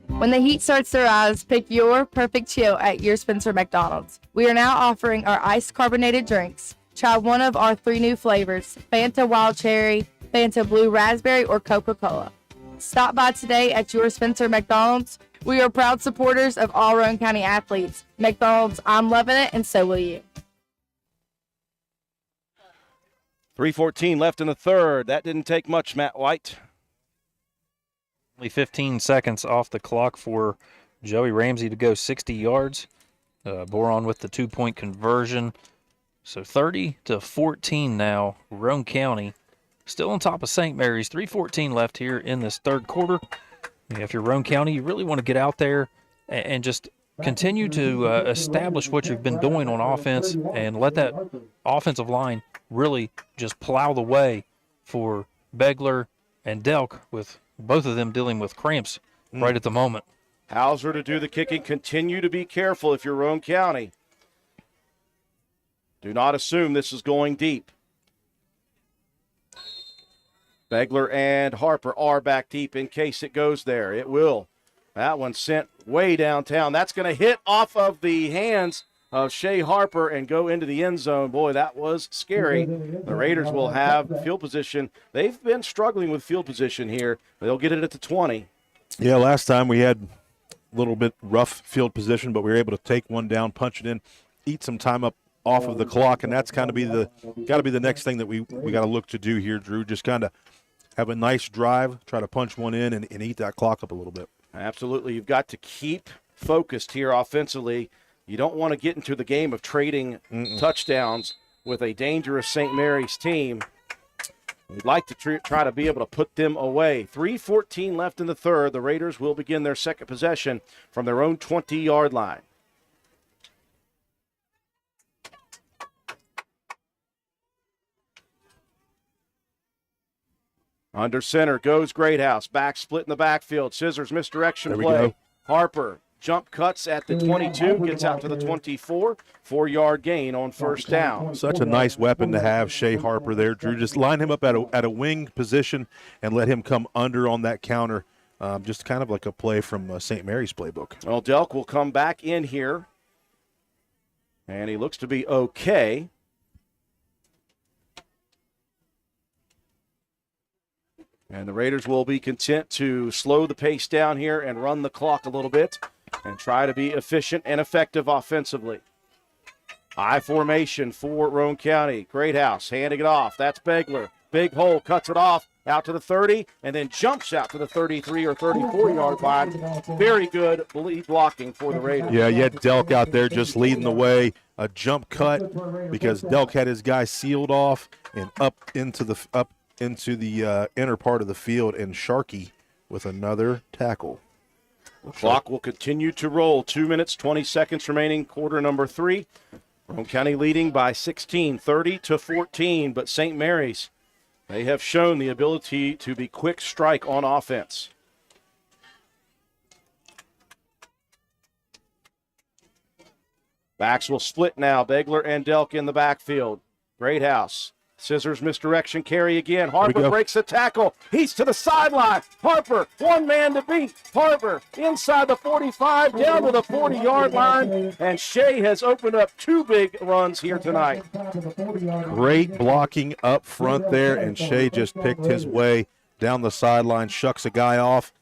When the heat starts to rise, pick your perfect chill at your Spencer McDonald's. We are now offering our iced carbonated drinks. Try one of our 3 new flavors, Fanta Wild Cherry, Fanta Blue Raspberry, or Coca-Cola. Stop by today at your Spencer McDonald's. We are proud supporters of all Roane County athletes. McDonald's, I'm loving it, and so will you. 3:14 left in the third. That didn't take much, Matt White. Only 15 seconds off the clock for Joey Ramsey to go 60 yards. Boron with the 2-point conversion. So 30-14 now. Roane County still on top of St. Mary's. 3:14 left here in this third quarter. If you're Roane County, you really want to get out there and just continue to establish what you've been doing on offense and let that offensive line really just plow the way for Begler and Delk, with both of them dealing with cramps right at the moment. Hauser to do the kicking. Continue to be careful if you're Roane County. Do not assume this is going deep. Begler and Harper are back deep in case it goes there. It will. That one sent way downtown. That's going to hit off of the hands of Shea Harper and go into the end zone. Boy, that was scary. The Raiders will have field position. They've been struggling with field position here. They'll get it at the 20. Yeah, last time we had a little bit rough field position, but we were able to take one down, punch it in, eat some time up off of the clock, and that's kind of got to be the next thing that we got to look to do here, Drew. Just kind of have a nice drive, try to punch one in and eat that clock up a little bit. Absolutely. You've got to keep focused here offensively. You don't want to get into the game of trading touchdowns with a dangerous St. Mary's team. We'd like to try to be able to put them away. 3:14 left in the third. The Raiders will begin their second possession from their own 20-yard line. Under center goes Greathouse. Back split in the backfield. Scissors misdirection play. Go. Harper jump cuts at the 22, gets out to the 24. 4-yard gain on first down. Such a nice weapon to have, Shea Harper there, Drew. Just line him up at a wing position and let him come under on that counter. Just kind of like a play from St. Mary's playbook. Well, Delk will come back in here, and he looks to be okay. And the Raiders will be content to slow the pace down here and run the clock a little bit and try to be efficient and effective offensively. I formation for Roane County. Greathouse handing it off. That's Begler. Big hole, cuts it off out to the 30 and then jumps out to the 33 or 34-yard line. Very good blocking for the Raiders. Yeah, you had Delk out there just leading the way. A jump cut because Delk had his guy sealed off and up into the inner part of the field, and Sharkey with another tackle. The clock will continue to roll. 2 minutes, 20 seconds remaining, quarter number 3. Roane County leading by 16, 30-14, but St. Mary's, they have shown the ability to be quick strike on offense. Backs will split now. Begler and Delk in the backfield. Greathouse Scissors misdirection carry again. Harper breaks the tackle. He's to the sideline. Harper, one man to beat. Harper inside the 45, down to the 40-yard line. And Shea has opened up two big runs here tonight. Great blocking up front there, and Shea just picked his way down the sideline, shucks a guy off,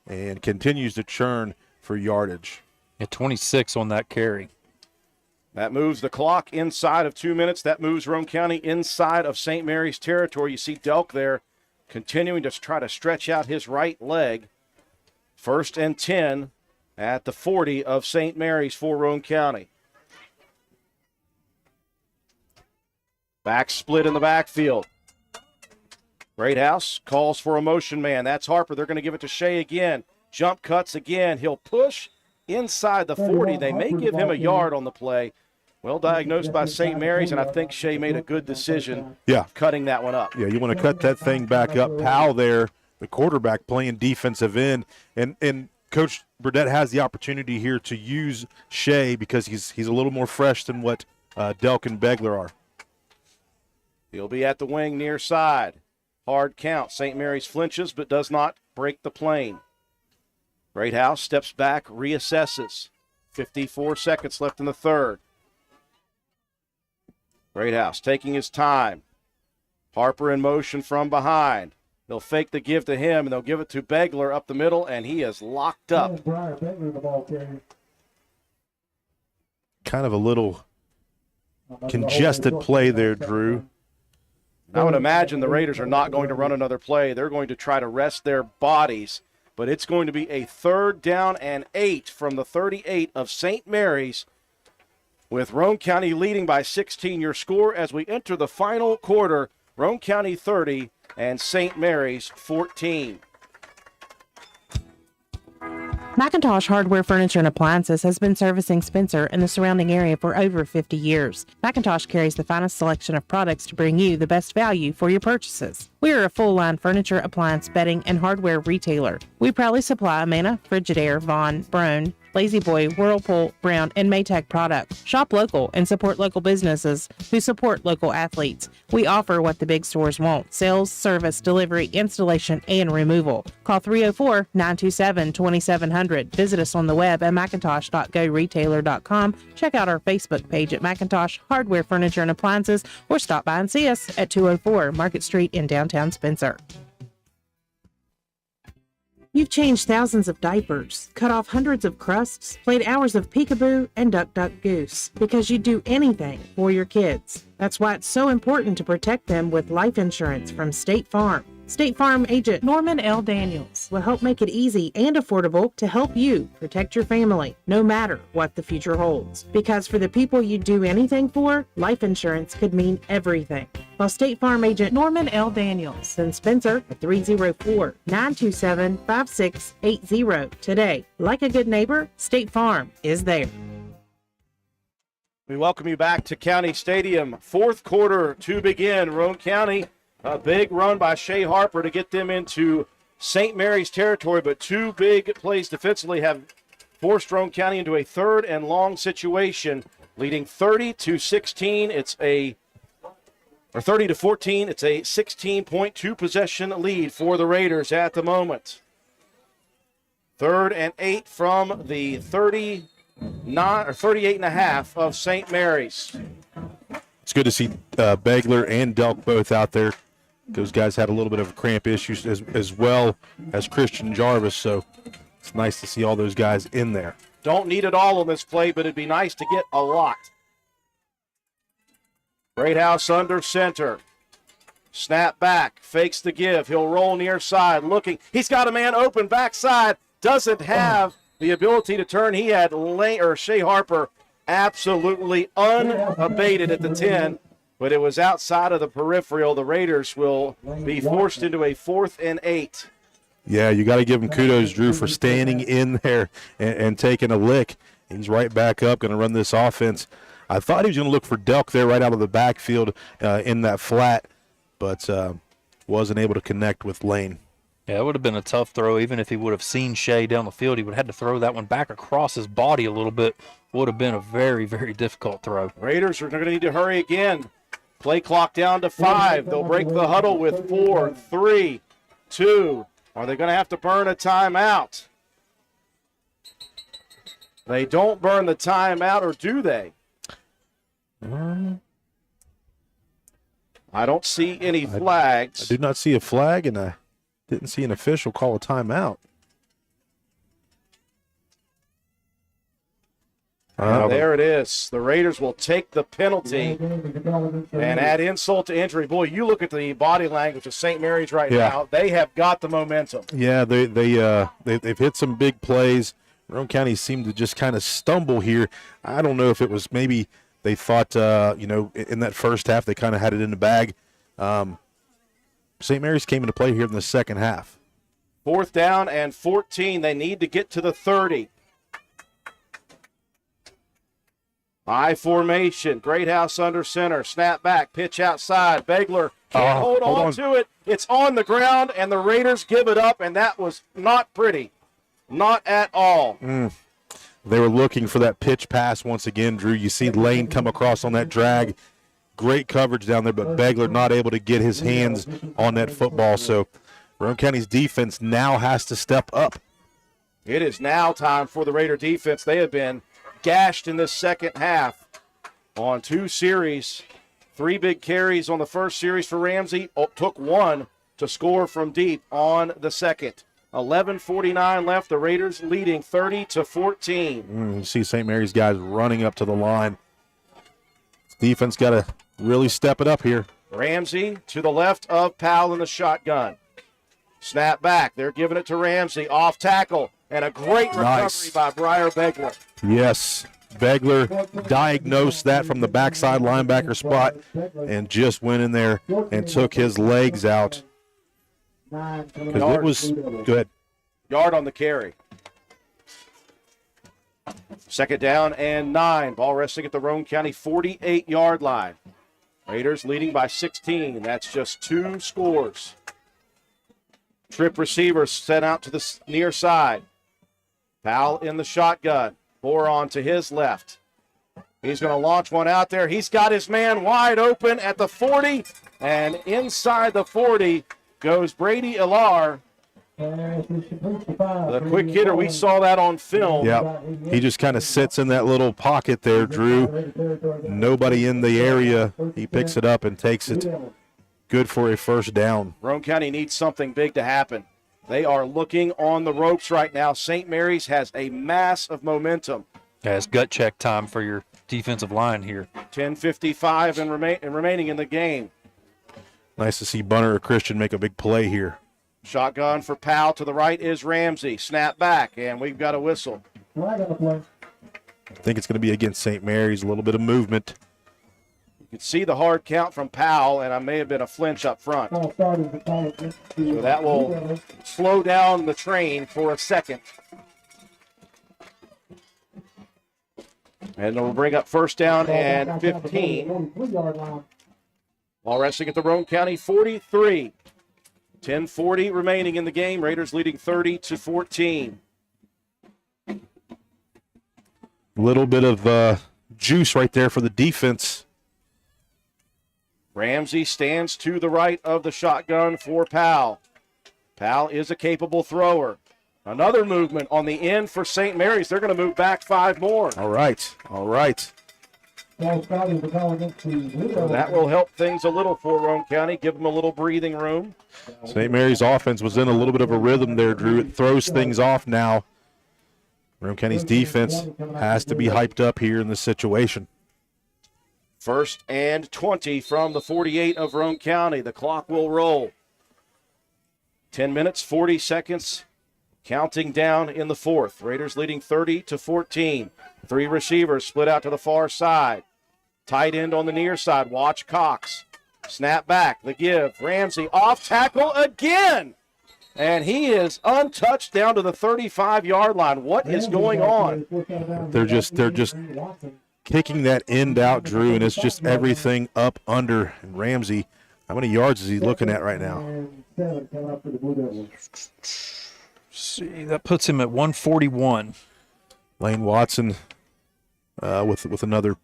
and continues to churn for yardage. At 26 on that carry. That moves the clock inside of 2 minutes. That moves Roane County inside of St. Mary's territory. You see Delk there continuing to try to stretch out his right leg. 1st and 10 at the 40 of St. Mary's for Roane County. Back split in the backfield. Greathouse calls for a motion man. That's Harper. They're going to give it to Shea again. Jump cuts again. He'll push inside the 40. They may give him a yard on the play. Well diagnosed by St. Mary's, and I think Shea made a good decision cutting that one up. Yeah, you want to cut that thing back up. Powell there, the quarterback, playing defensive end. And Coach Burdett has the opportunity here to use Shea because he's a little more fresh than what Delk and Begler are. He'll be at the wing near side. Hard count. St. Mary's flinches but does not break the plane. Greathouse steps back, reassesses. 54 seconds left in the third. Greathouse taking his time. Harper in motion from behind. They'll fake the give to him, and they'll give it to Begler up the middle, and he is locked up. Kind of a little congested play there, Drew. I would imagine the Raiders are not going to run another play. They're going to try to rest their bodies, but it's going to be a 3rd down and 8 from the 38 of St. Mary's, with Roane County leading by 16. Your score as we enter the final quarter, Roane County 30 and St. Mary's 14. McIntosh Hardware Furniture and Appliances has been servicing Spencer and the surrounding area for over 50 years. McIntosh carries the finest selection of products to bring you the best value for your purchases. We are a full-line furniture, appliance, bedding, and hardware retailer. We proudly supply Amana, Frigidaire, Vaughn, Brown, Lazy Boy, Whirlpool, Brown, and Maytag products. Shop local and support local businesses who support local athletes. We offer what the big stores won't: sales, service, delivery, installation, and removal. Call 304-927-2700. Visit us on the web at macintosh.goretailer.com. Check out our Facebook page at McIntosh Hardware Furniture and Appliances, or stop by and see us at 204 Market Street in downtown Spencer. You've changed thousands of diapers, cut off hundreds of crusts, played hours of peekaboo and duck duck goose, because you'd do anything for your kids. That's why it's so important to protect them with life insurance from State Farm. State Farm agent Norman L. Daniels will help make it easy and affordable to help you protect your family, no matter what the future holds. Because for the people you do anything for, life insurance could mean everything. Call State Farm agent Norman L. Daniels in Spencer at 304-927-5680 today. Like a good neighbor, State Farm is there. We welcome you back to County Stadium. 4th quarter to begin. Roane County, a big run by Shea Harper to get them into St. Mary's territory, but two big plays defensively have forced Roane County into a 3rd and long situation, leading 30-16. It's a 30-14. It's a 16.2 possession lead for the Raiders at the moment. 3rd and 8 from the 38.5 of St. Mary's. It's good to see Begler and Delk both out there. Those guys had a little bit of cramp issues as well as Christian Jarvis, so it's nice to see all those guys in there. Don't need it all on this play, but it'd be nice to get a lot. Greathouse under center. Snap back, fakes the give. He'll roll near side, looking. He's got a man open backside. Doesn't have the ability to turn. He had Shea Harper absolutely unabated at the 10, but it was outside of the peripheral. The Raiders will be forced into a 4th and 8. Yeah, you got to give him kudos, Drew, for standing in there and taking a lick. He's right back up, going to run this offense. I thought he was going to look for Delk there right out of the backfield in that flat, but wasn't able to connect with Lane. Yeah, it would have been a tough throw. Even if he would have seen Shea down the field, he would have had to throw that one back across his body a little bit. Would have been a very, very difficult throw. Raiders are going to need to hurry again. Play clock down to 5. They'll break the huddle with 4, 3, 2. Are they going to have to burn a timeout? They don't burn the timeout, or do they? I don't see any flags. I do not see a flag, and I didn't see an official call a timeout. There it is. The Raiders will take the penalty and add insult to injury. Boy, you look at the body language of St. Mary's right now. They have got the momentum. Yeah, they've hit some big plays. Roane County seemed to just kind of stumble here. I don't know if it was maybe they thought, in that first half they kind of had it in the bag. St. Mary's came into play here in the second half. 4th down and 14. They need to get to the 30. I formation. Great House under center. Snap back. Pitch outside. Begler can't hold on to it. It's on the ground, and the Raiders give it up, and that was not pretty. Not at all. They were looking for that pitch pass once again, Drew. You see Lane come across on that drag. Great coverage down there, but Begler not able to get his hands on that football. So Roane County's defense now has to step up. It is now time for the Raider defense. They have been gashed in this second half on 2 series. 3 big carries on the first series for Ramsey. Took 1 to score from deep on the second. 11:49 left. The Raiders leading 30-14. You see St. Mary's guys running up to the line. Defense got to really step it up here. Ramsey to the left of Powell in the shotgun. Snap back. They're giving it to Ramsey. Off tackle. And a great recovery by Briar Begler. Yes, Begler diagnosed that from the backside linebacker spot and just went in there and took his legs out. It was good. Yard on the carry. 2nd down and 9. Ball resting at the Roane County 48-yard line. Raiders leading by 16. That's just 2 scores. Trip receiver sent out to the near side. Powell in the shotgun. Boron to his left. He's going to launch one out there. He's got his man wide open at the 40. And inside the 40 goes Brady Ilar. The quick hitter, we saw that on film. Yeah, he just kind of sits in that little pocket there, Drew. Nobody in the area. He picks it up and takes it. Good for a first down. Roane County needs something big to happen. They are looking on the ropes right now. St. Mary's has a mass of momentum. Yeah, it's gut check time for your defensive line here. 10:55 and remaining in the game. Nice to see Bunner or Christian make a big play here. Shotgun for Powell. To the right is Ramsey. Snap back, and we've got a whistle. I think it's going to be against St. Mary's. A little bit of movement. You can see the hard count from Powell, and I may have been a flinch up front. So that will slow down the train for a second. And it'll bring up 1st down and 15. Ball resting at the Roane County 43. 10:40 remaining in the game. Raiders leading 30-14. Little bit of juice right there for the defense. Ramsey stands to the right of the shotgun for Powell. Powell is a capable thrower. Another movement on the end for St. Mary's. They're going to move back 5 more. All right. So that will help things a little for Roane County, give them a little breathing room. St. Mary's offense was in a little bit of a rhythm there, Drew. It throws things off now. Roane County's defense has to be hyped up here in this situation. 1st and 20 from the 48 of Roane County. The clock will roll. 10 minutes, 40 seconds, counting down in the 4th. Raiders leading 30-14. 3 receivers split out to the far side. Tight end on the near side. Watch Cox. Snap back. The give. Ramsey off tackle again. And he is untouched down to the 35-yard line. What is going on? They're just kicking that end out, Drew, and it's just everything up under. And Ramsey, how many yards is he looking at right now? See, that puts him at 141. Lane Watson with another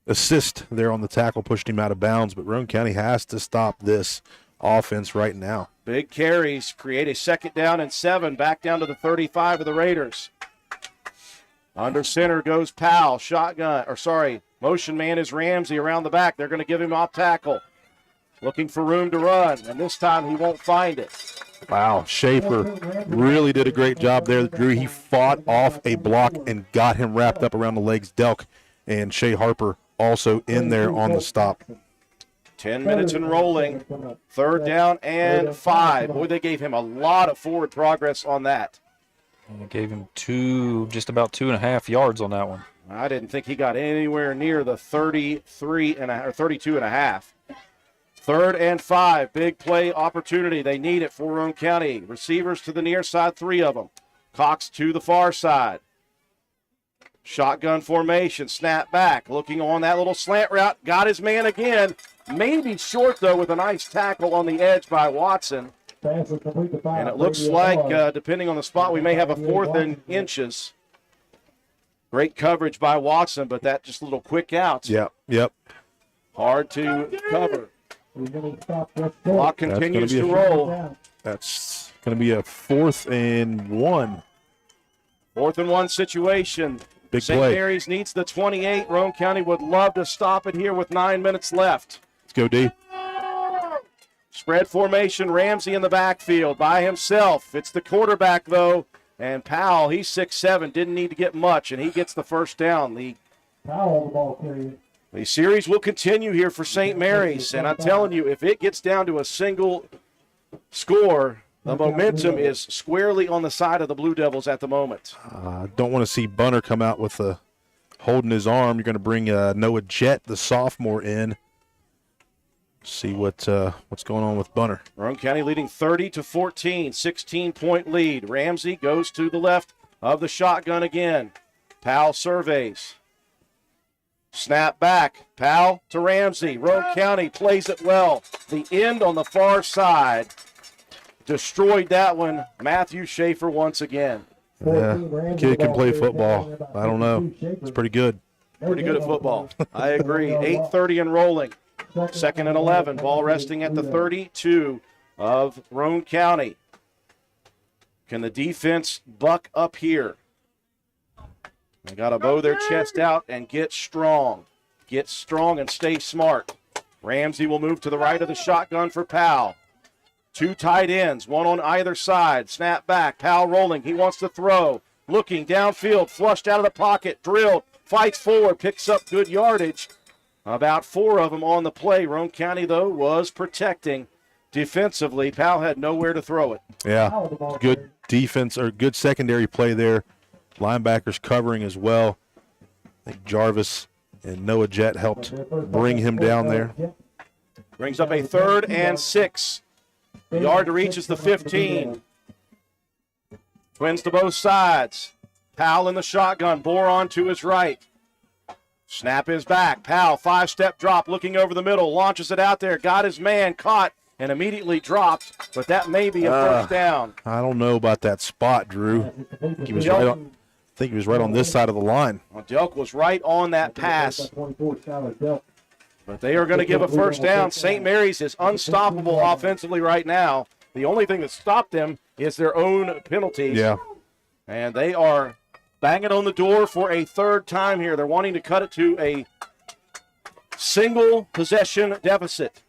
assist there on the tackle, pushed him out of bounds. But Roane County has to stop this offense right now. Big carries create a 2nd down and 7, back down to the 35 of the Raiders. Under center goes Powell, motion man is Ramsey around the back. They're going to give him off tackle. Looking for room to run, and this time he won't find it. Wow, Schaefer really did a great job there, Drew. He fought off a block and got him wrapped up around the legs. Delk and Shea Harper also in there on the stop. 10 minutes and rolling. 3rd down and 5. Boy, they gave him a lot of forward progress on that. And it gave him just about 2.5 yards on that one. I didn't think he got anywhere near the 32 and a half. 3rd and 5, big play opportunity. They need it for Roane County. Receivers to the near side, 3 of them. Cox to the far side. Shotgun formation, snap back, looking on that little slant route. Got his man again. Maybe short, though, with a nice tackle on the edge by Watson. And it looks like, depending on the spot, we may have a 4th and inches. Great coverage by Watson, but that just a little quick out. Yep. Hard to cover. Clock continues to roll. That's going to be a 4th and 1. 4th and 1 situation. Big St. play. Mary's needs the 28. Roane County would love to stop it here with 9 minutes left. Let's go, D. Spread formation, Ramsey in the backfield by himself. It's the quarterback, though, and Powell, he's 6'7", didn't need to get much, and he gets the 1st down. The series will continue here for St. Mary's, and I'm telling you, if it gets down to a single score, the momentum is squarely on the side of the Blue Devils at the moment. I don't want to see Bunner come out with holding his arm. You're going to bring Noah Jett, the sophomore, in. See what's going on with Bunner. Roane County leading 30-14, 16-point lead. Ramsey goes to the left of the shotgun again. Powell surveys. Snap back. Powell to Ramsey. Roane County plays it well. The end on the far side destroyed that one. Matthew Schaefer once again. Yeah, kid can play football. I don't know. It's pretty good. Pretty good at football. I agree. 8:30 and rolling. 2nd and 11. Ball resting at the 32 of Roane County. Can the defense buck up here? They got to bow their chest out and get strong. Get strong and stay smart. Ramsey will move to the right of the shotgun for Powell. 2 tight ends, one on either side. Snap back. Powell rolling. He wants to throw. Looking downfield, flushed out of the pocket, drilled, fights forward, picks up good yardage. About 4 of them on the play. Roane County, though, was protecting defensively. Powell had nowhere to throw it. Yeah, good defense or good secondary play there. Linebackers covering as well. I think Jarvis and Noah Jett helped bring him down there. Brings up a 3rd and 6. The yard to reach is the 15. Twins to both sides. Powell in the shotgun. Boron to his right. Snap is back. Powell, 5-step drop, looking over the middle. Launches it out there. Got his man, caught, and immediately dropped. But that may be a 1st down. I don't know about that spot, Drew. I think he was right on this side of the line. Well, Delk was right on that pass. But they are going to give a 1st down. St. Mary's is unstoppable offensively right now. The only thing that stopped them is their own penalties. Yeah. And they are banging on the door for a 3rd time here. They're wanting to cut it to a single possession deficit.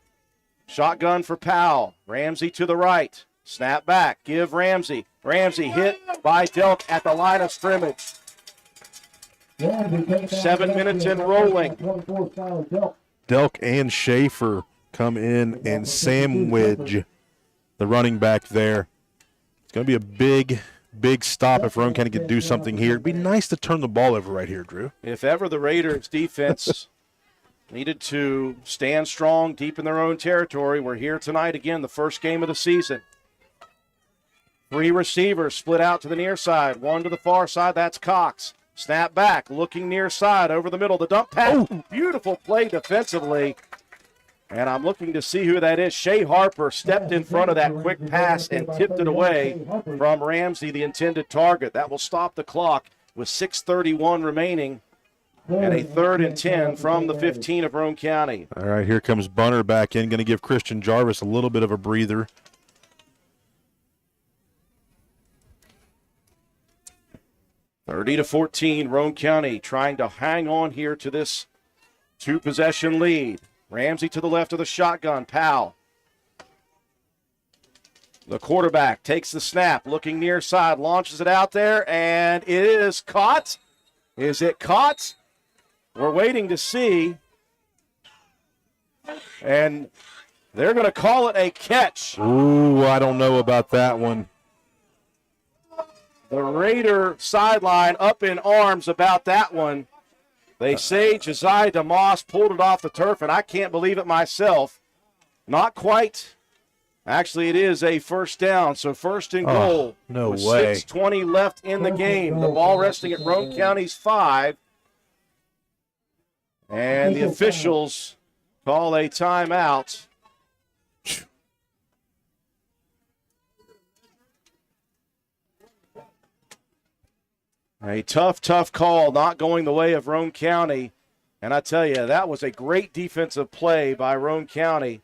Shotgun for Powell. Ramsey to the right. Snap back. Give Ramsey. Ramsey hit by Delk at the line of scrimmage. 7 minutes in rolling. Delk and Schaefer come in and sandwich the running back there. It's going to be a big stop if Roane County could do something here. It'd be nice to turn the ball over right here, Drew. If ever the Raiders defense needed to stand strong deep in their own territory, we're here tonight again, the first game of the season. 3 receivers split out to the near side, 1 to the far side. That's Cox. Snap back, looking near side, over the middle. The dump pass, beautiful play defensively. And I'm looking to see who that is. Shea Harper stepped in front of that quick pass and tipped it away from Ramsey, the intended target. That will stop the clock with 6:31 remaining. And a 3rd and 10 from the 15 of Roane County. All right, here comes Bunner back in, going to give Christian Jarvis a little bit of a breather. Thirty to 14, Roane County trying to hang on here to this 2-possession lead. Ramsey to the left of the shotgun. Powell, the quarterback, takes the snap, looking near side, launches it out there, and it is caught. Is it caught? We're waiting to see. And they're going to call it a catch. Ooh, I don't know about that one. The Raider sideline up in arms about that one. They say Josiah DeMoss pulled it off the turf, and I can't believe it myself. Not quite. Actually, it is a first down, so first and goal. No with way. 6:20 left in the game. The ball resting at Roane County's 5. And the officials call a timeout. A tough call, not going the way of Roane County. And I tell you, that was a great defensive play by Roane County.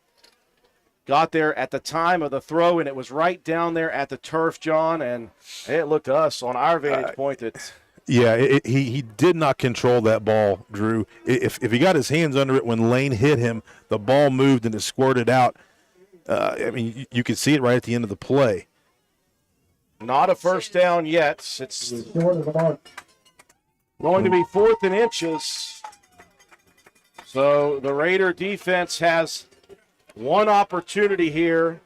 Got there at the time of the throw, and it was right down there at the turf, John. And it looked to us on our vantage point that Yeah, he did not control that ball, Drew. If he got his hands under it when Lane hit him, the ball moved and it squirted out. I mean, you could see it right at the end of the play. not a first down yet. It's going to be 4th and inches. So the Raider defense has one opportunity here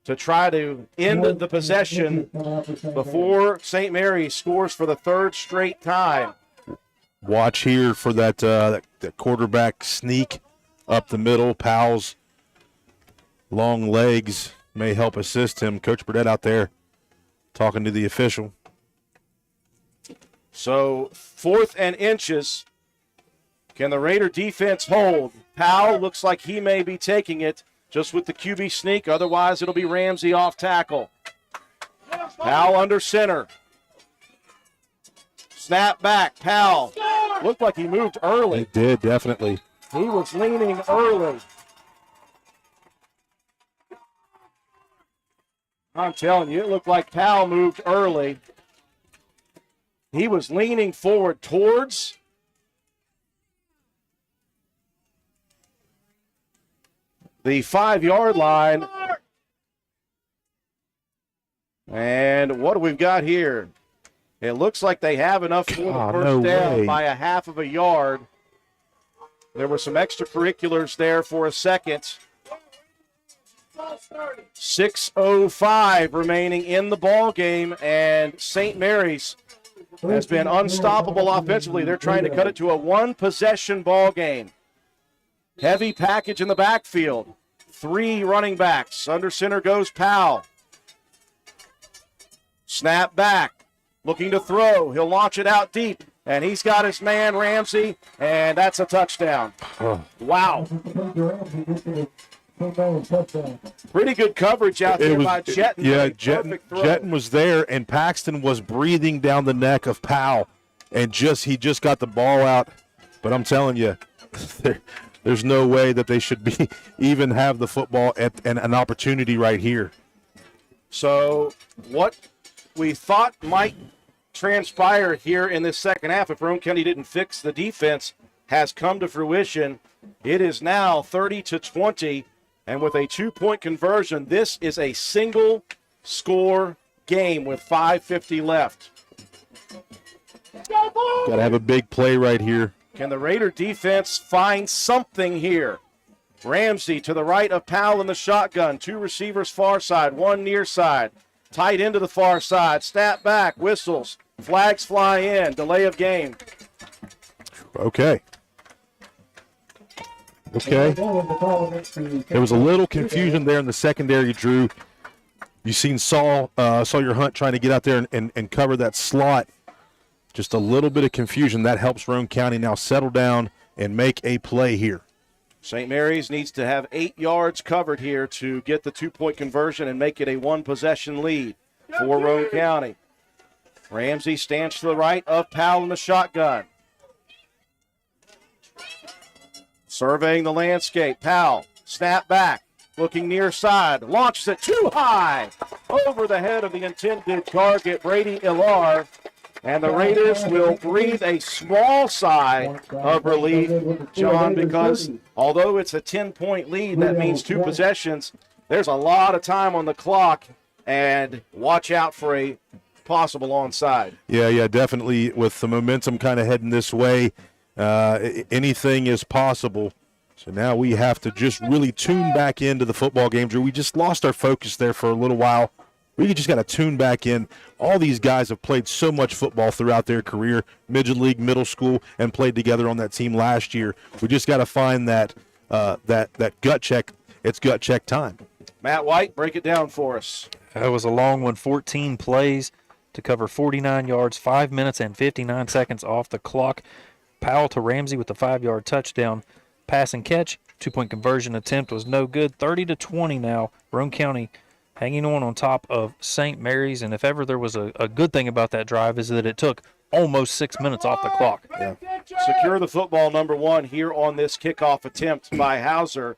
to try to end the possession before St. Mary's scores for the 3rd straight time. Watch here for that quarterback sneak up the middle. Powell's long legs may help assist him. Coach Burdett out there talking to the official. So 4th and inches. Can the Raider defense hold? Powell looks like he may be taking it just with the QB sneak. Otherwise, it'll be Ramsey off tackle. Powell under center. Snap back. Powell looked like he moved early. He did, definitely. He was leaning early. I'm telling you, it looked like Powell moved early. He was leaning forward towards the 5-yard line. And what do we've got here? It looks like they have enough for the first down by a half of a yard. There were some extracurriculars there for a second. 6:05 remaining in the ball game, and St. Mary's has been unstoppable offensively. They're trying to cut it to a one-possession ball game. Heavy package in the backfield. 3 running backs. Under center goes Powell. Snap back. Looking to throw. He'll launch it out deep. And he's got his man, Ramsey, and that's a touchdown. Wow. Pretty good coverage out there by Jetton. Yeah, Jetton was there, and Paxton was breathing down the neck of Powell, and he just got the ball out. But I'm telling you, there's no way that they should even have the football and an opportunity right here. So what we thought might transpire here in this second half, if Roane County didn't fix the defense, has come to fruition. It is now 30-20, and with a 2-point conversion, this is a single-score game with 5:50 left. Got to have a big play right here. Can the Raider defense find something here? Ramsey to the right of Powell in the shotgun. 2 receivers far side, 1 near side. Tight into the far side. Snap back, whistles. Flags fly in. Delay of game. Okay. There was a little confusion there in the secondary, Drew. You seen Sawyer Hunt trying to get out there and cover that slot. Just a little bit of confusion. That helps Roane County now settle down and make a play here. St. Mary's needs to have 8 yards covered here to get the 2-point conversion and make it a 1-possession lead for Roane County. Ramsey stands to the right of Powell in the shotgun. Surveying the landscape. Powell, snap back, looking near side, launches it too high, over the head of the intended target, Brady Illar, and the Raiders will breathe a small sigh of relief, John, because although it's a 10-point lead, that means 2 possessions. There's a lot of time on the clock, and watch out for a possible onside. Yeah, definitely. With the momentum kind of heading this way, anything is possible. So now we have to just really tune back into the football game, Drew. We just lost our focus there for a little while. We just got to tune back in. All these guys have played so much football throughout their career, midget league, middle school, and played together on that team last year. We just got to find that gut check. It's gut check time. Matt White, break it down for us. That was a long one, 14 plays to cover 49 yards, 5 minutes and 59 seconds off the clock. Powell to Ramsey with the 5-yard touchdown. Pass and catch, 2-point conversion attempt was no good. 30-20 now. Roane County hanging on top of St. Mary's, and if ever there was a good thing about that drive is that it took almost 6 minutes off the clock. Yeah. Secure the football, number 1, here on this kickoff attempt by Hauser.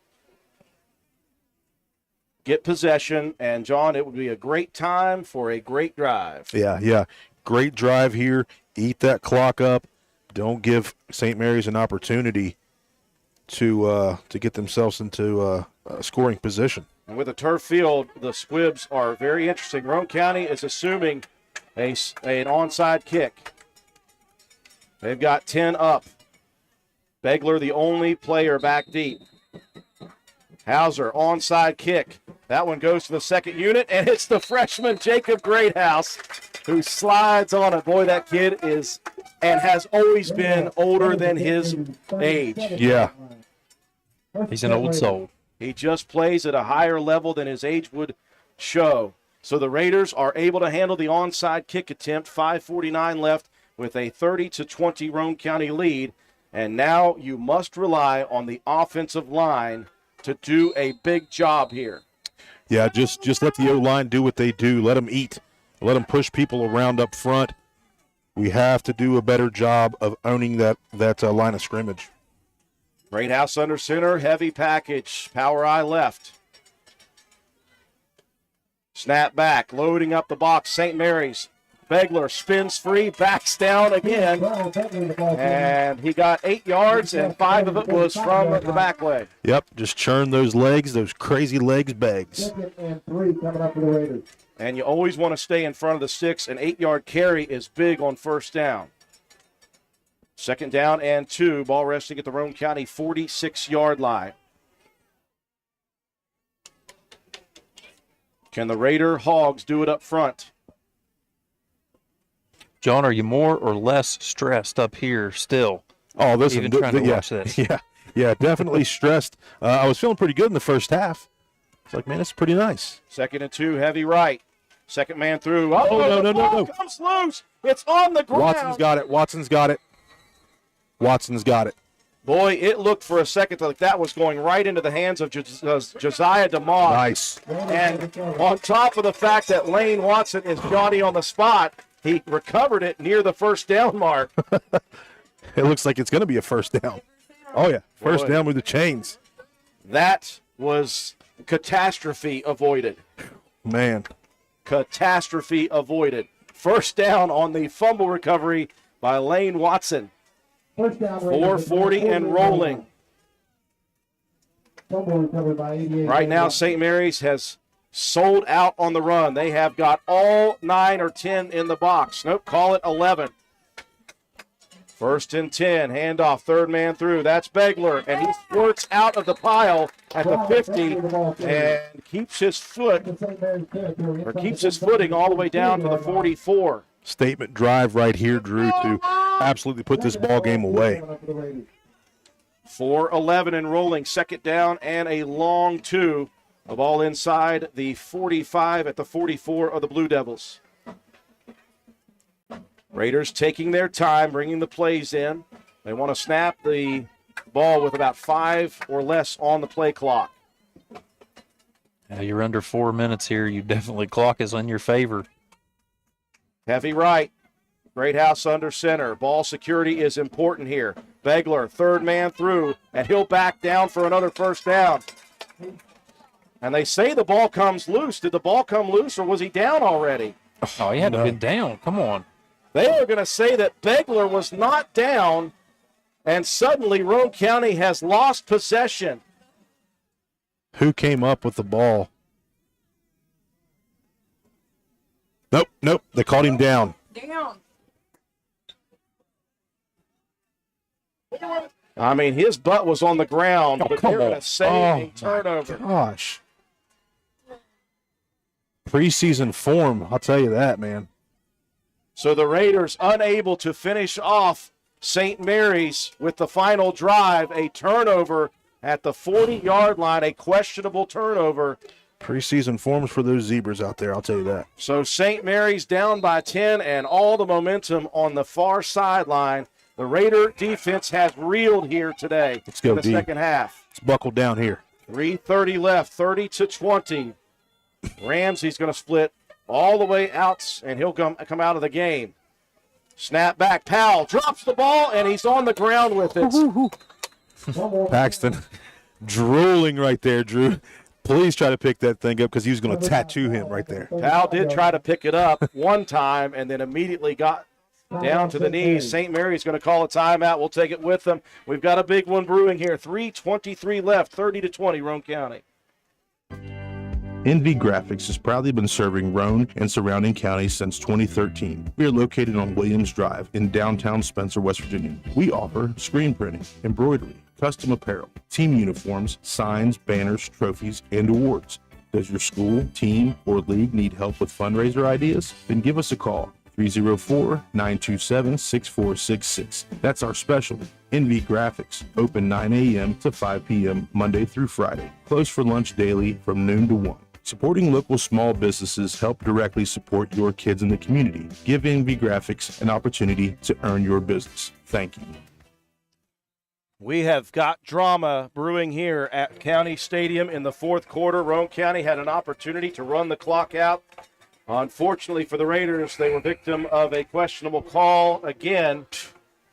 Get possession, and, John, it would be a great time for a great drive. Yeah. Great drive here. Eat that clock up. Don't give St. Mary's an opportunity to get themselves into a scoring position. And with a turf field, the squibs are very interesting. Roane County is assuming an onside kick. They've got 10 up. Begler, the only player back deep. Hauser, onside kick. That one goes to the second unit, and it's the freshman Jacob Greathouse who slides on it. Boy, that kid is and has always been older than his age. Yeah. He's an old soul. He just plays at a higher level than his age would show. So the Raiders are able to handle the onside kick attempt. 5:49 left with a 30-20 Roane County lead. And now you must rely on the offensive line to do a big job here. Yeah, just let the O-line do what they do. Let them eat. Let them push people around up front. We have to do a better job of owning that line of scrimmage. Greathouse under center, heavy package, power eye left. Snap back, loading up the box, St. Mary's. Begler spins free, backs down again, and he got 8 yards, and 5 of it was from the back leg. Yep, just churn those legs, those crazy legs, Beggs. And you always want to stay in front of the sticks. An 8-yard carry is big on first down. Second down and 2, ball resting at the Roane County 46-yard line. Can the Raider Hogs do it up front? John, are you more or less stressed up here still? Oh, this even is trying to watch this. Yeah, definitely stressed. I was feeling pretty good in the first half. It's like, man, it's pretty nice. Second and 2, heavy right. Second man through. Oh, no. Ball comes loose. It's on the ground. Watson's got it. Boy, it looked for a second like that was going right into the hands of Josiah DeMoss. Nice. And on top of the fact that Lane Watson is Johnny on the spot, he recovered it near the first down mark. It looks like it's going to be a first down. Oh, yeah. First down with the chains. That was catastrophe avoided. Man. Catastrophe avoided. First down on the fumble recovery by Lane Watson. 4:40 and rolling. Right now, St. Mary's has sold out on the run. They have got all 9 or 10 in the box. Nope, call it 11. First and 10, handoff, third man through. That's Begler, and he squirts out of the pile at the 50 and keeps his footing all the way down to the 44. Statement drive right here, Drew, to absolutely put this ball game away. 4:11 and rolling, second down and a long 2. The ball inside the 45 at the 44 of the Blue Devils. Raiders taking their time, bringing the plays in. They want to snap the ball with about 5 or less on the play clock. Now you're under 4 minutes here. You definitely clock is in your favor. Heavy right. Greathouse under center. Ball security is important here. Begler, third man through, and he'll back down for another first down. And they say the ball comes loose. Did the ball come loose, or was he down already? Oh, he had to have been down. Come on. They are going to say that Begler was not down, and suddenly Roane County has lost possession. Who came up with the ball? Nope. They called him down. I mean, his butt was on the ground, but they're going to say a turnover. Gosh. Preseason form, I'll tell you that, man. So the Raiders unable to finish off St. Mary's with the final drive, a turnover at the 40-yard line, a questionable turnover. Preseason forms for those Zebras out there, I'll tell you that. So St. Mary's down by 10 and all the momentum on the far sideline. The Raider defense has reeled here today. Let's go, in the D. second half. Let's buckle down here. 3:30 left, 30-20. Ramsey's going to split all the way out, and he'll come out of the game. Snap back. Powell drops the ball, and he's on the ground with it. Paxton drooling right there, Drew. Please try to pick that thing up because he was going to tattoo him right there. Powell did try to pick it up one time and then immediately got down to the knees. St. Mary's going to call a timeout. We'll take it with them. We've got a big one brewing here. 3:23 left, 30-20, Roane County. NV Graphics has proudly been serving Roane and surrounding counties since 2013. We are located on Williams Drive in downtown Spencer, West Virginia. We offer screen printing, embroidery, custom apparel, team uniforms, signs, banners, trophies, and awards. Does your school, team, or league need help with fundraiser ideas? Then give us a call. 304-927-6466. That's our specialty. NV Graphics, open 9 a.m. to 5 p.m. Monday through Friday. Closed for lunch daily from noon to 1. Supporting local small businesses help directly support your kids in the community. Give NV Graphics an opportunity to earn your business. Thank you. We have got drama brewing here at County Stadium in the fourth quarter. Roane County had an opportunity to run the clock out. Unfortunately for the Raiders, they were victim of a questionable call again,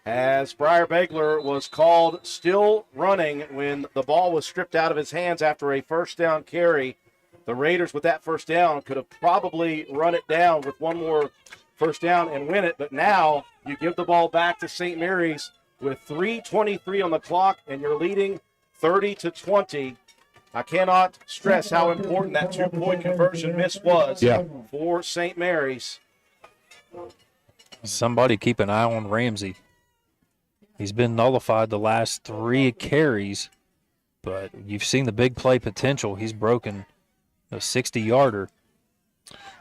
as Briar Begler was called still running when the ball was stripped out of his hands after a first down carry. The Raiders, with that first down, could have probably run it down with one more first down and win it, but now you give the ball back to St. Mary's with 3:23 on the clock, and you're leading 30-20. I cannot stress how important that two-point conversion miss was for St. Mary's. Somebody keep an eye on Ramsey. He's been nullified the last 3 carries, but you've seen the big play potential. He's broken a 60-yarder.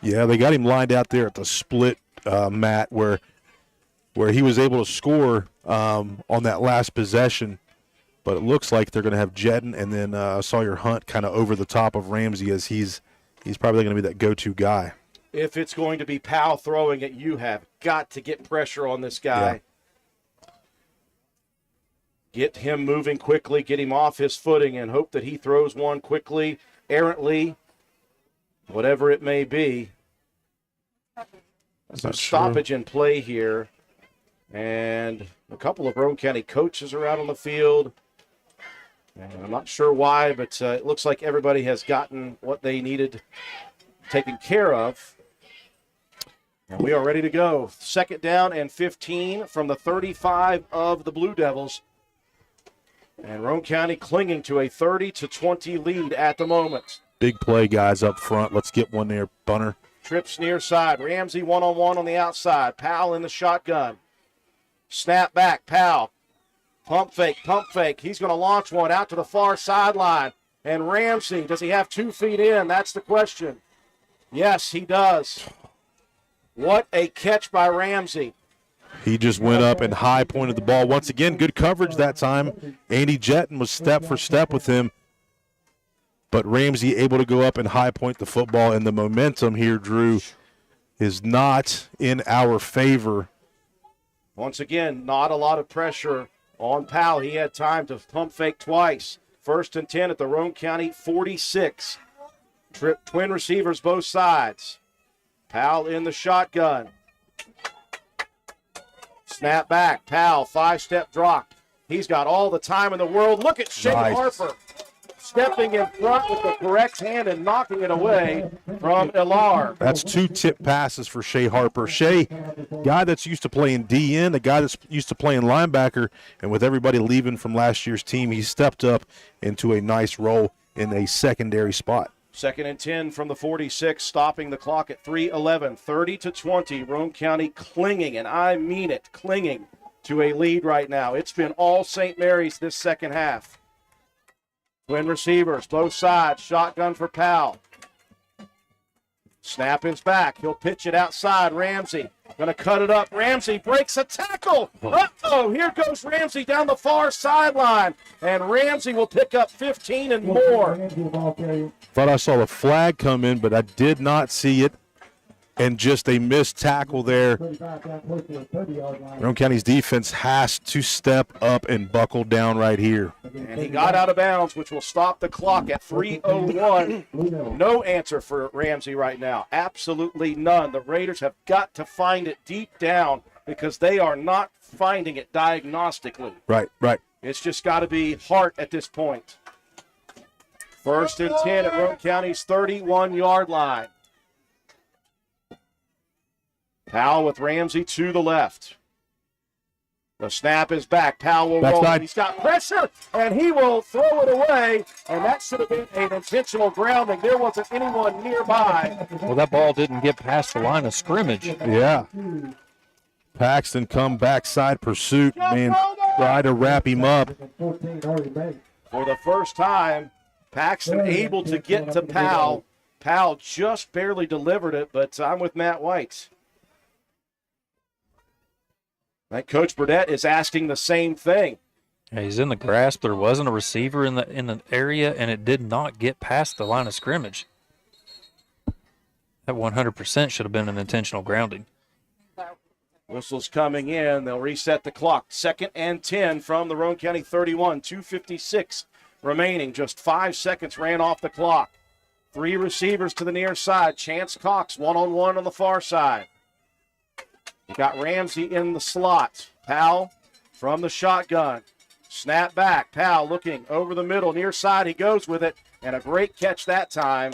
Yeah, they got him lined out there at the split mat where he was able to score on that last possession. But it looks like they're going to have Jedden and then Sawyer Hunt kind of over the top of Ramsey, as he's probably going to be that go-to guy. If it's going to be Powell throwing it, you have got to get pressure on this guy. Yeah. Get him moving quickly, get him off his footing, and hope that he throws one quickly, errantly, whatever it may be. Some stoppage in play here. And a couple of Roane County coaches are out on the field. And I'm not sure why, but it looks like everybody has gotten what they needed taken care of. And we are ready to go. Second down and 15 from the 35 of the Blue Devils. And Roane County clinging to a 30-20 lead at the moment. Big play, guys, up front. Let's get one there, Bunner. Trips near side. Ramsey one-on-one on the outside. Powell in the shotgun. Snap back, Powell. Pump fake. He's going to launch one out to the far sideline. And Ramsey, does he have 2 feet in? That's the question. Yes, he does. What a catch by Ramsey. He just went up and high pointed the ball. Once again, good coverage that time. Andy Jetton was step for step with him. But Ramsey able to go up and high point the football. And the momentum here, Drew, is not in our favor. Once again, not a lot of pressure on Powell. He had time to pump fake twice. 1st and 10 at the Roane County 46. Twin receivers both sides. Powell in the shotgun. Snap back. Powell, 5-step drop. He's got all the time in the world. Look at Shea Harper stepping in front with the correct hand and knocking it away from Ilar. That's 2 tip passes for Shea Harper. Shea, guy that's used to playing DN, a guy that's used to playing linebacker, and with everybody leaving from last year's team, he stepped up into a nice role in a secondary spot. 2nd and 10 from the 46, stopping the clock at 3:11, 30-20. Roane County clinging, and I mean it, clinging to a lead right now. It's been all St. Mary's this second half. Twin receivers, both sides, shotgun for Powell. Snap is back. He'll pitch it outside. Ramsey going to cut it up. Ramsey breaks a tackle. Uh-oh, here goes Ramsey down the far sideline. And Ramsey will pick up 15 and more. Thought I saw the flag come in, but I did not see it. And just a missed tackle there. Roane County's defense has to step up and buckle down right here. And he got out of bounds, which will stop the clock at 3:01. No answer for Ramsey right now. Absolutely none. The Raiders have got to find it deep down because they are not finding it diagnostically. Right. It's just got to be heart at this point. 1st and 10 at Roane County's 31-yard line. Powell with Ramsey to the left. The snap is back. Powell will roll. He's got pressure, and he will throw it away, and that should have been an intentional grounding. There wasn't anyone nearby. Well, that ball didn't get past the line of scrimmage. Yeah. Paxton come backside pursuit, man, try to wrap him up. For the first time, Paxton able to get to Powell. Powell just barely delivered it, but I'm with Matt White. I think Coach Burdett is asking the same thing. Yeah, he's in the grasp. There wasn't a receiver in the area, and it did not get past the line of scrimmage. That 100% should have been an intentional grounding. Whistles coming in. They'll reset the clock. 2nd and 10 from the Roane County 31. 2:56 remaining. Just 5 seconds ran off the clock. 3 receivers to the near side. Chance Cox one-on-one on the far side. You got Ramsey in the slot. Powell from the shotgun. Snap back. Powell looking over the middle. Near side, he goes with it. And a great catch that time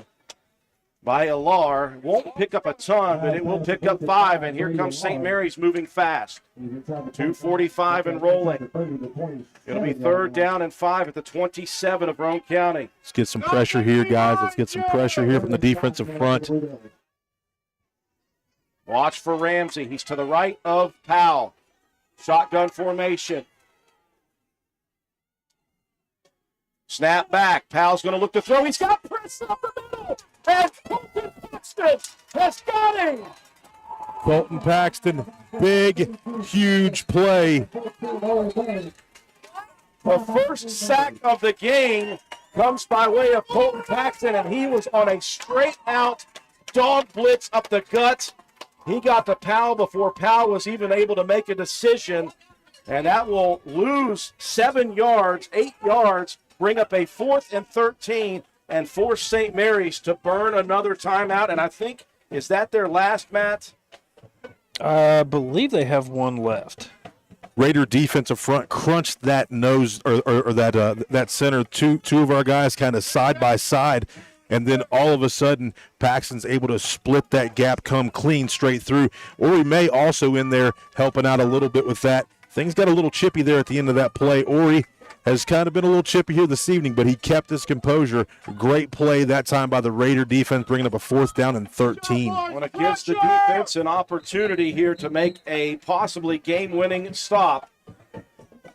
by Ilar. Won't pick up a ton, but it will pick up 5. And here comes St. Mary's moving fast. 2:45 and rolling. It'll be 3rd down and 5 at the 27 of Roane County. Let's get some pressure here, guys. Let's get some pressure here from the defensive front. Watch for Ramsey. He's to the right of Powell. Shotgun formation. Snap back. Powell's going to look to throw. He's got press up the middle. And Colton Paxton has got him. Colton Paxton, big, huge play. The first sack of the game comes by way of Colton Paxton, and he was on a straight-out dog blitz up the gut. He got to Powell before Powell was even able to make a decision, and that will lose 7 yards, 8 yards, bring up a 4th and 13, and force St. Mary's to burn another timeout. And I think, is that their last, Matt? I believe they have one left. Raider defensive front crunched that nose or that center. Two of our guys kind of side by side. And then all of a sudden, Paxton's able to split that gap, come clean straight through. Ori May also in there helping out a little bit with that. Things got a little chippy there at the end of that play. Ori has kind of been a little chippy here this evening, but he kept his composure. Great play that time by the Raider defense, bringing up a 4th down and 13. When it gives the defense an opportunity here to make a possibly game-winning stop.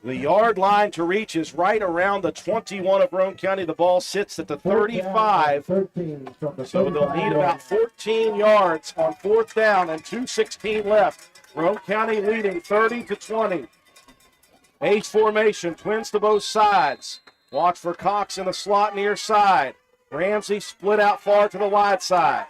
The yard line to reach is right around the 21 of Roane County. The ball sits at the 35. So they'll need about 14 yards on 4th down and 2:16 left. Roane County leading 30-20. Ace formation, twins to both sides. Watch for Cox in the slot near side. Ramsey split out far to the wide side.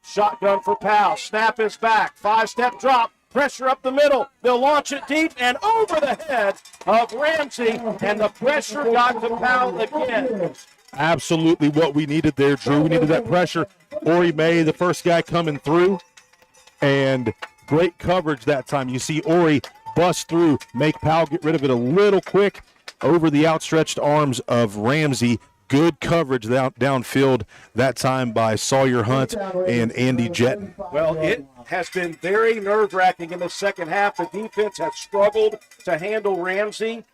Shotgun for Powell. Snap is back. 5-step drop. Pressure up the middle. They'll launch it deep and over the head of Ramsey, and the pressure got to Powell again. Absolutely what we needed there, Drew. We needed that pressure. Ori May, the first guy coming through, and great coverage that time. You see Ori bust through, make Powell get rid of it a little quick over the outstretched arms of Ramsey. Good coverage downfield that time by Sawyer Hunt and Andy Jetton. Well, it has been very nerve-wracking in the second half. The defense has struggled to handle Ramsey.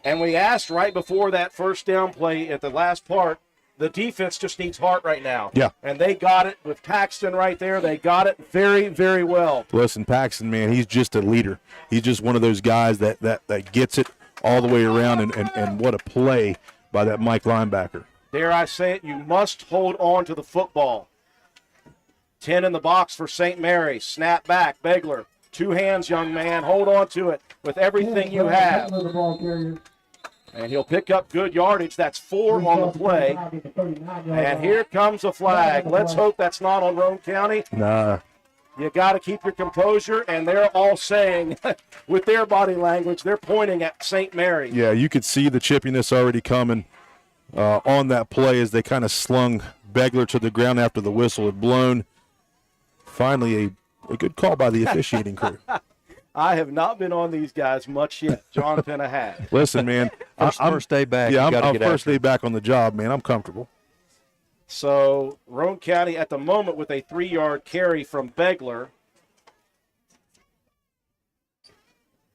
And we asked right before that first down play at the last part, the defense just needs heart right now. Yeah. And they got it with Paxton right there. They got it very, very well. Listen, Paxton, man, he's just a leader. He's just one of those guys that gets it all the way around, and what a play by that Mike linebacker. Dare I say it, you must hold on to the football. 10 in the box for St. Mary's. Snap back, Begler. 2 hands, young man. Hold on to it with everything you have. And he'll pick up good yardage. That's 4 on the play. And here comes a flag. Let's hope that's not on Roane County. Nah. You got to keep your composure, and they're all saying, with their body language, they're pointing at St. Mary's. Yeah, you could see the chippiness already coming on that play as they kind of slung Begler to the ground after the whistle had blown. Finally, a good call by the officiating crew. I have not been on these guys much yet. John Penna has. Listen, man. First day back. Yeah, I'm first day back on the job, man. I'm comfortable. So Roane County at the moment with a 3-yard carry from Begler.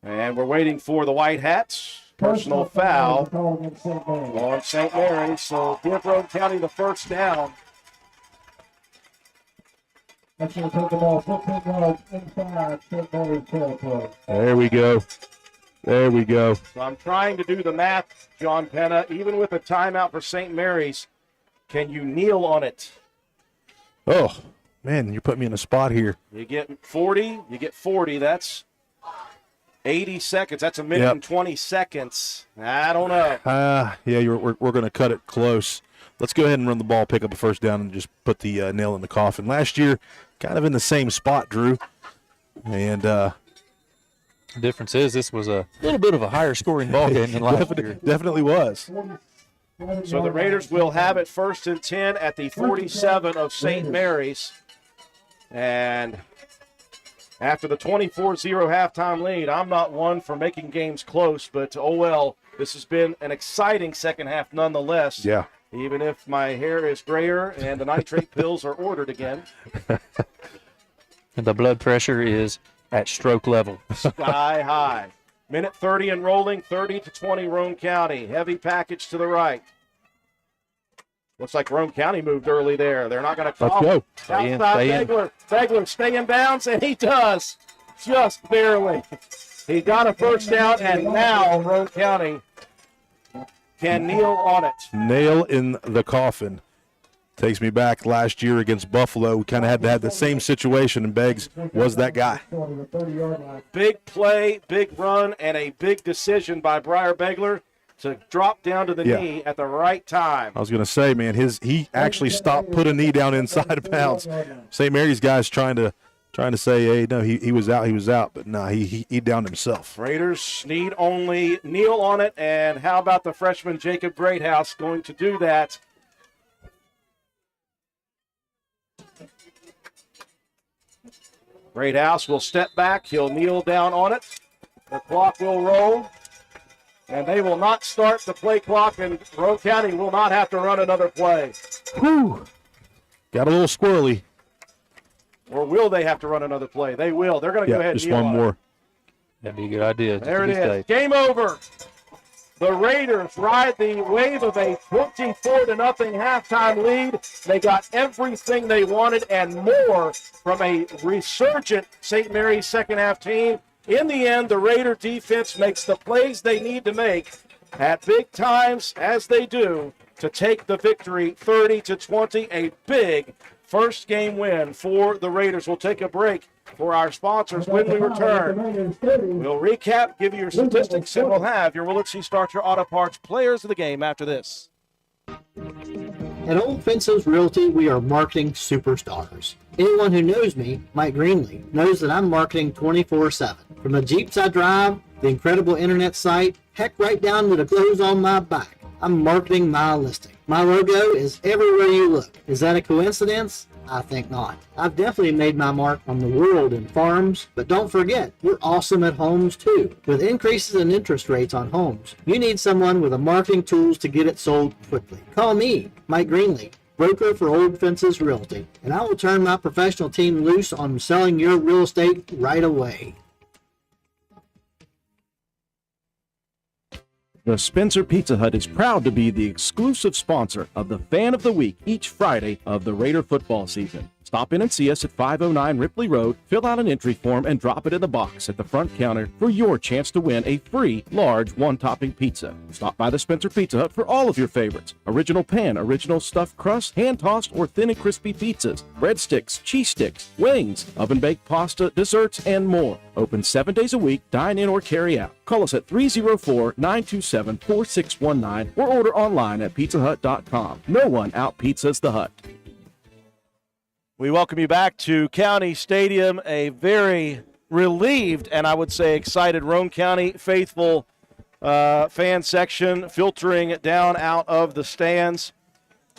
And we're waiting for the White Hats. Personal foul on St. Mary's. So give Roane County the first down. That's going to take the ball 15 yards inside St. Mary's territory. There we go. There we go. So I'm trying to do the math, John Penna. Even with a timeout for St. Mary's, can you kneel on it? Oh, man, you're putting me in a spot here. You get 40. You get 40. That's 80 seconds. That's a minute and 20 seconds. I don't know. Yeah, we're going to cut it close. Let's go ahead and run the ball, pick up a first down, and just put the nail in the coffin. Last year, kind of in the same spot, Drew. And the difference is this was a little bit of a higher scoring ball game than last year. Definitely was. So the Raiders will have it 1st and 10 at the 47 of St. Mary's. And after the 24-0 halftime lead, I'm not one for making games close, but oh well, this has been an exciting second half nonetheless. Yeah. Even if my hair is grayer and the nitrate pills are ordered again. And the blood pressure is at stroke level. Sky high. Minute 30 and rolling, 30-20 Roane County. Heavy package to the right. Looks like Roane County moved early there. They're not going to call. Let's go. Outside Begler. Begler stay in bounds, and he does. Just barely. He got a first down, and now Roane County can kneel on it. Nail in the coffin. Takes me back last year against Buffalo. We kind of had to have the same situation, and Beggs was that guy. Big play, big run, and a big decision by Briar Begler to drop down to the knee at the right time. I was going to say, man, he actually stopped, put a knee down inside of bounds. St. Mary's guys trying to say, hey, no, he was out, but no, he downed himself. Raiders need only kneel on it, and how about the freshman Jacob Greathouse going to do that? Greathouse will step back. He'll kneel down on it. The clock will roll. And they will not start the play clock, and Roane County will not have to run another play. Whew. Got a little squirrely. Or will they have to run another play? They will. They're going to go ahead and just kneel one on more. it. That'd be a good idea. There it is. Game over. The Raiders ride the wave of a 24-0 halftime lead. They got everything they wanted and more from a resurgent St. Mary's second half team. In the end, the Raider defense makes the plays they need to make at big times, as they do, to take the victory 30-20, a big first game win for the Raiders. We'll take a break for our sponsors. When we return, we'll recap, give you your statistics, and we'll have your Willard C. Starcher Auto Parts players of the game after this. At Old Fences Realty, we are marketing superstars. Anyone who knows me, Mike Greenlee, knows that I'm marketing 24/7. From the Jeeps I drive, the incredible internet site, heck, right down to the clothes on my back, I'm marketing my listing. My logo is everywhere you look. Is that a coincidence? I think not. I've definitely made my mark on the world in farms, but don't forget, we're awesome at homes too. With increases in interest rates on homes, you need someone with the marketing tools to get it sold quickly. Call me, Mike Greenlee, broker for Old Fences Realty, and I will turn my professional team loose on selling your real estate right away. The Spencer Pizza Hut is proud to be the exclusive sponsor of the Fan of the Week each Friday of the Raider football season. Stop in and see us at 509 Ripley Road, fill out an entry form, and drop it in the box at the front counter for your chance to win a free large one-topping pizza. Stop by the Spencer Pizza Hut for all of your favorites. Original pan, original stuffed crust, hand-tossed or thin and crispy pizzas, breadsticks, cheese sticks, wings, oven-baked pasta, desserts, and more. Open 7 days a week, dine in or carry out. Call us at 304-927-4619 or order online at pizzahut.com. No one out-pizzas the Hut. We welcome you back to County Stadium, a very relieved and I would say excited Roane County faithful fan section filtering down out of the stands.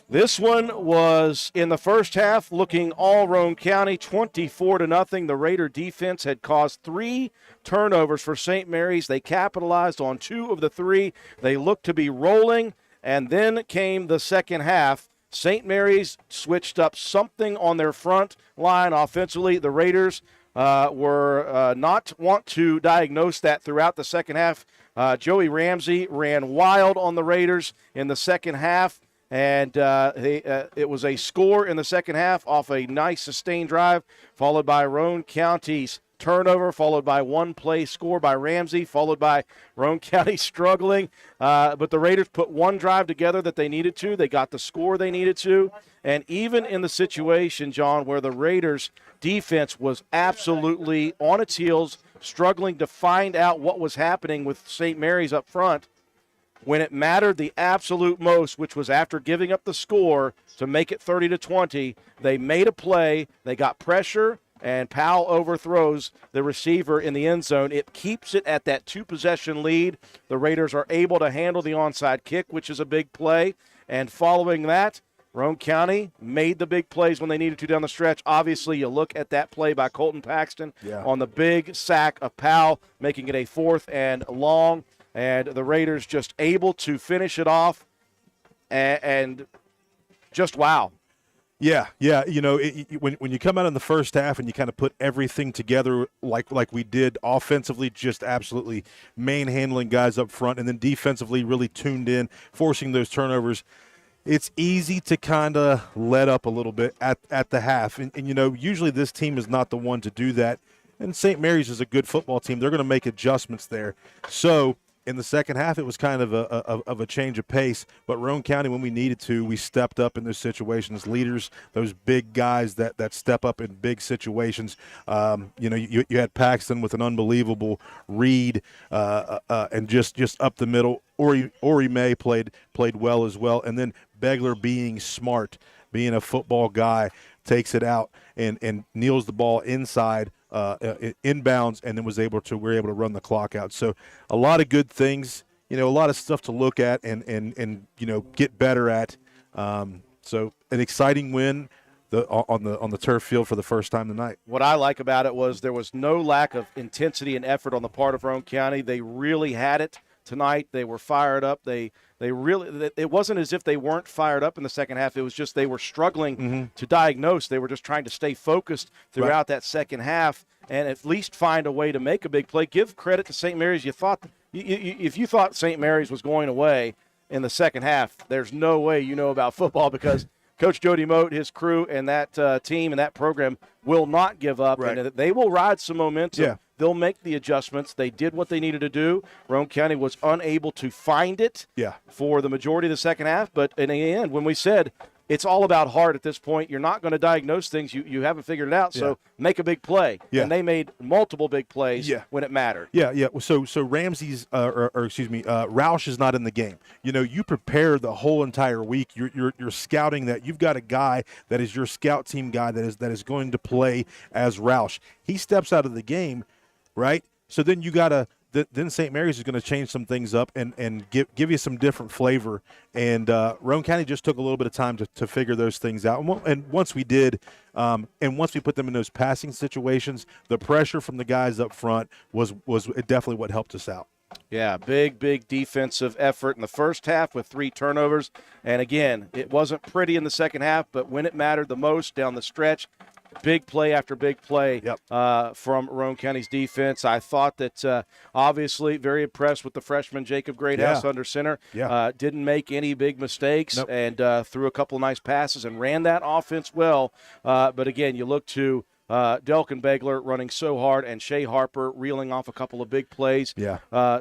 This one was in the first half looking all Roane County, 24-0. The Raider defense had caused 3 turnovers for St. Mary's. They capitalized on 2 of the 3. They looked to be rolling, and then came the second half. St. Mary's switched up something on their front line offensively. The Raiders were not want to diagnose that throughout the second half. Joey Ramsey ran wild on the Raiders in the second half, and it was a score in the second half off a nice sustained drive, followed by Roane County's turnover, followed by one-play score by Ramsey, followed by Roane County struggling. But the Raiders put one drive together that they needed to. They got the score they needed to. And even in the situation, John, where the Raiders' defense was absolutely on its heels, struggling to find out what was happening with St. Mary's up front, when it mattered the absolute most, which was after giving up the score to make it 30-20, they made a play, they got pressure, and Powell overthrows the receiver in the end zone. It keeps it at that 2-possession lead. The Raiders are able to handle the onside kick, which is a big play. And following that, Roane County made the big plays when they needed to down the stretch. Obviously, you look at that play by Colton Paxton on the big sack of Powell, making it a 4th and long. And the Raiders just able to finish it off and just wow. Yeah. You know, when you come out in the first half and you kind of put everything together like we did offensively, just absolutely manhandling guys up front, and then defensively really tuned in, forcing those turnovers, it's easy to kind of let up a little bit at the half. And, you know, usually this team is not the one to do that. And St. Mary's is a good football team. They're going to make adjustments there. So in the second half, it was kind of a change of pace. But Roane County, when we needed to, we stepped up in those situations. Leaders, those big guys that step up in big situations. You know, you had Paxton with an unbelievable read and just up the middle. Ori May played well as well. And then Begler being smart, being a football guy, takes it out and kneels the ball inside. Inbounds, and then we're able to run the clock out. So a lot of good things, you know, a lot of stuff to look at and you know, get better at. So an exciting win on the turf field for the first time tonight. What I like about it was there was no lack of intensity and effort on the part of Roane County. They really had it tonight. They were fired up. They really, it wasn't as if they weren't fired up in the second half. It was just they were struggling to diagnose. They were just trying to stay focused throughout that second half and at least find a way to make a big play. Give credit to St. Mary's. If you thought St. Mary's was going away in the second half, there's no way you know about football, because Coach Jody Moat, his crew, and that team and that program will not give up. And they will ride some momentum. Yeah. They'll make the adjustments. They did what they needed to do. Roane County was unable to find it for the majority of the second half. But in the end, when we said it's all about heart at this point, you're not going to diagnose things you haven't figured it out. So make a big play. Yeah. And they made multiple big plays when it mattered. Yeah. So Ramsey's Roush is not in the game. You know, you prepare the whole entire week. You're scouting that. You've got a guy that is your scout team guy that is going to play as Roush. He steps out of the game. Right? So then you got to then St. Mary's is going to change some things up and give you some different flavor. And Roane County just took a little bit of time to figure those things out. And once we did, and once we put them in those passing situations, the pressure from the guys up front was definitely what helped us out. Yeah, big defensive effort in the first half with 3 turnovers. And again, it wasn't pretty in the second half, but when it mattered the most down the stretch, big play after big play from Roane County's defense. I thought that obviously very impressed with the freshman Jacob Greathouse under center. Didn't make any big mistakes and threw a couple of nice passes and ran that offense well. But again, you look to Delkin Begler running so hard and Shea Harper reeling off a couple of big plays.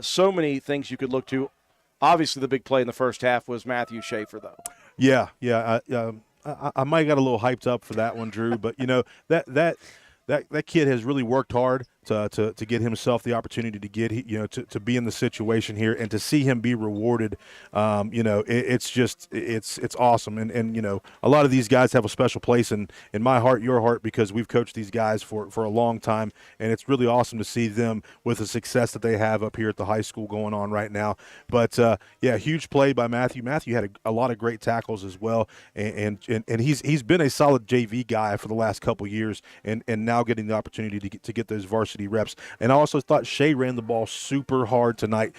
So many things you could look to. Obviously, the big play in the first half was Matthew Schaefer, though. I might have got a little hyped up for that one, Drew, but that kid has really worked hard to get himself the opportunity to get to be in the situation here and to see him be rewarded. It's awesome, and a lot of these guys have a special place in my heart, your heart, because we've coached these guys for a long time, and it's really awesome to see them with the success that they have up here at the high school going on right now. But huge play by Matthew. Matthew had a lot of great tackles as well, and he's been a solid JV guy for the last couple years, and now getting the opportunity to get those varsity reps. And I also thought Shea ran the ball super hard tonight.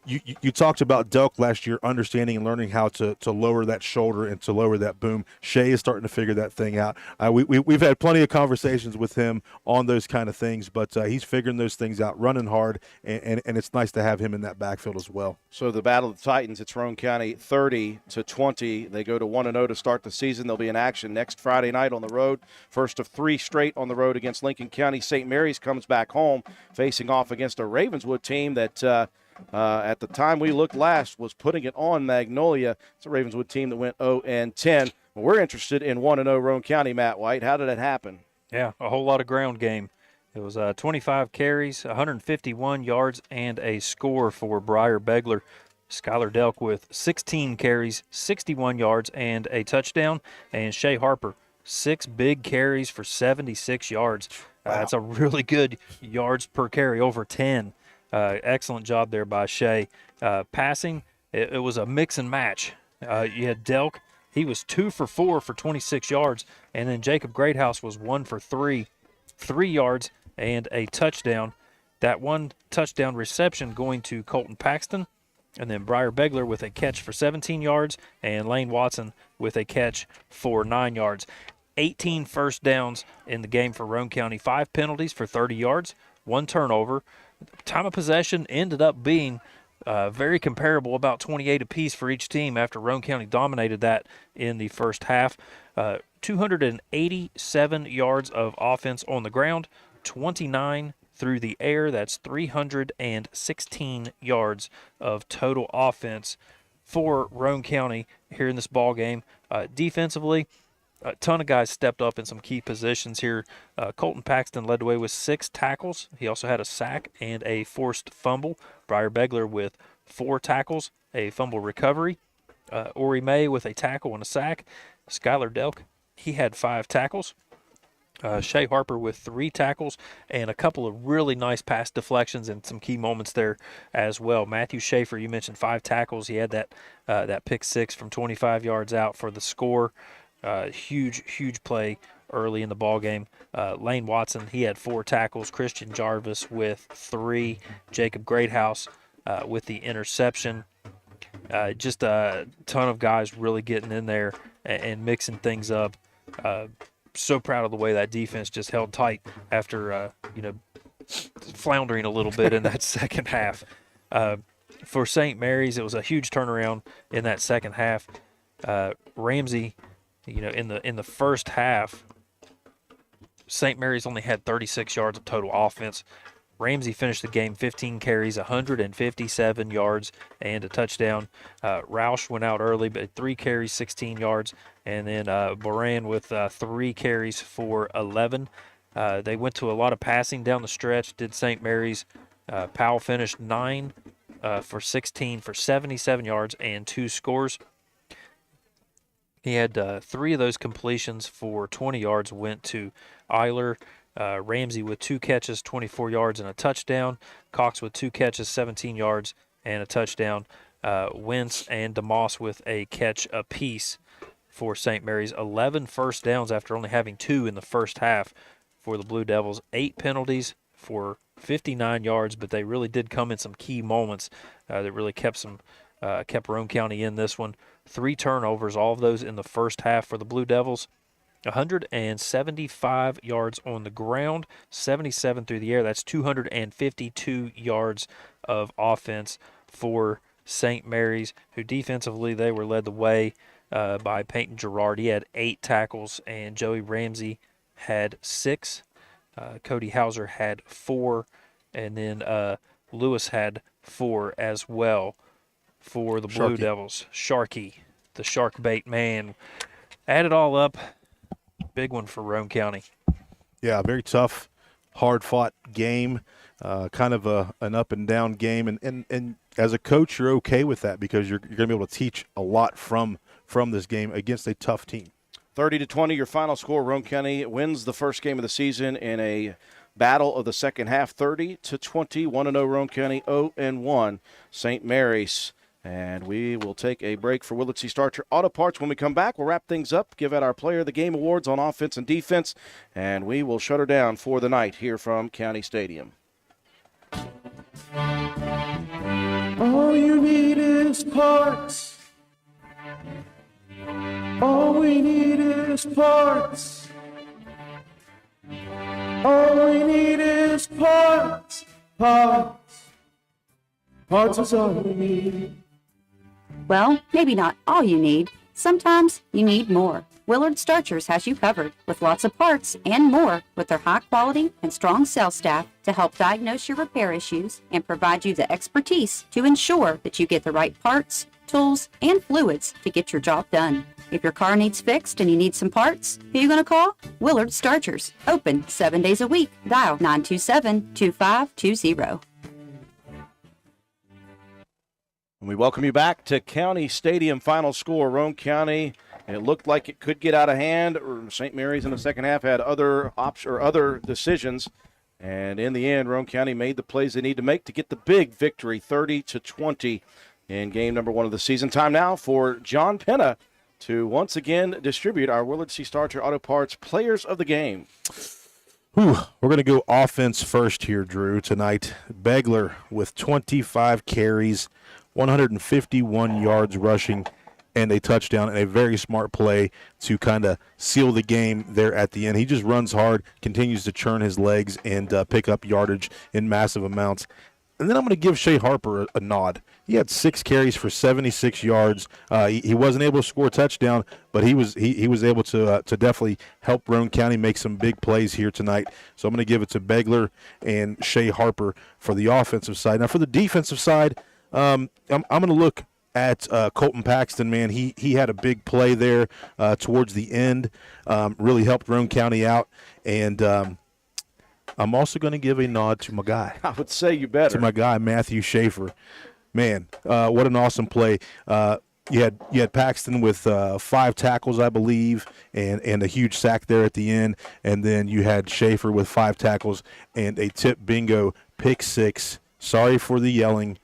You talked about Delk last year understanding and learning how to lower that shoulder and to lower that boom. Shea is starting to figure that thing out. We've had plenty of conversations with him on those kind of things, but he's figuring those things out, running hard, and it's nice to have him in that backfield as well. So the Battle of the Titans, it's Roane County 30-20. They go to 1-0 to start the season. They'll be in action next Friday night on the road. First of 3 straight on the road against Lincoln County. St. Mary's comes back home facing off against a Ravenswood team that at the time we looked last was putting it on Magnolia. It's a Ravenswood team that went 0-10. Well, we're interested in 1-0 Roane County, Matt White. How did it happen? Yeah, a whole lot of ground game. It was 25 carries, 151 yards, and a score for Briar Begler. Skylar Delk with 16 carries, 61 yards, and a touchdown. And Shea Harper, 6 big carries for 76 yards. That's a really good yards per carry, over 10. Excellent job there by Shea. Passing, it was a mix and match. You had Delk. He was 2 for 4 for 26 yards. And then Jacob Greathouse was 1 for 3, 3 yards and a touchdown. That one touchdown reception going to Colton Paxton. And then Briar Begler with a catch for 17 yards. And Lane Watson with a catch for 9 yards. 18 first downs in the game for Roane County. 5 penalties for 30 yards. 1 turnover. Time of possession ended up being very comparable, about 28 apiece for each team after Roane County dominated that in the first half. 287 yards of offense on the ground, 29 through the air. That's 316 yards of total offense for Roane County here in this ball game. Defensively, a ton of guys stepped up in some key positions here. Colton Paxton led the way with 6 tackles. He also had a sack and a forced fumble. Briar Begler with 4 tackles, a fumble recovery. Ori May with a tackle and a sack. Skylar Delk, he had 5 tackles. Shea Harper with 3 tackles and a couple of really nice pass deflections and some key moments there as well. Matthew Schaefer, you mentioned 5 tackles. He had that pick 6 from 25 yards out for the score. Huge play early in the ball game. Lane Watson, he had 4 tackles. Christian Jarvis with 3. Jacob Greathouse with the interception. Just a ton of guys really getting in there and mixing things up. So proud of the way that defense just held tight after floundering a little bit in that second half. For St. Mary's, it was a huge turnaround in that second half. Ramsey, in the first half, St. Mary's only had 36 yards of total offense. Ramsey finished the game 15 carries, 157 yards, and a touchdown. Roush went out early, but 3 carries, 16 yards. And then Boran with 3 carries for 11. They went to a lot of passing down the stretch, did St. Mary's. Powell finished 9 for 16 for 77 yards and 2 scores. He had 3 of those completions for 20 yards went to Eiler. Ramsey with 2 catches, 24 yards, and a touchdown. Cox with 2 catches, 17 yards, and a touchdown. Wentz and DeMoss with a catch apiece for St. Mary's. 11 first downs after only having 2 in the first half for the Blue Devils. 8 penalties for 59 yards, but they really did come in some key moments that really kept Roane County in this one. 3 turnovers, all of those in the first half for the Blue Devils. 175 yards on the ground, 77 through the air. That's 252 yards of offense for St. Mary's, who defensively they were led the way by Peyton Girard. He had 8 tackles, and Joey Ramsey had 6. Cody Hauser had 4, and then Lewis had 4 as well for the Blue Devils. Sharky, the shark bait man. Add it all up, big one for Roane County. Yeah, very tough, hard-fought game, kind of an up-and-down game. And as a coach, you're okay with that because you're going to be able to teach a lot from this game against a tough team. 30-20, your final score. Roane County wins the first game of the season in a battle of the second half. 30-20, 1-0 Roane County, 0-1 St. Mary's. And we will take a break for Willard C. Starcher Auto Parts. When we come back, we'll wrap things up, give out our Player of the Game awards on offense and defense, and we will shut her down for the night here from County Stadium. All you need is parts. All we need is parts. All we need is parts. Parts. Parts is all we need. Well, maybe not all you need. Sometimes you need more. Willard Starchers has you covered with lots of parts and more with their high quality and strong sales staff to help diagnose your repair issues and provide you the expertise to ensure that you get the right parts, tools, and fluids to get your job done. If your car needs fixed and you need some parts, who are you going to call? Willard Starchers. Open 7 days a week. Dial 927-2520. And we welcome you back to County Stadium. Final score, Roane County. It looked like it could get out of hand. St. Mary's in the second half had other decisions. And in the end, Roane County made the plays they need to make to get the big victory, 30-20 in game number 1 of the season. Time now for John Penna to once again distribute our Willard C. Starcher Auto Parts Players of the Game. We're going to go offense first here, Drew, tonight. Begler with 25 carries, 151 yards rushing, and a touchdown, and a very smart play to kind of seal the game there at the end. He just runs hard, continues to churn his legs, and pick up yardage in massive amounts. And then I'm going to give Shea Harper a nod. He had 6 carries for 76 yards. He wasn't able to score a touchdown, but he was able to definitely help Roane County make some big plays here tonight. So I'm going to give it to Begler and Shea Harper for the offensive side. Now for the defensive side, I'm going to look at Colton Paxton, man. He had a big play there towards the end, really helped Roane County out, and I'm also going to give a nod to my guy. I would say you better. To my guy, Matthew Schaefer. Man, what an awesome play. You had Paxton with 5 tackles, I believe, and a huge sack there at the end. And then you had Schaefer with 5 tackles and a tip bingo pick 6. Sorry for the yelling,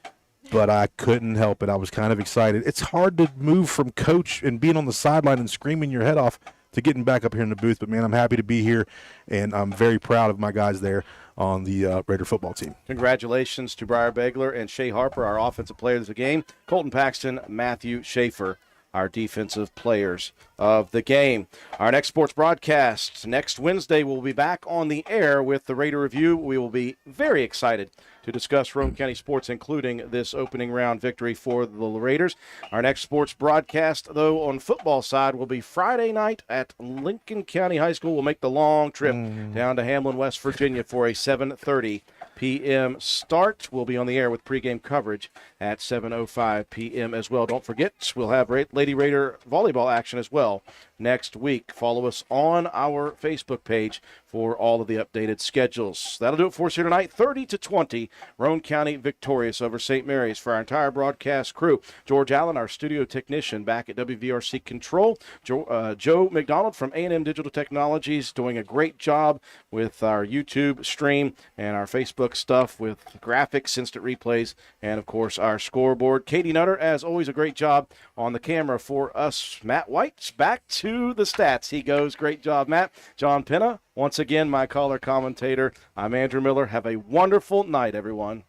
but I couldn't help it. I was kind of excited. It's hard to move from coach and being on the sideline and screaming your head off to getting back up here in the booth. But, man, I'm happy to be here, and I'm very proud of my guys there on the Raider football team. Congratulations to Briar Begler and Shea Harper, our offensive players of the game. Colton Paxton, Matthew Schaefer, our defensive players of the game. Our next sports broadcast next Wednesday, we'll be back on the air with the Raider Review. We will be very excited to discuss Roane County sports, including this opening round victory for the Raiders. Our next sports broadcast, though, on football side will be Friday night at Lincoln County High School. We'll make the long trip down to Hamlin, West Virginia for a 7:30 p.m. start. We'll be on the air with pregame coverage at 7:05 p.m. as well. Don't forget, we'll have Lady Raider volleyball action as well next week. Follow us on our Facebook page for all of the updated schedules. That'll do it for us here tonight. 30-20, Roane County victorious over St. Mary's. For our entire broadcast crew, George Allen, our studio technician back at WVRC Control, Joe McDonald from A&M Digital Technologies doing a great job with our YouTube stream and our Facebook stuff with graphics, instant replays, and, of course, our scoreboard. Katie Nutter, as always, a great job on the camera for us. Matt White's back to the stats. He goes. Great job, Matt. John Penna, once again, my color commentator. I'm Andrew Miller. Have a wonderful night, everyone.